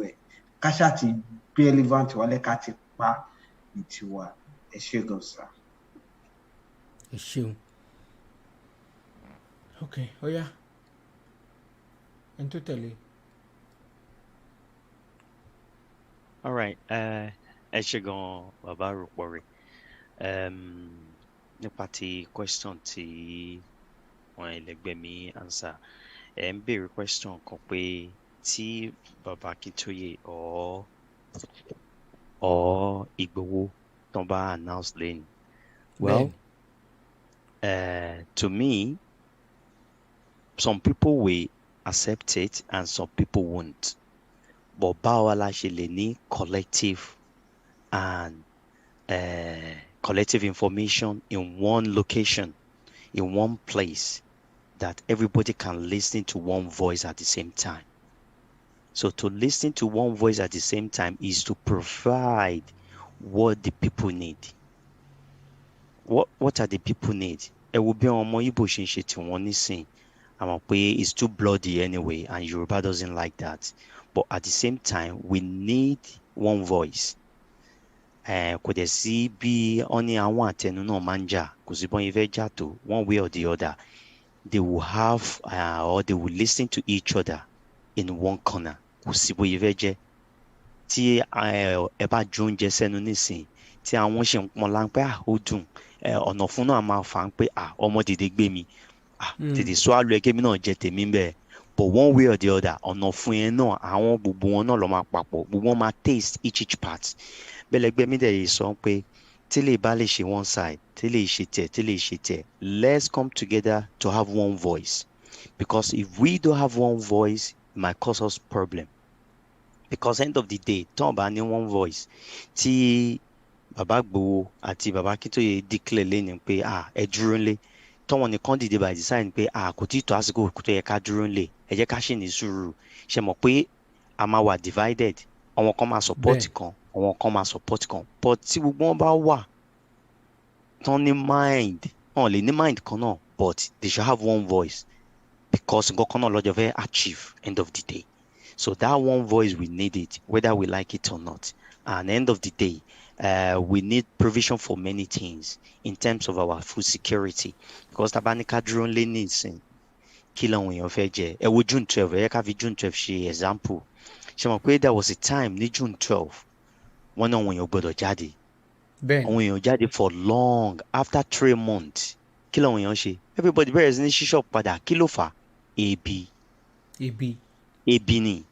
ẹ̀ káṣá ti gbé elephant wálé ká ti pa ní tiwa ẹ ṣé gan sá. ẹ ṣeun ok ó yá ẹni tó tẹ̀lé. All right. Ẹ ṣé gan bàbá Aropo rẹ̀. Nípa ti question tí wọn ẹlẹgbẹ́ mi answer. Ẹ ń béèrè question kan pé tí bàbá Akintoye or Igboho tán bá announce lẹ́yìn. Well, to me, some people will accept it and some people won't. But báwo la ṣe lè ní collective and collective information in one location, in one place, that everybody can listen to one voice at the same time. So to listen to one voice at the same time is to provide what the people need. What are the people need? Ẹ wo bí àwọn ọmọ Igbo ṣe ń ṣe tiwọn nísìn. Àmọ́ pé it's too bloody anyway and Yoruba doesn't like that. But at the same time, we need one voice. Kò dẹ̀ sí bí wọ́n ní àwọn àtẹnu náà máa ń jà, kò sí bọ́n ifẹ̀ jà tó, one way or the other. They will have or they will listen to each other in one corner. Kò sí bó ifẹ̀ jẹ́. Tí ẹ bá jó oúnjẹ sẹ́nu nísìn, tí àwọn ṣe ń pọn láńpẹ́ ó dùn, ọ̀nà fún náà máa fà á pé ọmọ dìde gbé mi, tètè sọ àlọ́ ẹgẹ́ mi náà jẹ tèmi bẹ́ẹ̀. But one way or the other, ọ̀nà fún yẹn náà, àwọn gbogbo wọn náà lọ máa papọ̀, gbogbo wọn máa taste each part. Bẹ́lẹ̀gbẹ́ mi dẹ̀ yìí sọ pé tí lè bá lè ṣe one side, tí lè ṣe tẹ̀, let's come together to have one voice. Because if we don't have one voice, it might cause us problem. Because end of the day, tán bá ní one voice, tí bàbá Igboho àti bàbá Akintoye declare lẹ́nu pé ẹ dúró ńlé, tọ́wọ́n nìkan dìde by design pé kò tí tó àsìkò tó yẹ ká dúró ńlé, ẹ jẹ́ ká ṣì ní sùúrù. Ṣe mọ̀ pé a máa wà divided, àwọn kan máa support kan, àwọn kan máa support kan. But tí gbogbo wọn bá wà tán ní mind, wọn lè ní mind kan náà, but they should have one voice because nǹkan kan náà lọ́jọ́ fẹ́ achieve end of the day. So that one voice, we need it, whether we like it or not. And end of the day, we need provision for many things in terms of our food security. Because tabanika dúró ńlé nísìn, kí làwọn èèyàn fẹ́ jẹ? Ẹ wo June 12, ẹ ká fi June 12 ṣe example. Ṣé mọ̀ pé there was a time ní June 12, wọ́n náà àwọn èèyàn gbọ́dọ̀ jáde. Àwọn èèyàn jáde for long, after 3 months. Kí làwọn èèyàn ṣe? Everybody bẹ̀rẹ̀ sí ní ṣí shop padà. Kí ló fà? Ebi ni.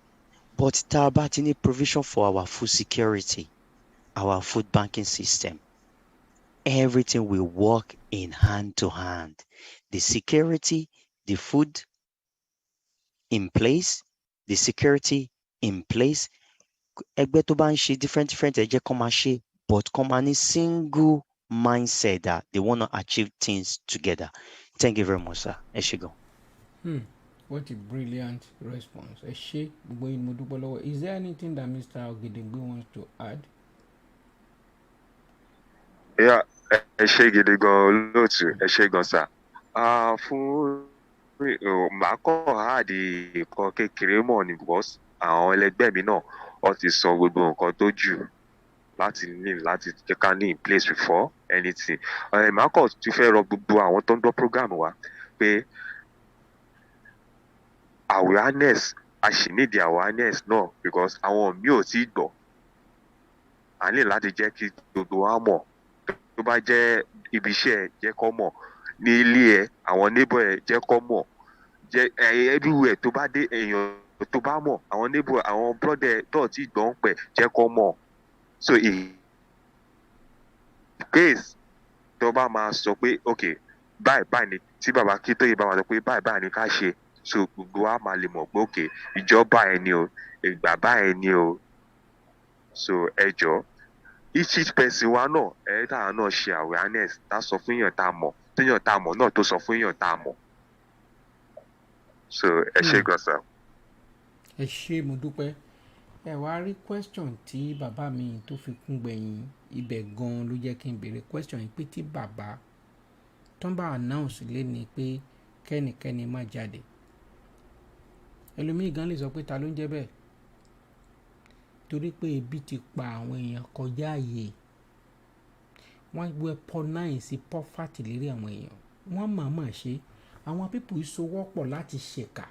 But tá a bá ti ní provision for our food security, our food banking system, everything will work in hand to hand. The security, the food in place, the security in place. Ẹgbẹ́ tó bá ń ṣe different ẹ jẹ́ kó máa ṣe, but kó máa ní single mindset that they want to achieve things together. Thank you very much, sir. Ẹ ṣé gan. What a brilliant response. Ẹ ṣé gbogbo yín mo dúpẹ́ lọ́wọ́. Is there anything that Mr. Ogedengbe wants to add? Yeah, ẹ ṣé gidi gan Olootu, ẹ ṣé gan sir. Fún màá kọ́ àdì nǹkan kékeré mọ̀ ní because àwọn ẹlẹgbẹ́ mi náà wọ́n ti sọ gbogbo nǹkan tó jù láti jẹ́ ká ní in place before anything. Màá kọ́ tún fẹ́ rọ gbogbo àwọn tó ń gbọ́ program wa pé awareness, a ṣì need the awareness náà because àwọn mi ò tí gbọ́. A ní láti jẹ́ kí gbogbo wa mọ̀. Tó bá jẹ́ ibi iṣẹ́ jẹ́ kó mọ̀, ní ilé ẹ àwọn neighbor ẹ jẹ́ kó mọ̀, jẹ́ everywhere tó bá dé èèyàn tó bá mọ̀, àwọn neighbor àwọn brother tó ti gbọ́n pẹ̀ jẹ́ kó mọ̀. So in case tó bá máa sọ pé okay báyìí ni, tí bàbá Akintoye bá máa sọ pé báyìí ni ká ṣe, so gbogbo wa máa lè mọ̀ pé okay ìjọba ẹ ni o, ìgbà báyìí ni o. So ẹ jọ̀ọ́ each person wa náà táwa náà ṣe awareness tá sọ fún èèyàn tá a mọ̀ téèyàn tá a mọ̀ náà tó sọ fún èèyàn tá a mọ̀ so ẹ ṣé gan sir. ẹ ṣé mo dúpẹ́. Ẹ wá rí question tí bàbá mi tó fi kún gbẹ̀yìn ibẹ̀ gan ló jẹ́ kí n béèrè question yìí pé tí bàbá tó ń bá announce lẹ́ni pé kẹ́nikẹ́ni má jáde, ẹlòmíì gan lè sọ pé ta ló ń jẹ́ bẹ́ẹ̀, torí pé ebi ti pa àwọn èèyàn kọjá àyè, wọ́n weaponize poverty lérí àwọn èèyàn, wọ́n mọ̀ọ́mọ̀ ṣe, àwọn pípù ìsowọ́pọ̀ láti ṣèkà,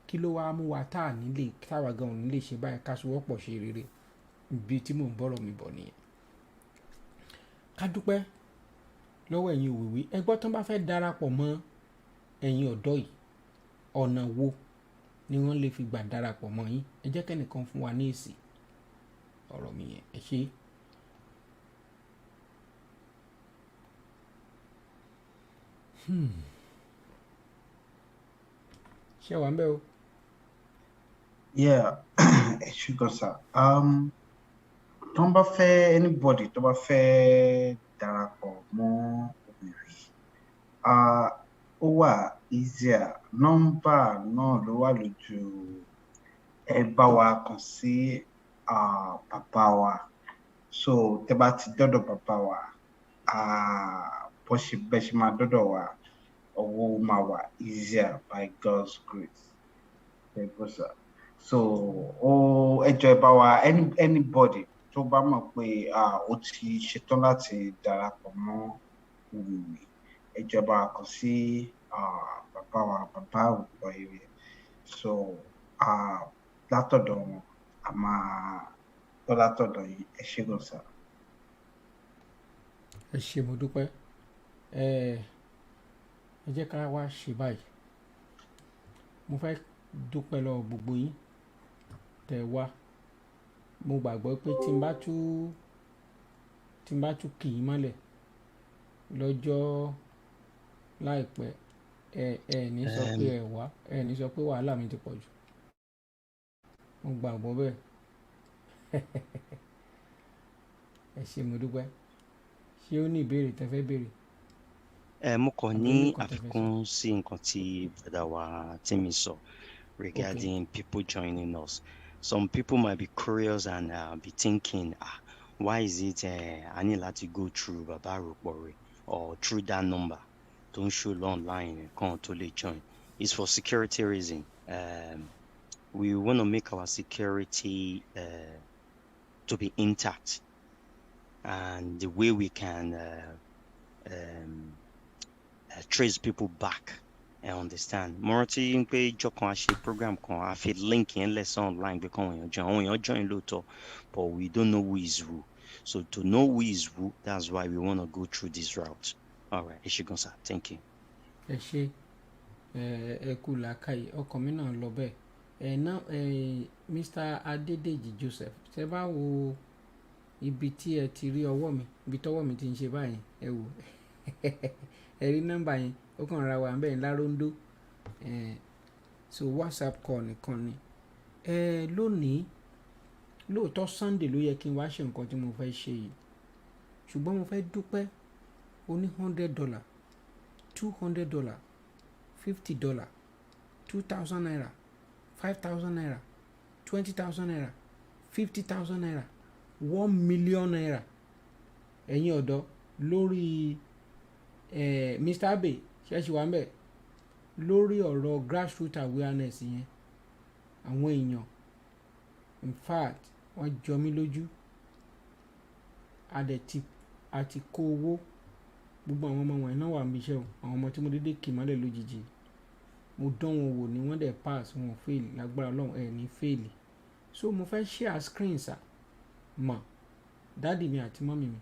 kí ló wá mú wa táwa gan ò ní lè ṣe báyìí ká sowọ́pọ̀ ṣe rere, ibi tí mò ń bọ̀rọ̀ mi bọ̀ nìyẹn. Ká dúpẹ́ lọ́wọ́ ẹ̀yin òwìwí, ẹgbọ́n tó bá fẹ́ darapọ̀ mọ́ ẹ̀yin ọ̀dọ́ yìí, ọ̀nà wo ni wọ́n lè fi gbà darapọ̀ mọ́ yín? Ẹ jẹ́ kẹ́nìkan fún wa ní èsì ọ̀rọ̀ mi yẹn. Ẹ ṣé. Ṣé wà ń bẹ̀ o? Yeah, ẹ ṣé gan sir. Tó bá fẹ́ anybody tó bá fẹ́ darapọ̀ mọ́ Òwìwí, ó wà easier, nọ́mbà náà ló wà lójú, ẹ bá wa kàn sí bàbá wa, so tẹ́ bá ti dọ́dọ̀ bàbá wa, bẹ́ẹ̀ ṣe máa dọ́dọ̀ wa, owó máa wà easier by God's grace. Ẹ gbọ́ sir. So ẹ jọ̀ọ́ ẹ bá wa anybody tó bá mọ̀ pé ó ti ṣetán láti darapọ̀ mọ́ Òwìwí, ẹ jọ̀ọ́ ẹ bá wa kàn sí bàbá wa, bàbá Òwìwí, so látọ̀dọ̀ wọn a máa gbọ́ látọ̀dọ̀ yín. Ẹ ṣé gan sir. Ẹ ṣé mo dúpẹ́. Ẹ jẹ́ ká wá ṣe báyìí, mo fẹ́ dúpẹ́ lọ́wọ́ gbogbo yín tẹ́ wá. Mo gbàgbọ́ pé tí n bá tún kì í mọ́lẹ̀ lọ́jọ́ láìpẹ́, ẹ ní sọ pé ẹ wá, ẹ ní sọ pé wàhálà mi ti pọ̀ jù. Mo gbàgbọ́ bẹ́ẹ̀. Ẹ ṣé mo dúpẹ́. Ṣé ó ní ìbéèrè tẹ́ fẹ́ béèrè? Mo kàn ní àfikún sí nǹkan tí bàdà wa Timi sọ regarding people joining us. Some people might be curious and be thinking, why is it I need to go through Baba Aropo or through that number? Don't show online, can't totally join. It's for security reason. We want to make our security to be intact, and the way we can trace people back and understand. Mo rántí pé ìjọ kan a ṣe program kan, a fi link yẹn lẹ́sẹ̀ online pé káwọn èèyàn join lóòótọ́, but we don't know who is who. So to know who is who, that's why we want to go through this route. All right, ẹ ṣé gan sir, thank you. Ẹ ṣé, ẹ kú làákàyè, ọkàn mi náà lọ bẹ́ẹ̀. Mr. Adédèjì Joseph, ṣé bá wo ibi tí ẹ ti rí ọwọ́ mi, ibi tọ́wọ́ mi ti ń ṣe báyìí, ẹ wò ẹ rí nọ́mbà yẹn, ó kàn ra wà ń bẹ́ẹ̀ láróńdó, so WhatsApp call nìkan ni. Lónìí lóòótọ́ Sunday ló yẹ kí n wá ṣe nǹkan tí mo fẹ́ ṣe yìí, ṣùgbọ́n mo fẹ́ dúpẹ́ oní $100, $200, $50, 2,000 naira, 5,000 naira, 20,000 naira, 50,000 naira, 1 million naira. Ẹ̀yin ọ̀dọ́ lórí Mr. Abe ṣẹ́ṣì wà ń bẹ̀ lórí ọ̀rọ̀ grassroots awareness yẹn, àwọn èèyàn in fact wọ́n jọ mí lójú, àti kó owó, gbogbo àwọn ọmọ wọn náà wà níbi iṣẹ́ o, àwọn ọmọ tí mo dédé kì mọ́lẹ̀ lójijì, mo dán wọn wò ní wọ́n dẹ̀ pass, wọn ò fail, lágbára Ọlọ́run ní fail. So mo fẹ́ share screen sir, mọ̀ dáàdì mi àti mọ́mì mi,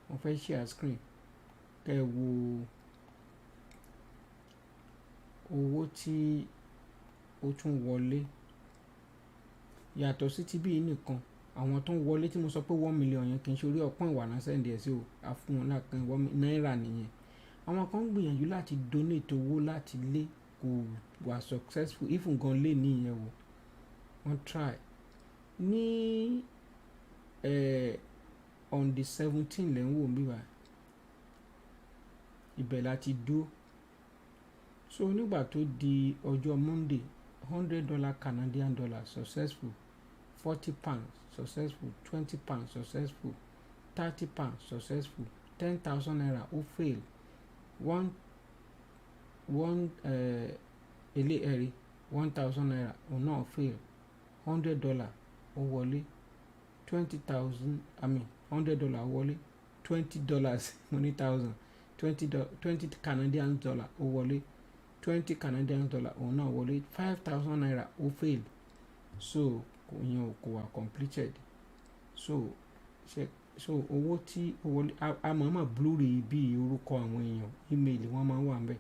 mo fẹ́ share screen kẹ́ wo owó tí ó tún wọlé yàtọ̀ sí ti bí nìkan, àwọn tó ń wọlé tí mo sọ pé 1 million yẹn kì í ṣe orí ọpọ́n ìwà náà sẹ́ndì ẹ̀ sí o, a fún wọn láàkan náírà nìyẹn. Àwọn kan ń gbìyànjú láti donate owó láti lé, kò wà successful, even gan lé ní ìyẹn wò, wọ́n try ní on the 17 lẹ́ ń wò mí wá ibẹ̀ láti dúró. So nígbà tó di ọjọ́ Monday $100 Canadian dollar successful, £40 successful, £20 successful, £30 successful, 10,000 naira ó fail, one ilé ẹ̀rí 1,000 naira ó náà fail, $100 ó wọlé, 20,000 $100 ó wọlé, $20 money thousand, 20 Canadian dollar ó wọlé, 20 Canadian dollar òun náà wọlé, 5,000 naira ó fail. So yẹn kò wà completed. So owó tí ó wọlé àmọ́mọ́ blurry bí orúkọ àwọn èèyàn email wọn máa ń wà ńbẹ̀.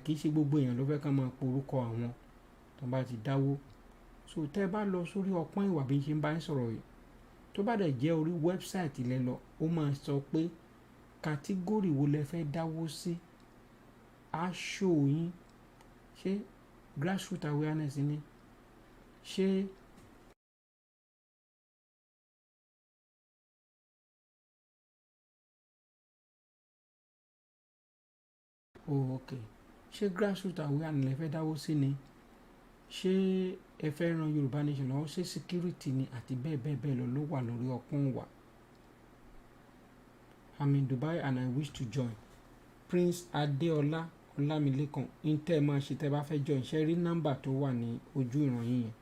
Kì í ṣe gbogbo èèyàn ló fẹ́ ká máa pe orúkọ àwọn tó bá ti dáwó. So tẹ́ bá lọ sórí ọpọ́n ìwà bí n ṣe ń bá ń sọ̀rọ̀ yìí, tó bá dẹ̀ jẹ́ orí wẹ́bsáìtì lẹ lọ, ó máa sọ pé kàtígórì wo lẹ fẹ́ dáwó sí, á show yín. Ṣé grassroots awareness ni, ṣé okay, ṣé grassroots awareness lẹ fẹ́ dáwó sí ni, ṣé ẹ fẹ́ ran Yorùbá nation lọ́wọ́, ṣé security ni, àti bẹ́ẹ̀ bẹ́ẹ̀ bẹ́ẹ̀ lọ ló wà lórí ọpọ́n wà. I'm in Dubai and I wish to join. Prince Adeola Olamilekan, intẹ́ máa ṣe tẹ́ bá fẹ́ join, ṣe rí nọ́mbà tó wà ní ojú ìròyìn yẹn.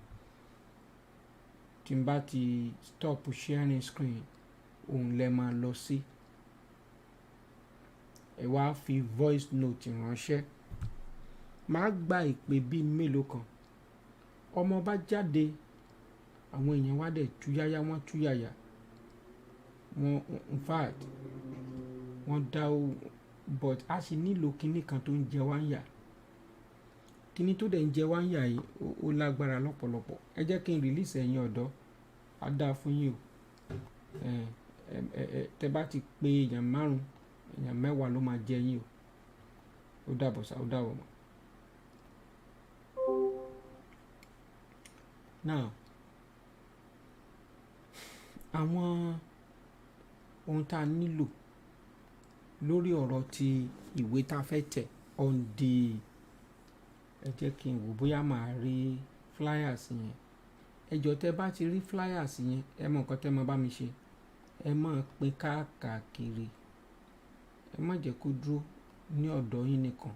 Tí n bá ti stop sharing screen, òun lẹ máa lọ sí. Ẹ wá fi voice note ránṣẹ́. Màá gba ìpè bíi mélòó kan. Ọmọ bá jáde, àwọn èèyàn wá dẹ̀ túyáyá, wọ́n túyàyà. Wọ́n in fact wọ́n dá o, but a sì nílò kinní kan tó ń jẹ wá ń yà. Kinní tó dẹ̀ ń jẹ wá ń yà yìí ó lágbára lọ́pọ̀lọpọ̀. Ẹ jẹ́ kí n release ẹ̀yin ọ̀dọ́, á dáa fún yín o. Tẹ́ bá ti pé èèyàn 5, èèyàn 10 ló máa jẹ yín o. Ó dàbọ̀ sá, ó dàbọ̀ mọ́. Now, àwọn ohun tá a nílò lórí ọ̀rọ̀ ti ìwé tá a fẹ́ tẹ̀ on the, ẹ jẹ́ kí n wò bóyá màá rí flyers yẹn. Ẹ jọ̀ọ́ tẹ́ bá ti rí flyers yẹn, ẹ mọ nǹkan tẹ́ máa bá mi ṣe. Ẹ máa pín káàkiri. Ẹ má jẹ́ kó dúró ní ọ̀dọ̀ yín nìkan.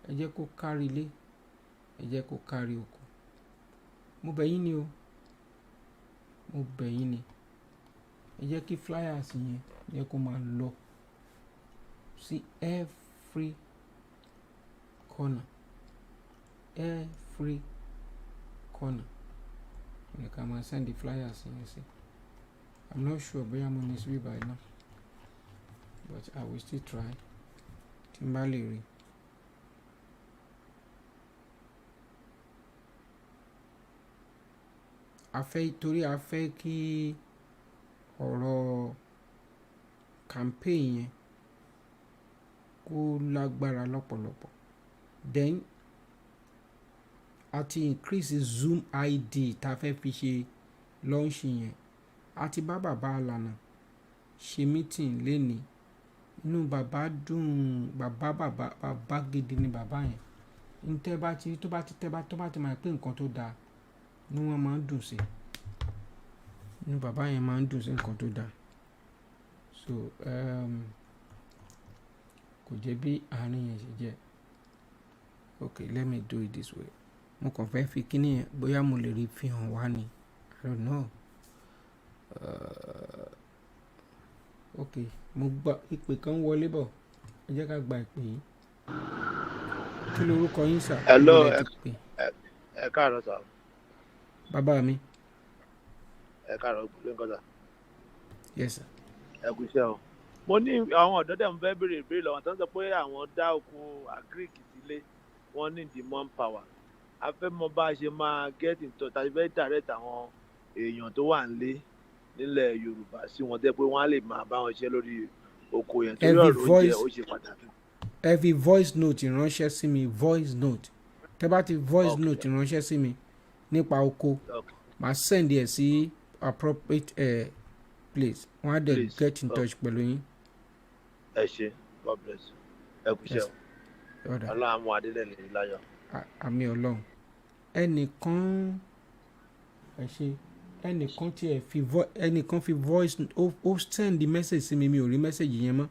Ẹ jẹ́ kó kárí ilé, ẹ jẹ́ kó kárí oko. Mo bẹ̀ yín ni o. Mo bẹ̀ yín ni. Ẹ jẹ́ kí flyers yẹn jẹ́ kó máa lọ sí every corner. Every corner. Ẹ ká máa send the flyers yẹn sí. I'm not sure bóyá mo ní síbí by now, but I will still try. Tí n bá lè rí. Torí a fẹ́ kí ọ̀rọ̀ campaign yẹn kó lágbára lọ́pọ̀lọpọ̀. Then a ti increase Zoom ID tá a fẹ́ fi ṣe launch yẹn. A ti bá bàbá Alana ṣe meeting lénìí. Inú bàbá dùn, bàbá gidi ni bàbá yẹn. Ntẹ́ bá ti tó bá ti máa pé nǹkan tó dáa ni wọ́n máa ń dùn sí. Inú bàbá yẹn máa ń dùn sí nǹkan tó dáa. So kò jẹ́ bí àárín yẹn ṣe jẹ́. Okay, let me do it this way. Mo kàn fẹ́ fi kíní yẹn bóyá mo lè rí fi hàn wá ni. I don't know. Okay, mo gba ìpè kan wọlé bọ̀. Ẹ jẹ́ ká gba ìpè yìí. Kí lorúkọ yín sà? Hello, ẹ káàárọ̀ sà. Bàbá mi. Ẹ káàárọ̀ gbọ́dọ̀ nǹkan sà. Yes sir. Ẹ kú iṣẹ́ o. Mo ní àwọn ọ̀dọ́ dẹ̀ ń fẹ́ béèrè lọ́wọ́ tó ń sọ pé àwọn dá oko agric sílé, wọ́n ní the manpower. A fẹ́ mọ bá a ṣe máa get in touch tàbí fẹ́ direct àwọn èèyàn tó wà nílé nílẹ̀ Yorùbá sí wọn tẹ́ pé wọ́n á lè máa bá wọn ṣe lórí oko yẹn torí ọ̀rọ̀ oúnjẹ ó ṣe pàtàkì. Ẹ fi voice note ránṣẹ́ sí mi, voice note. Tẹ́ bá ti voice note ránṣẹ́ sí mi nípa oko, màá send ẹ̀ sí appropriate please wọ́n á dẹ̀ please get in touch pẹ̀lú yín. ẹ ṣe God bless you ẹ kú iṣẹ́ Yes. o Ọ̀dà ọlọ́run á mú adélẹ̀ lè láyọ̀. àmì ọlọ́run ẹnìkan ẹ ṣe ẹnìkan tiẹ̀ fi voice ó send message sí mi ò rí message yẹn mọ́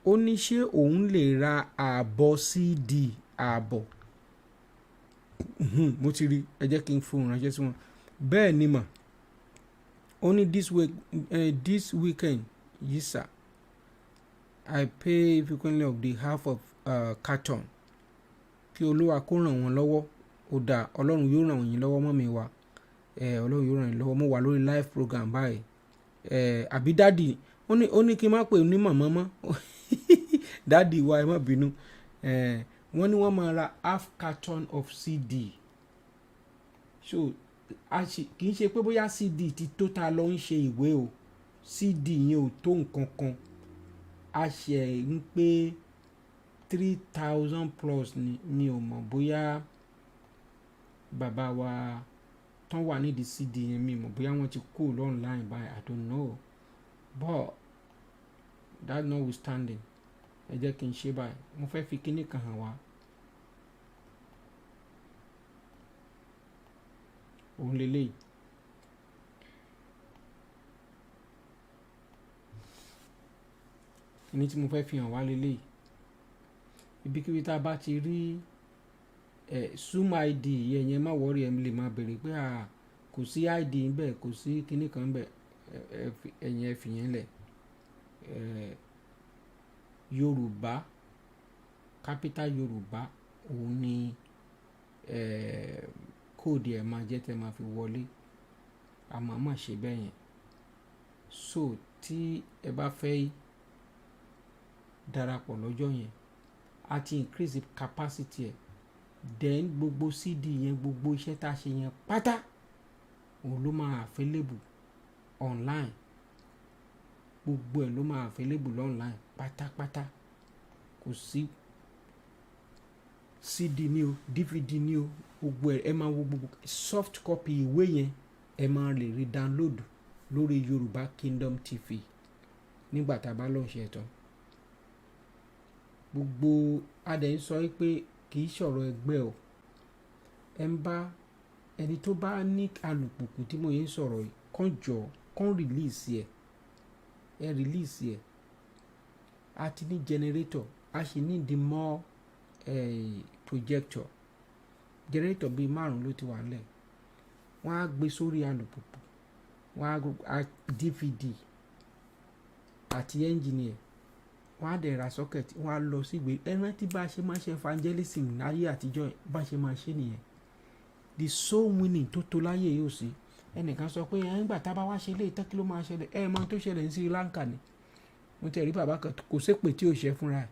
ó ní ṣé òun lè ra ààbọ̀ cd ààbọ̀ mo ti rí ẹ jẹ́ kí n fóun ránṣẹ́ sí wọn bẹ́ẹ̀ ni mà ó ní this weekend yìí sà I pay frequently of the half of carton kí olúwa kó ràn wọ́n lọ́wọ́ ó dáa ọlọ́run yóò ràn yín lọ́wọ́ mọ́ mi wá ọlọ́run yóò ràn yín lọ́wọ́ mo wà lórí live program báyìí àbí dádì ó ní kí n má pè ní màmá mọ́ dádì wa ẹ má bínú wọ́n ní wọ́n máa ra half carton of cd so kì í ṣe pé bóyá cd ti tó ta lọ ń ṣe ìwé o cd yẹn ò tó nǹkan kan a ṣe ń pé 3,000 plus ni mi ò mọ̀ bóyá bàbá wa tán wà nídìí cd yẹn mi mọ̀ bóyá wọ́n ti kó online by I don't know but that notwithstanding ẹ jẹ́ kí n ṣe báyìí mo fẹ́ fi kíní kan hàn wá òun lélẹ́yìí kíní tí mo fẹ́ fi hàn wá lélẹ́yìí ibikíbi tá a bá ti rí zoom id yẹn má wọ́ọ̀rì ẹ̀ lè máa bèrè pé kò sí id ńbẹ̀ kò sí kíní kan ńbẹ̀ ẹ̀yìn ẹ̀ fìyẹn lẹ̀ yorùbá capital yorùbá òun ni kóòdù ẹ̀ máa jẹ́ tẹ́ máa fi wọlé àmọ́ má ṣe bẹ́ẹ̀ yẹn so tí ẹ bá fẹ́ darapọ̀ lọ́jọ́ yẹn a ti increase capacity ẹ̀ then gbogbo cd yẹn gbogbo iṣẹ́ tá a ṣe yẹn pátá òun ló máa available online gbogbo ẹ̀ ló máa available online pátápátá kò sí cd ni o dvd ni o gbogbo ẹ̀ máa wo gbogbo soft copy ìwé yẹn ẹ máa lè rí download lórí Yorùbá Kingdom TV nígbà tá a bá lọ́ọ́ ṣe tán gbogbo adẹ̀ ń sọ pé kì í ṣọ̀rọ̀ ẹgbẹ́ o ẹni tó bá ní alùpùpù tí mo yẹn ń sọ̀rọ̀ yìí kàn release ẹ release ẹ a ti ní generator a sì ní the more projector generator bíi 5 ló ti wà nílẹ̀ wọ́n á gbé sórí alùpùpù wọ́n á dvd àti engineer wọ́n á dẹ̀ ra socket wọ́n á lọ sígbè ẹran tí bá a ṣe máa ṣe evangelism láyé àtijọ́ bá a ṣe máa ṣe nìyẹn the soul winning tó tó láyé yóò sí ẹnìkan sọ pé nígbà tá a bá wá ṣe ilé ìtọ́kí ló máa ṣẹlẹ̀ mọ tó ṣẹlẹ̀ ní Sri Lanka ni mo tẹ̀ rí bàbá kan kò sépè tí ò ṣe fúnra ẹ̀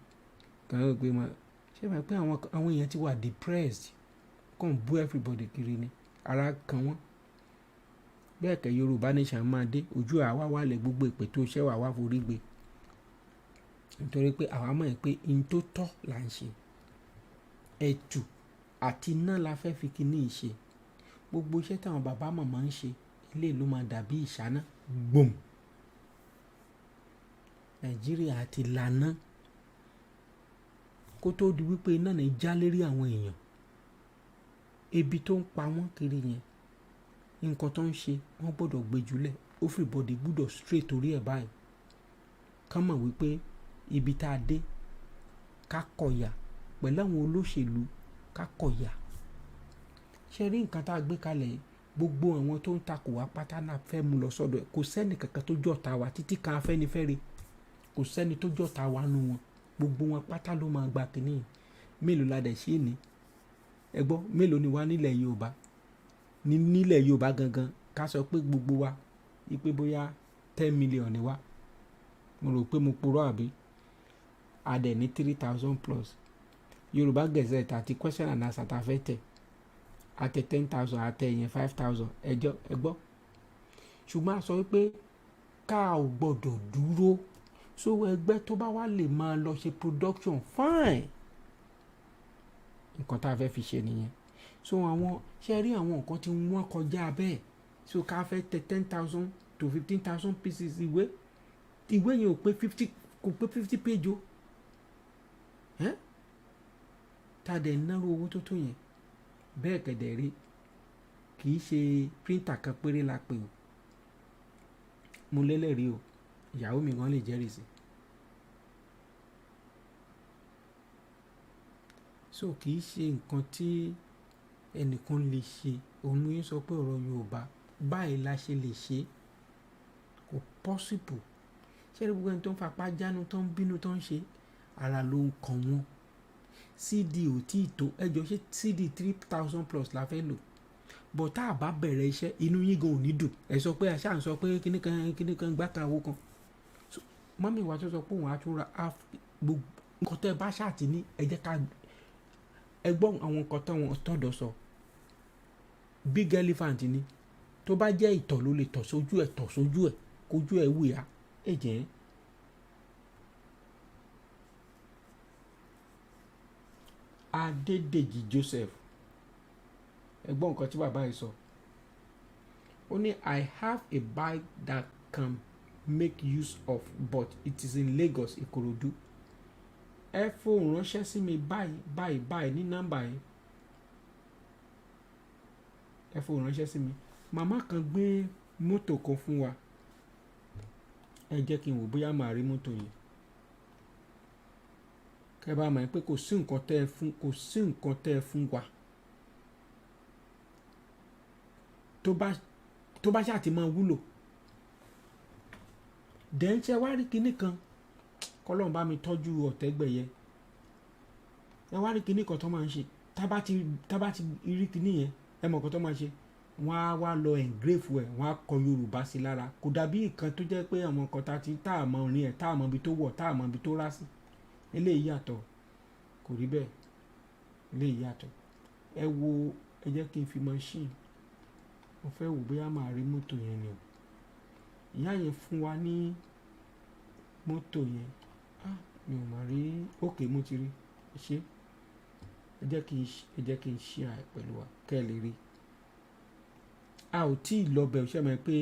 kàn ó gbé mọ́ ṣé máa pé àwọn èèyàn ti wà depressed kàn bú everybody kiri ni ara kan wọ́n bẹ́ẹ̀ kẹ́ Yorùbá nation máa dé ojú àwa wà lẹ̀ gbogbo ìpè tó ṣẹ́ wà wá forí gbé nítorí pé àwa mọ̀ pé in tó tọ́ là ń ṣe ẹ̀tù àti iná la fẹ́ fi kíní ṣe gbogbo iṣẹ́ táwọn bàbá màmá ń ṣe ilé ló máa dàbí ìṣáná gbòm Nàìjíríà ti lànà kó tó di wípé iná ní já lérí àwọn èèyàn ebi tó ń pa wọ́n kiri yẹn nǹkan tó ń ṣe wọ́n gbọ́dọ̀ gbé jùlẹ̀ everybody gbọ́dọ̀ straight torí ẹ̀ báyìí ká mọ̀ wípé ibi tá a dé ká kọ̀yà pẹ̀lú àwọn olóṣèlú ká kọ̀yà ṣe rí nǹkan tá a gbé kalẹ̀ gbogbo àwọn tó ń takò wá pátá náà fẹ́ mú lọ sọ́dọ̀ ẹ̀ kò sẹ́ni kankan tó jọ̀ta wa títí kan Afẹ́nifẹ́re kò sẹ́ni tó jọ̀ta wa nu wọn gbogbo wọn pátá ló máa gba kínní mélòó la dẹ̀ ṣe ni ẹ gbọ́ mélòó ni wá nílẹ̀ Yorùbá nílẹ̀ Yorùbá gangan ká sọ pé gbogbo wa ipe bóyá 10 million ni wá mo rò pé mo purọ́ àbí adẹ̀ ní 3,000 plus Yorùbá Gazette àti question and answer tá fẹ́ tẹ̀ àtẹ 10,000 àtẹ yẹn 5,000 ẹjọ́ ẹ gbọ́ ṣùgbọ́n a sọ wípé ká ò gbọ́dọ̀ dúró so ẹgbẹ́ tó bá wà lè máa lọ ṣe production fine nǹkan tá a fẹ́ fi ṣe nìyẹn so àwọn ṣe rí àwọn nǹkan tí wọ́n kọjá bẹ́ẹ̀ so ká fẹ́ tẹ 10,000 to 15,000 pieces ìwé yẹn ò pé 50 page o tá a dẹ̀ náwó owó tó yẹn bẹ́ẹ̀ kẹ̀dẹ̀ rí kì í ṣe printer kan péré la pè o mo lẹ́lẹ́rìí o ìyàwó mi gan lè jẹ́rìí sí. So kì í ṣe nǹkan tí ẹnìkan lè ṣe òun yín sọ pé ọ̀rọ̀ Yorùbá báyìí la ṣe lè ṣe kò possible. Ṣé ẹni gbogbo ẹni tó ń fapá jánu tó ń bínú tó ń ṣe ara ló ń kan wọn. CD ò tí ì tó ẹjọ́ ṣé CD 3,000 plus la fẹ́ lò but tá a bá bẹ̀rẹ̀ iṣẹ́ inú yín gan ò ní dùn ẹ sọ pé àṣà ń sọ pé kíní kan gbá kan owó kan mọ́mí wa tó sọ pé òun á tún ra gbogbo nǹkan tẹ́ ẹ bá ṣáàtì ní ẹ jẹ́ ká ẹ gbọ́ àwọn nǹkan tọ́dọ̀ sọ big elephant ni tó bá jẹ́ ìtọ̀ ló lè tọ̀ sójú ẹ̀ kójú ẹ̀ wù yá ẹ jẹ́ Adédèjì Joseph ẹ gbọ́ nǹkan tí bàbá yìí sọ ó ní I have a bike that can make use of but it is in Lagos Ìkòròdú ẹ fóun ránṣẹ́ sí mi báyìí ní nọ́mbà yìí ẹ fóun ránṣẹ́ sí mi màmá kan gbé mọ́tò kan fún wa ẹ jẹ́ kí n wò bóyá màá rí mọ́tò yẹn kẹ́ bá mọ̀ pé kò sí nǹkan tẹ́ ẹ fún wa tó bá ṣáà ti máa wúlò dẹ́ńṣẹ́ wá rí kinní kan kọ́lọ́n bá mi tọ́jú ọ̀tẹ́gbẹ̀yẹ ẹ wá rí kinní kan tó máa ń ṣe tá bá ti rí kinní yẹn ẹ mọ̀ kan tó máa ṣe wọ́n á wá lọ engrave ẹ̀ wọ́n á kọ Yorùbá sí lára kò dàbí nǹkan tó jẹ́ pé àwọn kan tá a mọ̀ orin ẹ̀ tá a mọ̀ ibi tó wọ̀ tá a mọ̀ ibi tó rá sí eléyìí yàtọ̀ kò rí bẹ́ẹ̀ eléyìí yàtọ̀ ẹ wo ẹ jẹ́ kí n fi machine mo fẹ́ wò bóyá màá rí mọ́tò yẹn ni o ìyá yẹn fún wa ní mọ́tò yẹn mi ò mà rí òkè mo ti rí ṣé ẹ jẹ́ kí n ṣe àì pẹ̀lú wa kẹ́ ẹ lè rí a ò tí ì lọ bẹ̀ ṣẹ́ mọ̀ pé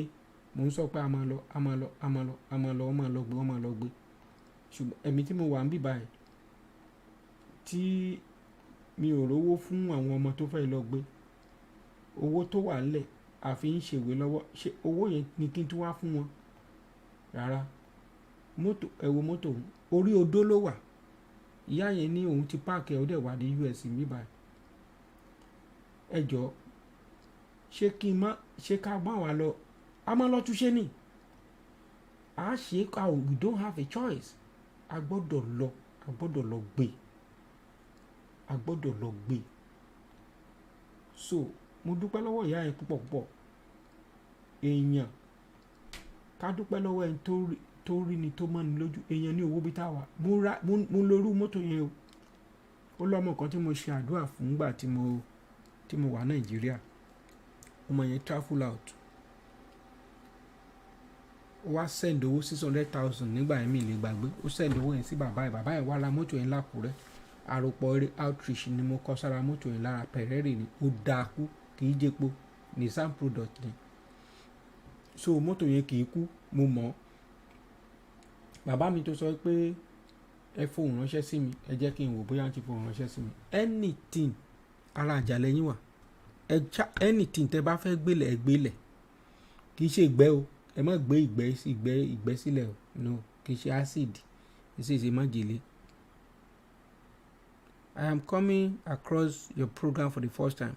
mò ń sọ pé a máa lọ wọ́n máa lọ gbé ṣùgbọ́n ẹ̀mí tí mo wà ń bì báyìí tí mi ò rówó fún àwọn ọmọ tó fẹ́ lọ gbé owó tó wà nílẹ̀ àfi ń ṣèwé lọ́wọ́ ṣe owó yẹn ni kí n tún wá fún wọn rárá mọ́tò mọ́tò orí odó ló wà ìyá yẹn ní òun ti páàkì ẹ̀ ó dẹ̀ wà ní US mi báyìí ẹ jọ ṣé ká bá wa lọ a máa lọ túnṣe ní a ṣe ká we don't have a choice a gbọ́dọ̀ lọ gbé so mo dúpẹ́ lọ́wọ́ ìyá yẹn púpọ̀ èèyàn ká dúpẹ́ lọ́wọ́ ẹni tó rí ni tó mọ́ ni lójú èèyàn ní owó bí táwa mo lórú mọ́tò yẹn o ó lọ́mọ kan tí mo ṣe àdúrà fún gbà tí mo wà Nàìjíríà ọmọ yẹn travel out ó wá send owó 600,000 nígbà yẹn mi lè gbàgbé ó send owó yẹn sí bàbá yẹn wá ra mọ́tò yẹn l'Ákúrẹ́ Àròpọ̀ eré outreach ni mo kọ́ sára mọ́tò yẹn lára pẹ̀rẹ́rì ni ó dáa kú kì í jẹ́po Nissan product ni so mọ́tò yẹn kì í kú mo mọ̀ bàbá mi tó sọ pé ẹ fohùn ránṣẹ́ sí mi ẹ jẹ́ kí n wò bóyá ti fohùn ránṣẹ́ sí mi anything ara àjàlẹ̀ yín wà anything tẹ bá fẹ́ gbélẹ̀ kì í ṣe ìgbẹ́ o ẹ má gbé ìgbẹ́ sílẹ̀ o no kì í ṣe acid ṣe májèlé. I am coming across your program for the first time.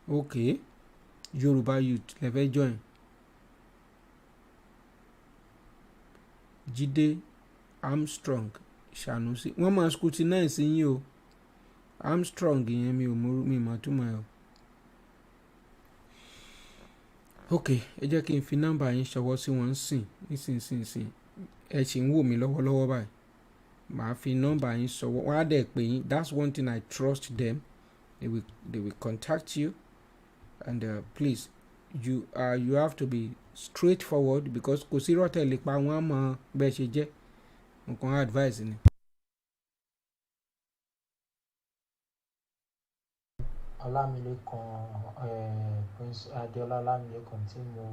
Okay, Yoruba youth, lè fẹ́ join. Jídé Armstrong Ṣànúsí wọ́n máa scrutinize yín o Armstrong yẹn mi mọ̀ túmọ̀ ẹ̀ o. Ok, ẹ jẹ́ kí n fi nọ́mbà yín ṣọwọ́ sí wọn nísinsìnyí ẹ sì ń wò mí lọ́wọ́lọ́wọ́ báyìí màá fi nọ́mbà yín ṣọwọ́ wọ́n á dẹ̀ pè yín that's one thing I trust them they will contact you and please you have to be straightforward because kò sí rọ́tẹ̀ lè pa wọ́n mọ bẹ́ẹ̀ ṣe jẹ́ nǹkan advice ni. Ọlámilékan Prince Adéọlá Ọlámilékan tí mo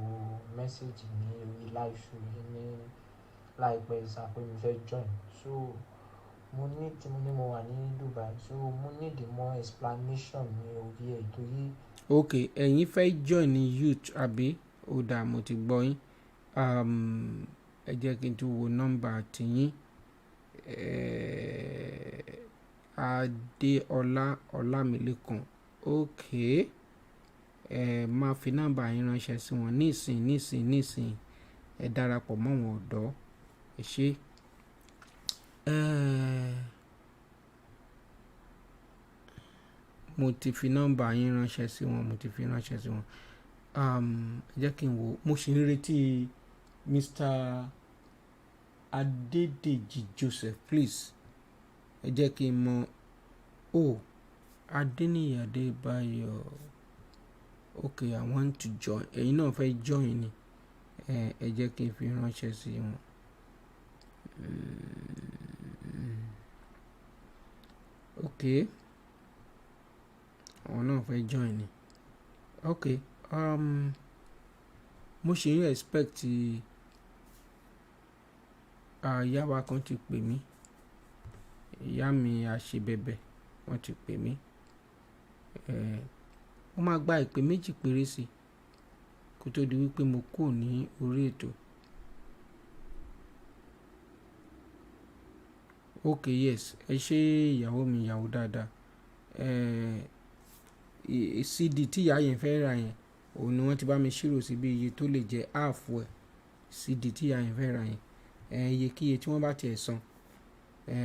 mẹ́sẹ̀gì ní orí live show yìí ní láìpẹ́ ìsàpé mi fẹ́ join, so mo ní tí mo ní mo wà ní Dubai, so mo need more explanation ní orí ẹ̀ torí. ok ẹ̀yin fẹ́ join ní youth àbí ó dáa mo ti gbọ́ yín. Ẹ jẹ́ kí n tún wo nọ́mbà tìyín. Adéọlá Ọlámilékan, ok máa fi nọ́mbà yín ránṣẹ́ sí wọn nísìn ẹ darapọ̀ mọ́ wọn ọ̀dọ́ ẹ ṣé. Mo ti fi nọ́mbà yín ránṣẹ́ sí wọn, ẹ jẹ́ kí n wò, mo ṣì ń retí Mr. Adédèjì Joseph, please ẹ jẹ́ kí n mọ Adéníyì Adébáyọ̀, ok I want to join, ẹ̀yin náà fẹ́ join ni ẹ jẹ́ kí n fi ránṣẹ́ sí wọn. ok àwọn náà fẹ́ join ni, ok mo ṣì ń expect ìyá wa kan ti pè mí, ìyá mi àṣebẹ̀bẹ̀ wọ́n ti pè mí, mo máa gba ìpè méjì péré sí kó tó di wípé mo kúrò ní orí ètò. ok yes ẹ ṣé ìyàwó mi, ìyàwó dáadáa. cd tí ìyá yẹn fẹ́ ra yẹn òun ni wọ́n ti bá mi ṣírò sí bí iye tó lè jẹ́ half ẹ̀, cd tí ìyá yẹn fẹ́ ra yẹn iyekíye tí wọ́n bá tiẹ̀ san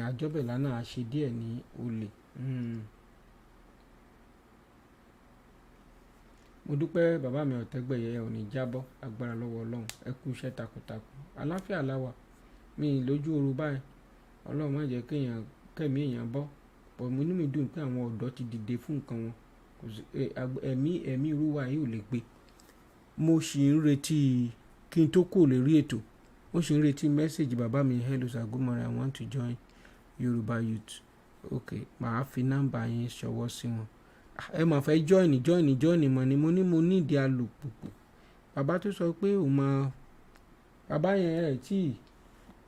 àjọbẹ̀lá náà á ṣe díẹ̀ ní olè. mo dúpẹ́ bàbá mi Ọ̀tẹ́gbẹ̀yẹ ò ní jábọ́ agbára lọ́wọ́ Ọlọ́run, ẹ kú iṣẹ́ takuntakun, àlàáfíà láwà mi lójú oru báyìí, Ọlọ́run má jẹ́ kẹ́mi èèyàn bọ́, pọ̀ mo ní mi dùn pé àwọn ọ̀dọ́ ti dìde fún nǹkan wọn, ẹ̀mí irú wa yìí ò lè gbé. mo ṣì ń retí kí n tó kò lè rí ètò, mo ṣì ń retí mẹ́sẹ̀gì bàbá mi, hello sir, good morning, I want to join Yoruba youth. ok màá fi nọ́mbà yín ṣọwọ́ sí wọn. ẹ mà fẹ́ join mọ̀ ni mo ní mo nídìí alùpùpù. bàbá tó sọ pé òun máa, bàbá yẹn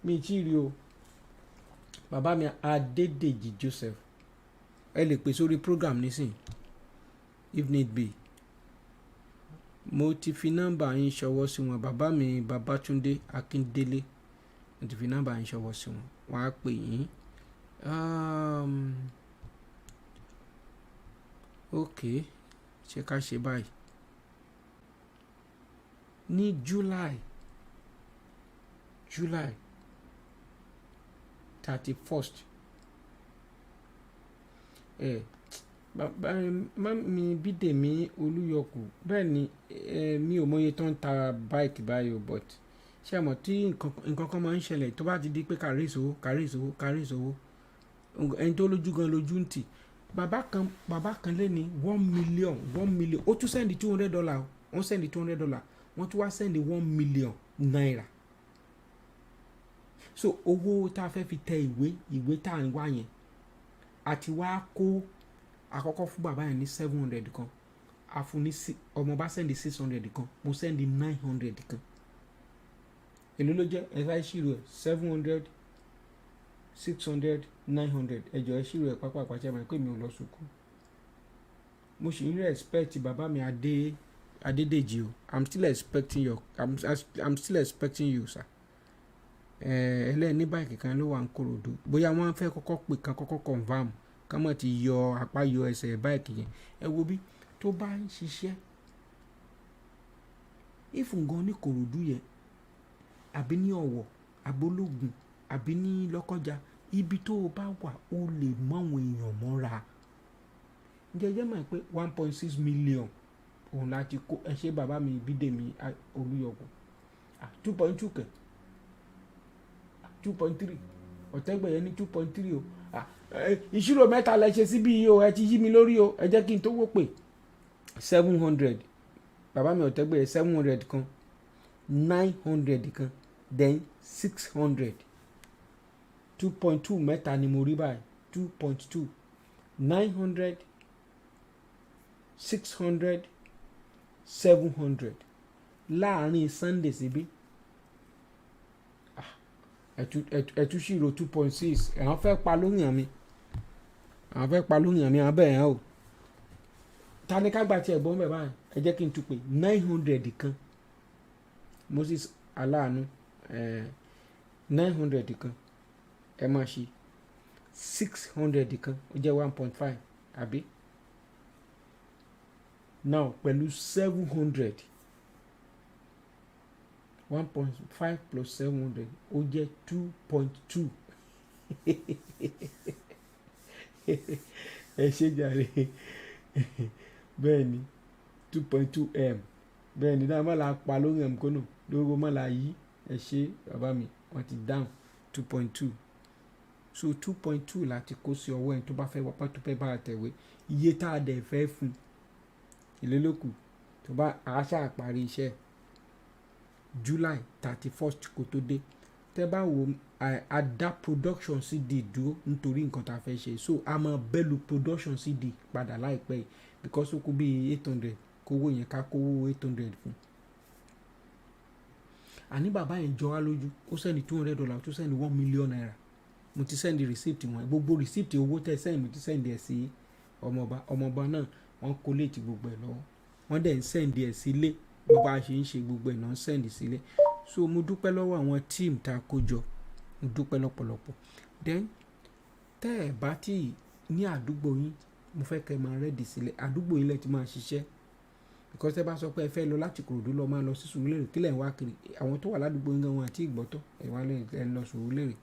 mi tí rí o, bàbá mi Adédèjì Joseph, ẹ lè pè sórí program nísìn if need be. mo ti fi nọ́mbà yín ṣọwọ́ sí wọn, bàbá mi Babátúndé Akíndélé, mo ti fi nọ́mbà yín ṣọwọ́ sí wọn, wọ́n á pè yín. ok ṣé ká ṣe báyìí ní July 31st bàbá mi Bídèmí Olúyọkù, bẹ́ẹ̀ ni mi ò mọye tó ń ta báìkì báyìí o, but ṣé àmọ́ tí nǹkan kan máa ń ṣẹlẹ̀ tó bá ti di pé kárí ìṣòwò ẹni tó lójú gan lójú ń tì. bàbá kan lé ní 1 million ó tún sẹ́ndì $200, wọ́n sẹ́ndì $200, wọ́n tún wá sẹ́ndì 1 million naira. so owó tá a fẹ́ fi tẹ ìwé tá à ń wá yẹn àti wá kó àkọ́kọ́ fún bàbá yẹn ní 700 kan, àfún ní ọmọ bá sẹ́ndì 600 kan, mo sẹ́ndì 900 kan. èló ló jẹ́ ẹ̀ka ìṣirò ẹ̀ 700 600 900 ẹjọ ẹ ṣírò ẹ pápá àpàṣẹ máa pè mí ò lọ sùkú. mo ṣì ń respect bàbá mi Adédèjì o, I'm still expecting you sir. ẹlẹ́ni báyìí kan ló wà ń Kòròdú, bóyá wọ́n fẹ́ kọ́kọ́ pè kan kọ́kọ́ confam ká mọ̀ ti yọ apá yọ ẹsẹ̀ báyìí yẹn. ẹ wo bí tó bá ń ṣiṣẹ́ ìfúngan ní Kòròdú yẹn àbí ní Ọ̀wọ̀ àbólógùn àbí ní Lọ́kọ́jà, ibi tó o bá wà o lè mọ àwọn èèyàn mọ́ra. jẹjẹ mọ̀ pé 1.6 million òun láti kó ẹ ṣe bàbá mi Bídèmí Olúyọkù 2.2 kẹ̀ 2.3 Ọ̀tẹ́gbẹ̀yẹ ní 2.3 o. ìṣirò mẹ́ta lẹ ṣe síbí o, ẹ ti yí mi lórí o, ẹ jẹ́ kí n tó wó pè 700 bàbá mi Ọ̀tẹ́gbẹ̀yẹ 700 kan 900 kan then 600 2.2 mẹ́ta ni mo rí báyìí 2.2 900 600 700 láàrin Sunday síbí ẹ̀tú ṣírò 2.6 àwọn fẹ́ pa lóyún mi àwọn bẹ́ẹ̀ yẹn o ta ni ká gba tiẹ̀ gbọ́n bẹ̀ báyìí ẹ jẹ́ kí n tún pé 900 kan Moses aláàánú 900 kan ẹ máa ṣe 600 kan ó jẹ́ 1.5 àbí now pẹ̀lú 700 1.5 plus 700 ó jẹ́ 2.2 ẹ ṣe jàre bẹ́ẹ̀ ni 2.2 m bẹ́ẹ̀ ni náà má la pa lórí m kónò lórí má la yí ẹ ṣe bàbá mi wọ́n ti dáhùn 2.2 so 2.2 láti kó sí ọwọ́ ẹni tó bá fẹ́ wọ́pọ̀ tó fẹ́ bá a tẹ̀wé iye tá a dẹ̀ fẹ́ fún ìlélókù tó bá àṣà àparí iṣẹ́ July 31st kó tó dé tẹ́ bá wo a dá production CD dúró nítorí nǹkan tá a fẹ́ ṣe so a máa bẹ́lù production CD padà láìpẹ́ yìí because ó kú bí 800 kówó yẹn ká kówó 800 fún àní bàbá yẹn jọ wá lójú ó sẹ́ni $200 tó sẹ́ni $1 million mo ti sẹ́ni receipt wọn gbogbo receipt owó tẹ́ sẹ́ni mo ti sẹ́ni ẹ̀ sí ọmọọba náà wọ́n kó léètì gbogbo ẹ̀ lọ́wọ́ wọ́n dẹ̀ ń sẹ́ndì ẹ̀ sílé bó bá ṣe ń ṣe gbogbo ẹ̀ náà ń sẹ́ndì sílé so mo dúpẹ́ lọ́wọ́ àwọn team tá a kó jọ mo dúpẹ́ lọ́pọ̀lọpọ̀ then tẹ́ ẹ̀ bá tí ní àdúgbò yín mo fẹ́ kẹ́ máa rẹ́dì sílẹ̀ àdúgbò yín lẹ ti máa ṣiṣẹ́ because tẹ́ bá sọ pé ẹ fẹ́ lọ láti Ìkòròdú lọ máa lọ sí Sùúrùlérè kílẹ̀ ń wá kiri àwọn tó wà ládùúgbò yín gan wọn àti ìgbọ́tọ̀ ẹ̀ wá lẹ́ lọ Sùúrùlérè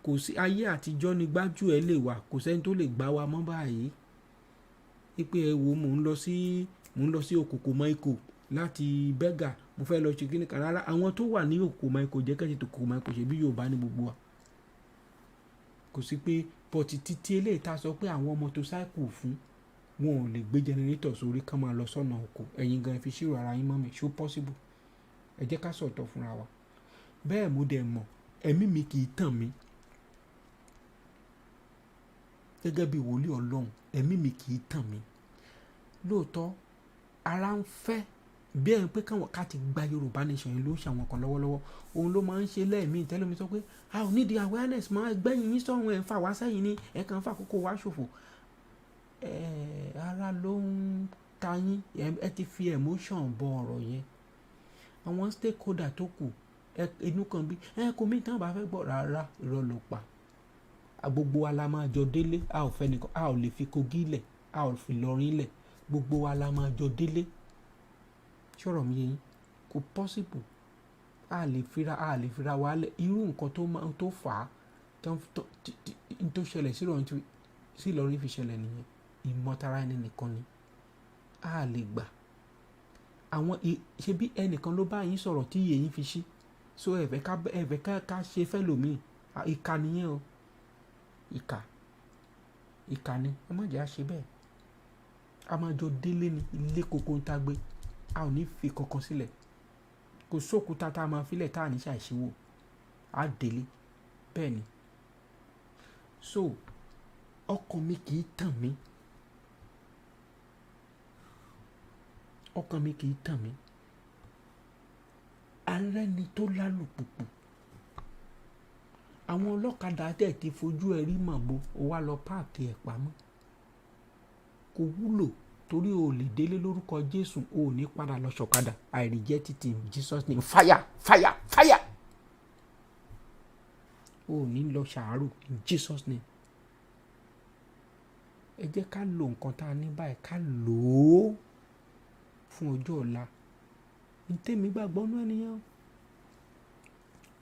kò sí ayé àtijọ́ ni gbájú ẹ lè wà kò sẹ́ni tó lè gbá wa mọ́ báyìí wípé ẹ wo mò ń lọ sí òkòkò Michael láti bẹ́gà mo fẹ́ lọ ṣe kíní kan rárá àwọn tó wà ní òkòkò Michael jẹ́ kẹ́sì tó òkòkò Michael ṣe bí Yorùbá ní gbogbo wa kò sí pé pọ̀tì títí eléyìí tá a sọ pé àwọn motorcycle fún wọn ò lè gbé generator sórí kán máa lọ sọ́nà oko ẹ̀yin gan fi ṣírò ara yín mọ́ mi ṣó possible ẹ jẹ́ ká sọ̀tọ̀ fúnra wa bẹ́ẹ̀ mo dẹ̀ mọ̀ ẹ̀mí mi kì í tàn mí gẹ́gẹ́ bí wòlíì Ọlọ́run ẹ̀mí mi kì í tàn mí lóòótọ́ ara ń fẹ́ bí ẹni pé káwọn ká ti gba Yorùbá nation yìí ló ń ṣàwọn kan lọ́wọ́lọ́wọ́ òun ló máa ń ṣe lẹ́ẹ̀mí tẹ́lómi sọ pé a ò ní di awareness máa gbẹ́yìn yín sọ̀rọ̀ ẹ̀ ń fà wá sẹ́yìn ní ẹ̀ kàn ń fà kókó wá ṣòfò ara ló ń ta yín ẹ ti fi emotion bọ ọ̀rọ̀ yẹn àwọn stakeholder tó kù inú kan bí kò mí tán bá fẹ́ gbọ́ rárá irọ́ ló pa gbogbo wa la máa jọ délé a ò fẹ́ nìkan a ò lè fi Kogi lẹ̀ a ò fi Ìlọrin lẹ̀ gbogbo wa la máa jọ délé ṣọ̀rọ̀ mi yẹn kò possible a lè fira wa lẹ̀ irú nǹkan tó fà á tó ṣẹlẹ̀ sí Ìlọrin fi ṣẹlẹ̀ nìyẹn ìmọ̀tara ẹni nìkan ni a lè gbà àwọn ṣe bí ẹnìkan ló bá yín sọ̀rọ̀ tí iye yín fi ṣí so ẹ̀fẹ̀ ká ṣe fẹ́ lòmíì ìkà nìyẹn o ìkà ni ẹ má jẹ́ àṣẹ bẹ́ẹ̀ a máa jọ délé ni ilé koko ń tágbé a ò ní fi kankan sílẹ̀ kò sókúta tá a máa filẹ̀ tá a ní ṣàìṣíwò á délé bẹ́ẹ̀ ni so ọkàn mi kì í tàn mí arẹ́ni tó lálùpùpù àwọn ọlọ́kadà tẹ̀ ti fojú ẹ rí màbo ó wá lọ páàkì ẹ̀ pamọ́ kò wúlò torí o lè délé lórúkọ Jésù o ò ní padà lọ ṣọ̀kadà I reject it in Jesus name fire o ò ní lọ ṣàárò in Jesus name ẹ jẹ́ ká lo nǹkan tá a ní báyìí ká lò ó fún ọjọ́ ọ̀la ní tèmi gbàgbọ́ nú ẹnìyẹn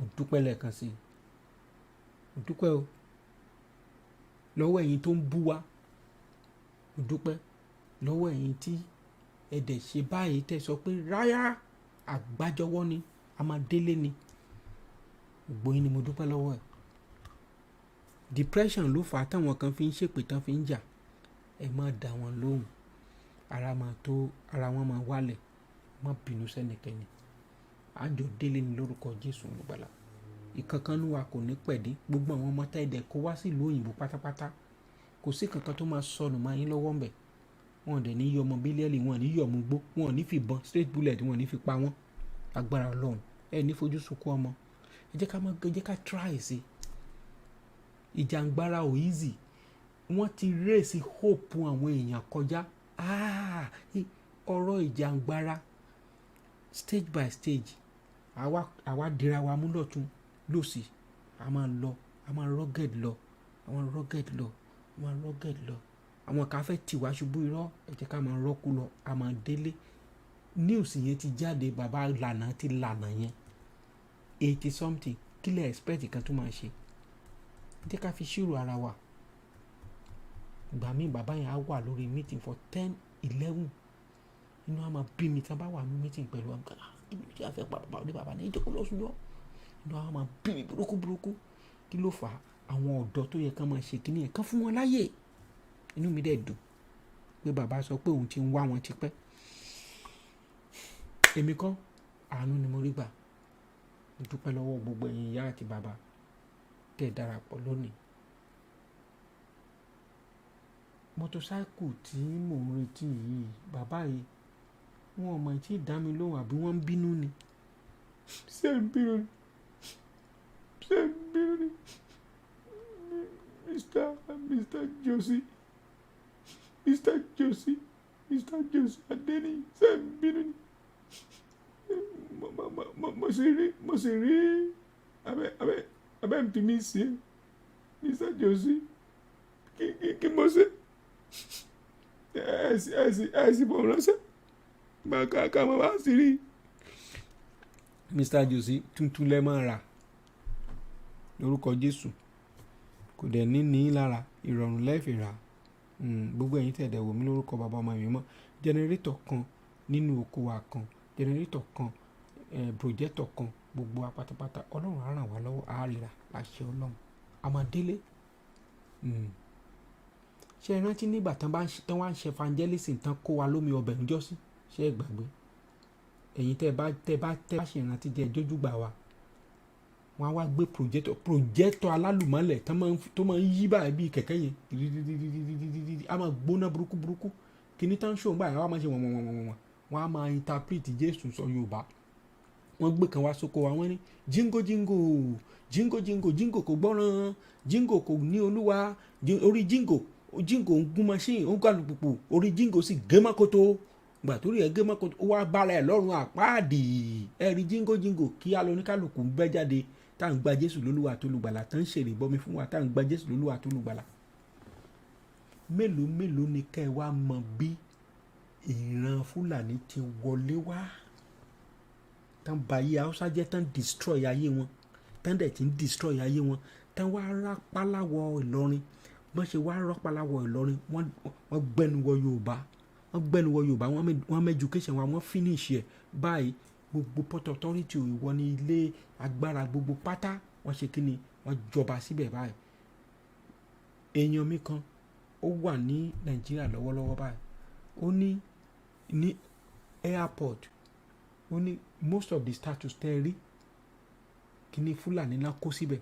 o dúpẹ́ lẹ́ẹ̀kan sí i dúpẹ́ o lọ́wọ́ ẹ̀yin tó ń bú wa dúpẹ́ lọ́wọ́ ẹ̀yin tí ẹ̀dẹ̀ ṣe báyìí tẹ́ sọ pé ráyà àgbájọwọ́ ni a máa délé ni gbóyin ni mo dúpẹ́ lọ́wọ́ ẹ̀ depression ló fà á táwọn kan fi ń ṣèpè tán fi ń jà ẹ má dá wọn lóhùn ara wọn máa wálẹ̀ má bínú sẹ́nìkẹ́ni àjọ délé ni lórúkọ Jésù olùgbàlà ìkankanú wa kò ní pẹ̀dé gbogbo àwọn ọmọ tá ẹ̀dẹ̀ kó wá sí ìlú òyìnbó pátápátá kò sí kankan tó máa sọnù máa yín lọ́wọ́ ńbẹ̀ wọn ò dẹ̀ ní yọ ọmọ bílíọ̀lì, wọn ò ní yọ ọmọ gbó, wọn ò ní fi ìbọn straight bullet, wọn ò ní fi pa wọ́n. Agbára Ọlọ́run ẹ ní fojú sunkún ọmọ. Ẹ jẹ́ ká try sí. Ìjàngbara ò easy. Wọ́n ti raise hope àwọn èèyàn kọjá. Ọ̀rọ̀ ìjàngbara stage by stage àwa dira wa mú lọ́tún lọ́sì. A máa lọ, a máa rugged lọ, a máa rugged lọ, a máa rugged lọ. Àwọn kan fẹ́ tì wá ṣubú irọ́, ẹ jẹ́ ká máa rọ́kú lọ, a máa délé. News yẹn ti jáde, bàbá lànà ti lànà yẹn 80 something, kí lẹ expect kan tó máa ṣe. Jẹ́ ká fi ṣírò ara wa. Ìgbà míì bàbá yẹn á wà lórí meeting for 10, 11. Inú á máa bí mi tí a bá wà ní meeting pẹ̀lú àwọn kan. Ibi tí a fẹ́ pa bàbá ní bàbá ní ìjókòó lọ́sùnjọ́. Inú á máa bí mi burúkú. Kí ló fà á? Àwọn ọ̀dọ́ tó yẹ ká máa ṣe kíní yẹn kán fún wọn láyè. Inú mi dẹ̀ dùn pé bàbá sọ pé òun ti ń wá wọn tipẹ́. Èmi kọ́, àánú ni mo rí gbà. Mo dúpẹ́ lọ́wọ́ gbogbo ẹ̀yin ìyá àti bàbá tẹ́ darapọ̀ lónìí. Mọ́tòsáìkù tí mò ń retí yìí, bàbá yìí, wọn ò mọ̀ tí ì dá mi lóhùn àbí wọ́n ń bínú ni. Ṣé ń bínú ni? Mr. Josie Adeni, ṣé ń bínú ni? Mo sì rí abẹ́ ń fi mí sí Mr. Josie, kí mo ṣe? Ẹ̀sì bọ̀ ránṣẹ́, ká máa wá sí rí. Mr. Josie, tuntun lẹ máa rà lórúkọ Jésù, kò dẹ̀ ní lára, ìrọ̀rùn lẹ́ẹ̀fì rà. Gbogbo ẹ̀yin tẹ̀dẹ̀ wò mí lórúkọ bàbá ọmọ mi mọ́. Jẹnẹrétọ̀ kan nínú oko wa kan, jẹnẹrétọ̀ kan, projector kan, gbogbo wa pátápátá Ọlọ́run á ràn wá lọ́wọ́, á rira láṣẹ Ọlọ́run. A máa délé. Ṣé ẹ rántí nígbà tán wá ń ṣe evangelism tán kó wa lómi ọbẹ̀ níjọ́sí? Ṣé ẹ gbàgbé? Ẹ̀yin tẹ́ bá ṣe ìrántí jẹ́ jójúgbà wa. Wọ́n á wá gbé projector alálùmọ́lẹ̀ tó máa ń yí báyìí bí kẹ̀kẹ́ yẹn. A máa gbóná burúkú. Kíní tán ṣó ń gbà yẹn, wọ́n á máa ṣe wọ̀n. Wọ́n á máa interpret Jésù sọ Yorùbá. Wọ́n gbé kan wá sóko wa, wọ́n ní jingo kò gbọ́ràn, jingo kò ní olúwa, orí jingo ń gún machine, ó ń gbà lùpùpù, orí jingo sì gé mọ́kótó. Gbà torí ẹ̀ gé mọ́kótó, ó wá bára ẹ̀ lọ́rùn àpáàdì. Ẹ̀rí jingo kí á lọ ní kálukú ń bẹ́ jáde. Tá à ń gba Jésù lólúwa tó lùgbàlà, tán ń ṣèrè bọ́mi fún wa, tá à ń gba Jésù lólúwa tó lùgbàlà. Mélòó ni kẹ́ ẹ wá mọ bí ìran Fúlàní ti wọlé wá, tán ba ayé Haúsá jẹ́, tán destroy ayé wọn, tán dẹ̀ ti ń destroy ayé wọn, tán wá rápáláwọ̀ Ìlọrin. Bọ́n ṣe wá rápáláwọ̀ Ìlọrin, wọ́n gbẹ́nu wọ Yorùbá, wọ́n mọ education wa, wọ́n finish ẹ̀ báyìí. Gbogbo port authority ìwọ ní ilé agbára gbogbo pátá, wọ́n ṣe kí ni, wọ́n jọba síbẹ̀ báyìí. Èèyàn mi kan ó wà ní Nàìjíríà lọ́wọ́lọ́wọ́ báyìí. Ó ní airport, ó ní most of the status tẹ́ rí kí ni Fúlàní náà kó síbẹ̀.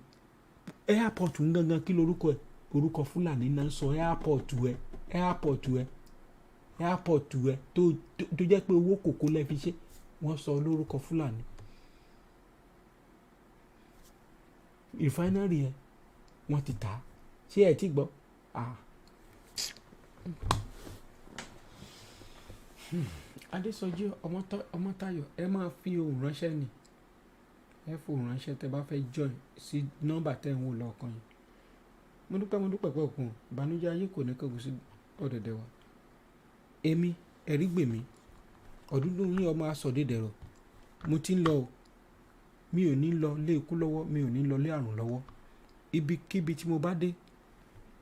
Airport ń gangan kí lorúkọ ẹ̀? Orúkọ Fúlàní náà ń sọ airport ẹ̀ tó jẹ́ pé owó kòkó lẹ́ fi ṣe, wọ́n sọ lórúkọ Fúlàní. Refinery ẹ̀ wọ́n ti tà á, ṣé ẹ ti gbọ́? Adésọjí Ọmọ́táyọ̀, ẹ máa fi ohùn ránṣẹ́ ni, ẹ fohùn ránṣẹ́ tẹ́ bá fẹ́ join sí nọ́mbà tẹ́ ń wò lọ́ọ̀kan yìí. Mo dúpẹ́ pẹ́ òkun, ìbànújẹ́ ayé kò ní kọ́gùn sí ọ̀dẹ̀dẹ̀ wa. Èmi ẹ̀rí gbèmí ọ̀dúndún yín ọmọ asọ̀dẹ̀dẹ̀rọ̀, mo ti ń lọ o. Mi ò ní lọ lé ikú lọ́wọ́, mi ò ní lọ lé àrùn lọ́wọ́. Ibikíbi tí mo bá dé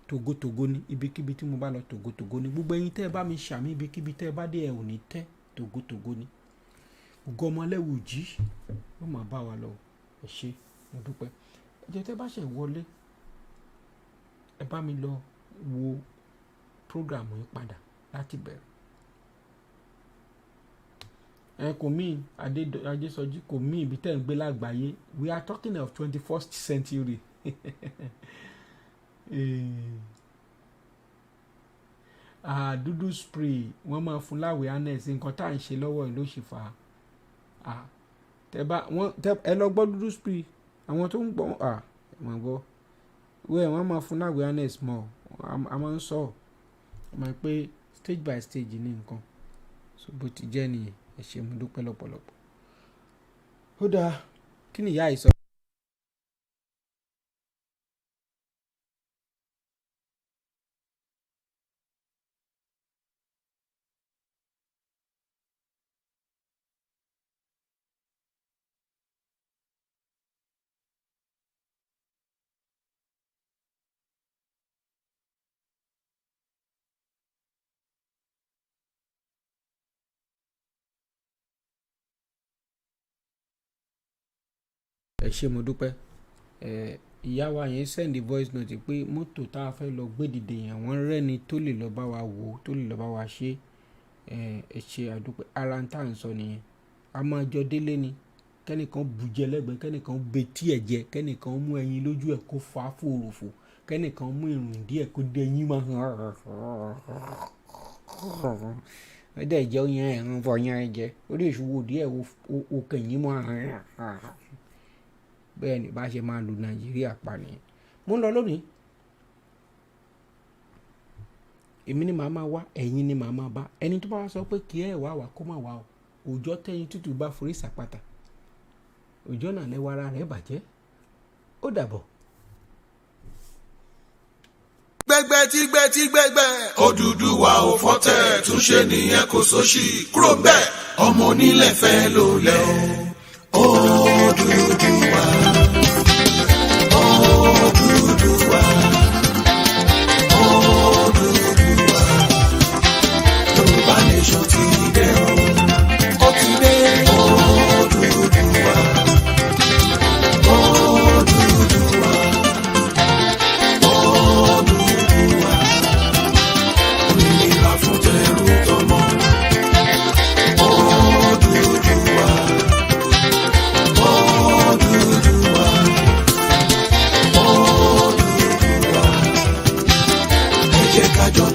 tògótògó ni, ibikíbi tí mo bá lọ tògótògó ni. Gbogbo ẹ̀yin tẹ́ ẹ bá mi ṣàmì, ibikíbi tẹ́ ẹ bá dé ẹ ò ní tẹ́, tògótògó ni. Ògo ọmọlẹ́wù jí ó máa bá wa lọ. Ẹ ṣé, mo dúpẹ́. Ẹ jẹ́ tẹ́ bá ṣe wọlé, ẹ bá mi lọ wo program yìí padà láti bẹ̀rẹ̀. Kò mí Adésọjí, kò mí ibi tẹ́ ń gbé lágbàáyé. We are talking of 21st century. dúdú spray wọ́n máa fún láwẹ̀ anes nǹkan tá à ń ṣe lọ́wọ́ ló ṣe fà á ẹ lọ gbọ́ dúdú spray àwọn tó ń gbọ́ wọ́n gbọ́ wọ́n máa fún láwẹ̀ anes mọ́ a máa ń sọ ọmọ pé stage by stage ní nǹkan so bó ti jẹ́ nìyẹn ẹ ṣé mo dúpẹ́ lọ́pọ̀lọpọ̀ ó dáa kí ni ìyá yìí sọ. ẹ ṣé mo dúpẹ́ ìyá wa yẹn send voice note pé mọ́tò tá a fẹ́ lọ gbé dìde yẹn wọ́n rẹ́ni tó lè lọ bá wa wò tó lè lọ bá wa ṣe ẹ ṣé àdúpẹ́ ara ń tà ń sọ nìyẹn a máa jọ délé ni kẹ́nìkan bùjẹ lẹ́gbẹ̀ẹ́ kẹ́nìkan betí ẹ̀ jẹ kẹ́nìkan mú ẹyin lójú ẹ̀ kó fa fòròfò kẹ́nìkan mú irun ìdí ẹ̀ kó dé ẹyin máa ó dẹ̀ jẹ́ oyin ẹ̀ràn fọ yan ẹ jẹ orí ìṣòwò díẹ̀ o kẹ̀yìn mọ́ bẹ́ẹ̀ ni bá ṣe máa lu Nàìjíríà pa nìyẹn mo ń lọ lónìí èmi ni màá máa wá ẹ̀yin ni màá máa bá ẹni tó bá wá sọ pé kí ẹ wá wá kó má wá o òòjọ́ tẹ́yin tútù bá forí sàpàtà òòjọ́ náà lẹ́wọ́ ara rẹ̀ bàjẹ́ ó dàbọ̀. gbẹgbẹ Odùduwà ò fọ́tẹ̀ tún ṣe nìyẹn kò sóṣì kúrò bẹ́ẹ̀ ọmọ onílẹ̀ fẹ́ ló lẹ̀ Odùduwà Odùduwà Odùduwà Yorùbá nation ti dé ó ti dé Odùduwà Odùduwà Odùduwà òmìnira fún tẹrú tọmọ Odùduwà Odùduwà Odùduwà ẹ jẹ́ ká jọ